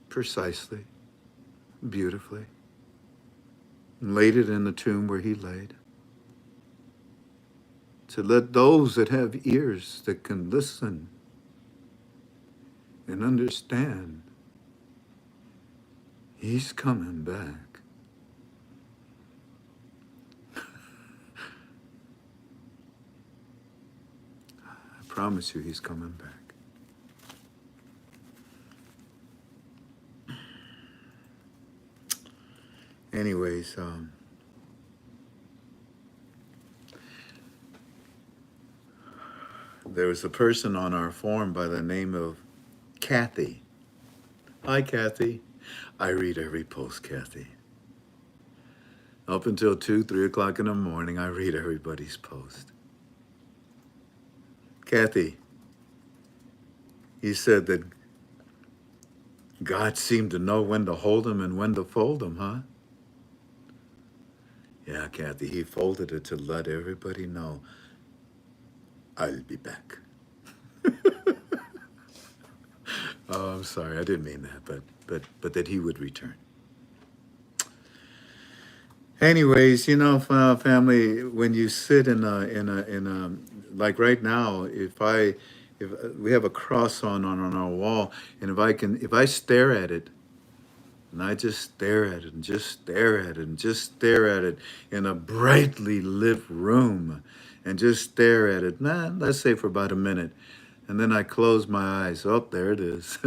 precisely, beautifully, and laid it in the tomb where he laid, to let those that have ears that can listen and understand, he's coming back. I promise you he's coming back. Anyways, there was a person on our forum by the name of Kathy. Hi, Kathy. I read every post, Kathy. Up until 2, 3 o'clock in the morning, I read everybody's post. Kathy, you said that God seemed to know when to hold them and when to fold them, huh? Yeah, Kathy, he folded it to let everybody know, I'll be back. Oh, I'm sorry, I didn't mean that, but that he would return. Anyways, you know, family, when you sit in a like right now, if we have a cross on our wall, and if I stare at it, and I just stare at it and just stare at it and just stare at it in a brightly lit room, and just stare at it, let's say for about a minute, and then I close my eyes. Oh, there it is.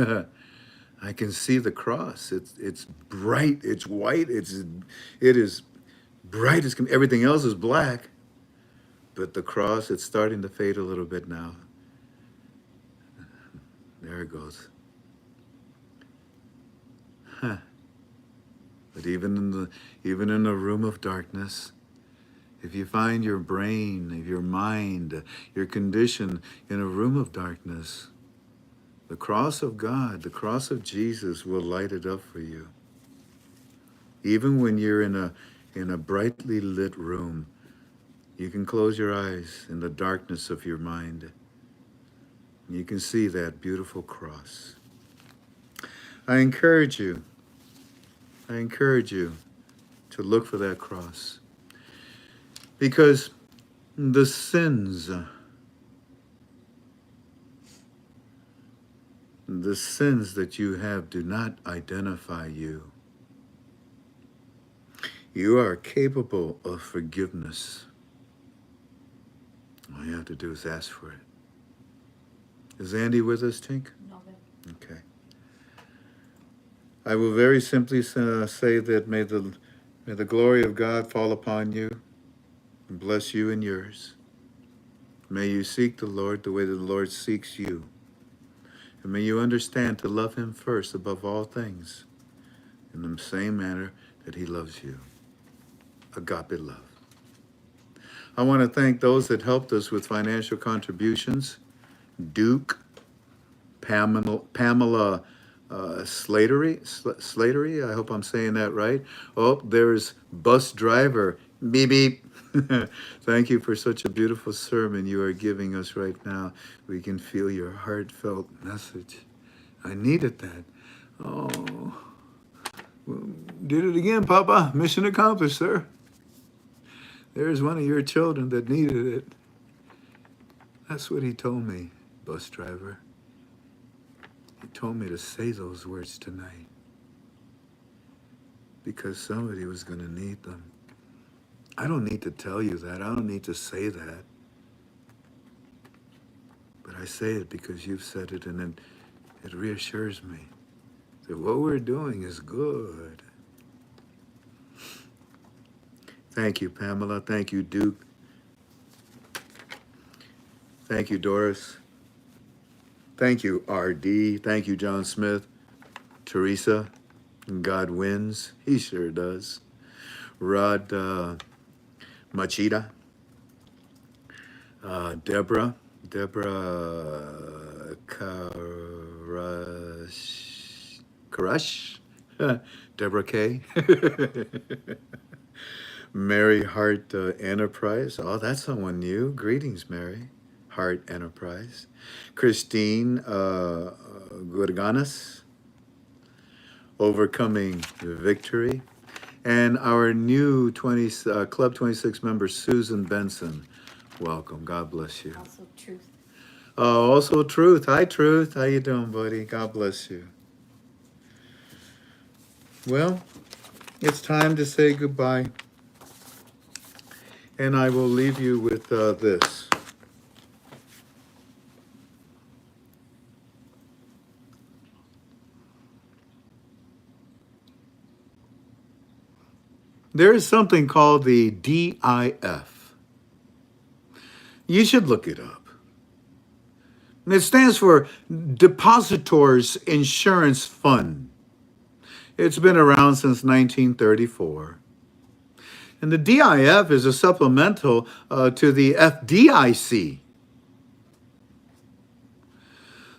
I can see the cross. It's bright. It's white. It is bright as everything else is black, but the cross, it's starting to fade a little bit now. There it goes. Huh. But even in the room of darkness, if you find your brain, your mind, your condition in a room of darkness, the cross of God, the cross of Jesus will light it up for you. Even when you're in a brightly lit room, you can close your eyes in the darkness of your mind. You can see that beautiful cross. I encourage you to look for that cross, because the sins that you have do not identify you. You are capable of forgiveness. All you have to do is ask for it. Is Andy with us, Tink? No, Okay. I will very simply say that may the glory of God fall upon you and bless you and yours. May you seek the Lord the way that the Lord seeks you. And may you understand to love him first above all things, in the same manner that he loves you. Agape love. I want to thank those that helped us with financial contributions. Duke, Pamela Slatery. I hope I'm saying that right. Oh, there's bus driver. Beep beep. Thank you for such a beautiful sermon you are giving us right now. We can feel your heartfelt message. I needed that. Oh, well, did it again, Papa. Mission accomplished, sir. There's one of your children that needed it. That's what he told me, bus driver. He told me to say those words tonight because somebody was going to need them. I don't need to tell you that. I don't need to say that. But I say it because you've said it, and it reassures me that what we're doing is good. Thank you, Pamela. Thank you, Duke. Thank you, Doris. Thank you, RD. Thank you, John Smith. Teresa. God wins. He sure does. Rod Machida. Deborah Karash. Deborah K. Mary Hart Enterprise. Oh, that's someone new. Greetings, Mary Hart Enterprise. Christine Gurganas. Overcoming Victory. And our new Club 26 member, Susan Benson. Welcome. God bless you. Also Truth. Also Truth. Hi, Truth. How you doing, buddy? God bless you. Well, it's time to say goodbye. And I will leave you with this. There is something called the DIF. You should look it up. And it stands for Depositors Insurance Fund. It's been around since 1934. And the DIF is a supplemental to the FDIC.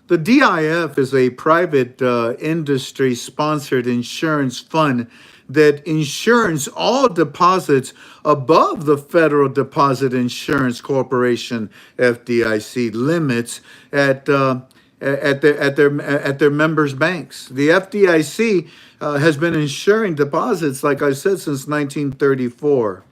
The DIF is a private industry-sponsored insurance fund that insures all deposits above the Federal Deposit Insurance Corporation (FDIC) limits at their members' banks. The FDIC has been insuring deposits, like I said, since 1934.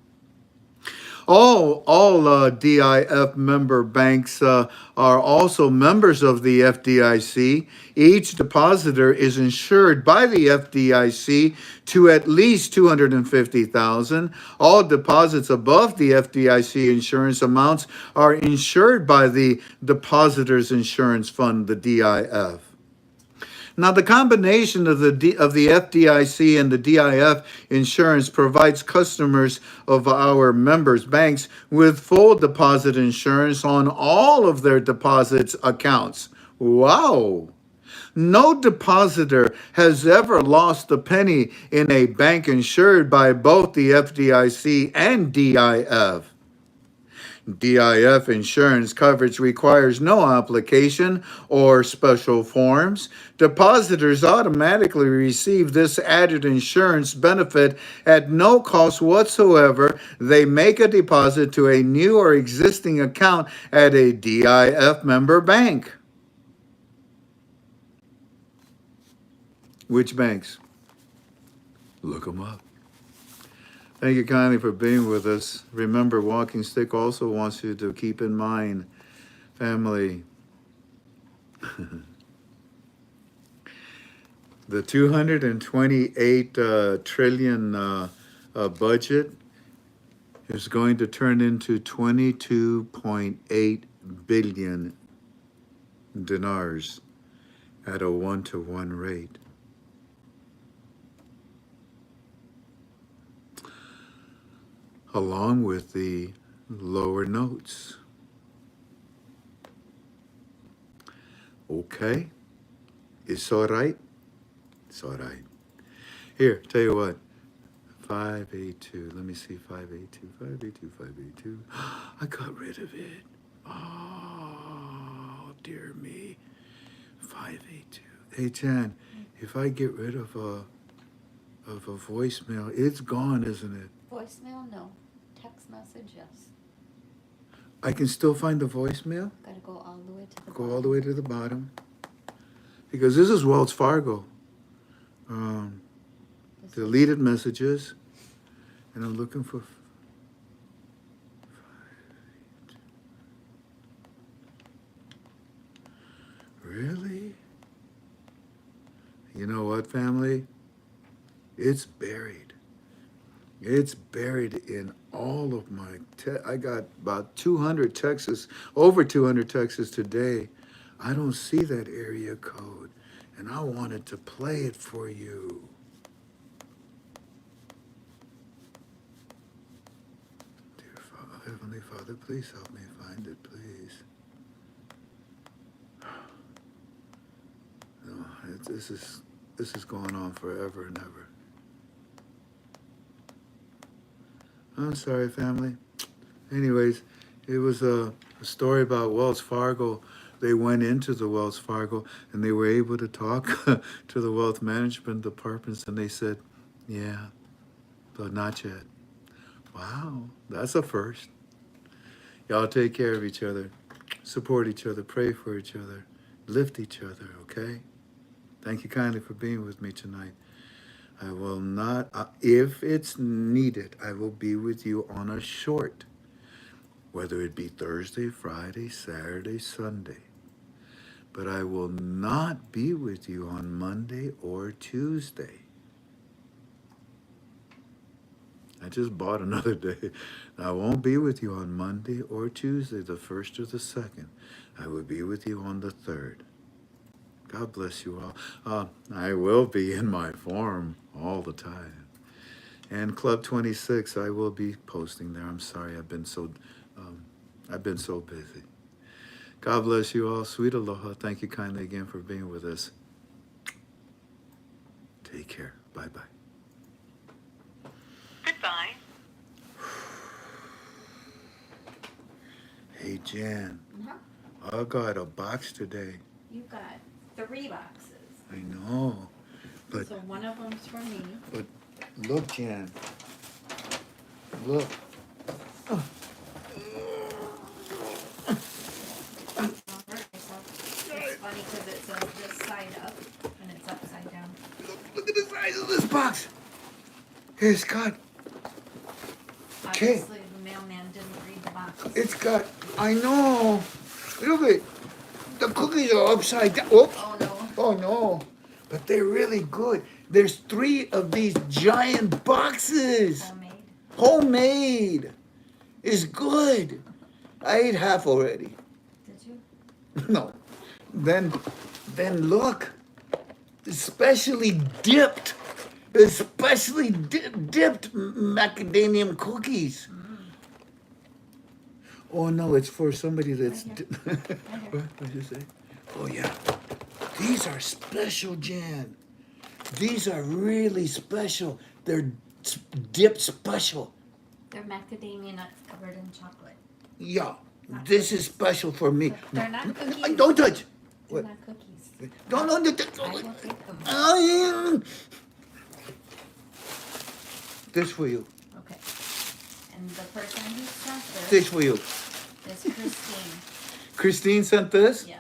All DIF member banks are also members of the FDIC. Each depositor is insured by the FDIC to at least $250,000. All deposits above the FDIC insurance amounts are insured by the Depositors Insurance Fund, the DIF. Now, the combination of the FDIC and the DIF insurance provides customers of our members' banks with full deposit insurance on all of their deposits accounts. Wow! No depositor has ever lost a penny in a bank insured by both the FDIC and DIF. DIF insurance coverage requires no application or special forms. Depositors automatically receive this added insurance benefit at no cost whatsoever. They make a deposit to a new or existing account at a DIF member bank. Which banks? Look them up. Thank you kindly for being with us. Remember, Walking Stick also wants you to keep in mind, family, the 228 trillion budget is going to turn into 22.8 billion dinars at a 1-to-1 rate. Along with the lower notes. Okay? It's all right? It's all right. Here, tell you what. 582. Let me see. 582. 582. 582. I got rid of it. Oh, dear me. 582. Hey, Chan. If I get rid of a voicemail, it's gone, isn't it? Voicemail, no. Text message, yes. I can still find the voicemail? Gotta go all the way to the Go bottom. all the way to the bottom. Because this is Wells Fargo. Deleted messages. And I'm looking for... Really? You know what, family? It's buried. It's buried in all of my... I got about 200 texts, over 200 texts today. I don't see that area code, and I wanted to play it for you. Dear Father, Heavenly Father, please help me find it, please. No, this is going on forever and ever. I'm sorry, family. Anyways, it was a story about Wells Fargo. They went into the Wells Fargo and they were able to talk to the wealth management departments, and they said, yeah, but not yet. Wow, that's a first. Y'all take care of each other, support each other, pray for each other, lift each other, okay? Thank you kindly for being with me tonight. I will not, if it's needed, I will be with you on a short, whether it be Thursday, Friday, Saturday, Sunday. But I will not be with you on Monday or Tuesday. I just bought another day. I won't be with you on Monday or Tuesday, the 1st or the 2nd. I will be with you on the 3rd. God bless you all. I will be in my forum all the time. And Club 26, I will be posting there. I'm sorry, I've been so busy. God bless you all. Sweet aloha. Thank you kindly again for being with us. Take care. Bye-bye. Goodbye. Hey, Jan. Uh-huh. I got a box today. You got 3 boxes. I know. But So one of them's for me. But look, Jan. Look. Oh. It's funny because it says this side up and it's upside down. Look at the size of this box. It's got... Okay. Obviously, the mailman didn't read the box. It's got... I know. Look at it. The cookies are upside down. Oops. Oh, no. Oh, no. But they're really good. There's 3 of these giant boxes. Homemade. Homemade. It's good. I ate half already. Did you? No. Then look. Especially dipped macadamia cookies. Oh, no, it's for somebody that's... What did you say? Oh, yeah. These are special, Jan. These are really special. They're dipped special. They're macadamia nuts covered in chocolate. Yeah, this is special for me. They're not cookies. Don't touch. They're What? not cookies. Don't. I will take them. Oh, yeah. This for you. Okay. And the person who sent This this for you. is Christine. Christine sent this? Yes.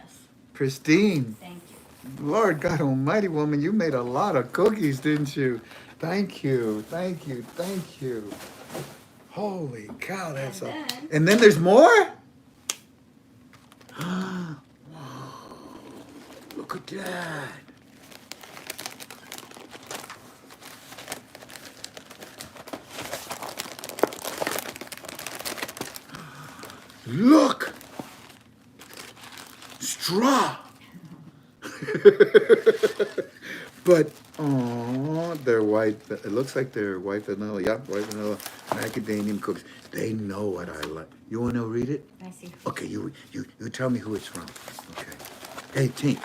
Christine. Thank you. Lord God Almighty, woman, you made a lot of cookies, didn't you? Thank you. Thank you. Thank you. Holy cow, that's And then there's more? Wow. Look at that. Look! Straw! But, oh, they're white. It looks like they're white vanilla. Yeah, white vanilla macadamia cookies. They know what I like. You want to read it? I see. Okay, you tell me who it's from. Okay. Hey, Tink.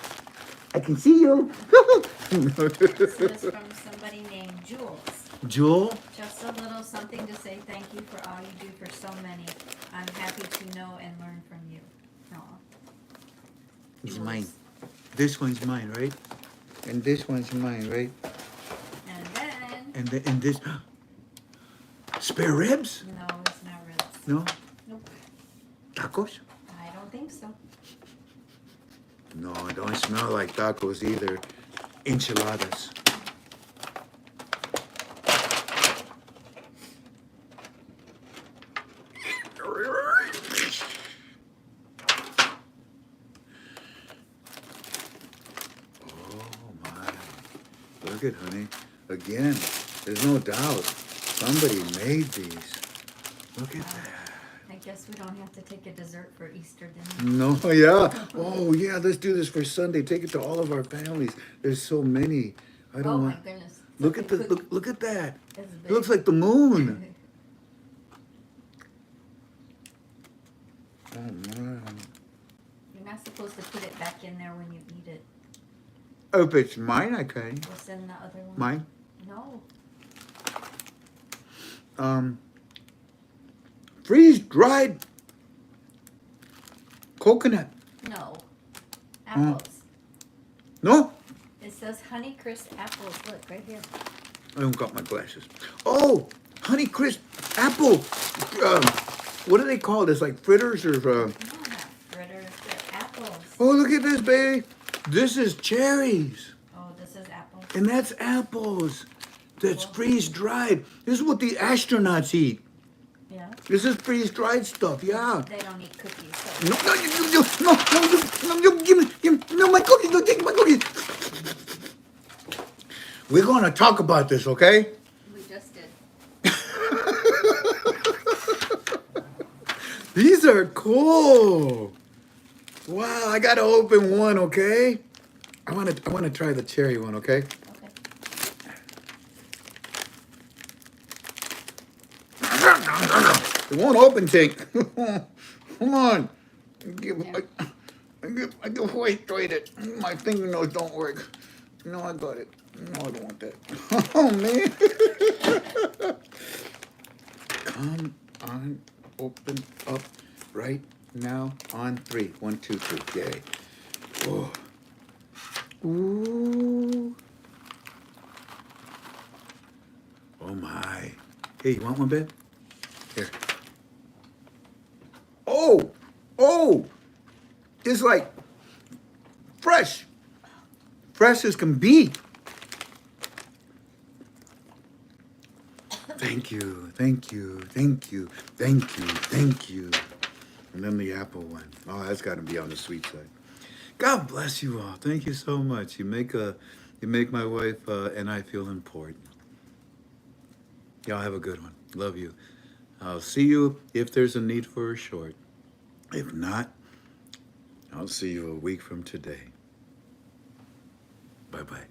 I can see you. This is from somebody named Jules. Jewel? Just a little something to say thank you for all you do for so many. I'm happy to know and learn from you. Aw. It's mine. This one's mine, right? And this one's mine, right? And then, And this spare ribs? no, it's not ribs. No? Nope. Tacos? I don't think so. No, it don't smell like tacos either. Enchiladas. Look at, honey. Again, there's no doubt somebody made these. Look at that. I guess we don't have to take a dessert for Easter dinner. No, yeah. Oh, yeah, let's do this for Sunday. Take it to all of our families. There's so many. I don't Oh my want. goodness. Look at the look at that. It's It big. looks like the moon. Oh man. You're not supposed to put it back in there when you eat it. If it's mine, I can. What's in the other one? Mine? No. Freeze dried coconut. No. Apples. No? It says Honeycrisp apples. Look, right here. I don't got my glasses. Oh, Honey Crisp apple. What do they call this? Like fritters or? No, not fritters. They're apples. Oh, look at this, baby. This is cherries, Oh, this is apples. and that's apples. That's freeze dried. This is what the astronauts eat. Yeah. This is freeze dried stuff. Yeah. They don't eat cookies. So. No, give me, no, my cookies. No, take my cookies. We're gonna talk about this, okay? We just did. These are cool. Wow, I gotta open one, okay? I wanna try the cherry one, okay? Okay. It won't open, Tink. Come on. I can wait, trade it. My fingernails don't work. No, I got it. No, I don't want that. Oh, man. Come on, open up right now on 3. 1, 2, 3. Yay. Oh. Ooh. Oh, my. Hey, you want one, babe? Here. Oh! Oh! It's like fresh. Fresh as can be. Thank you, thank you, thank you, thank you, thank you. And then the apple one. Oh, that's got to be on the sweet side. God bless you all. Thank you so much. You make my wife and I feel important. Y'all have a good one. Love you. I'll see you if there's a need for a short. If not, I'll see you a week from today. Bye-bye.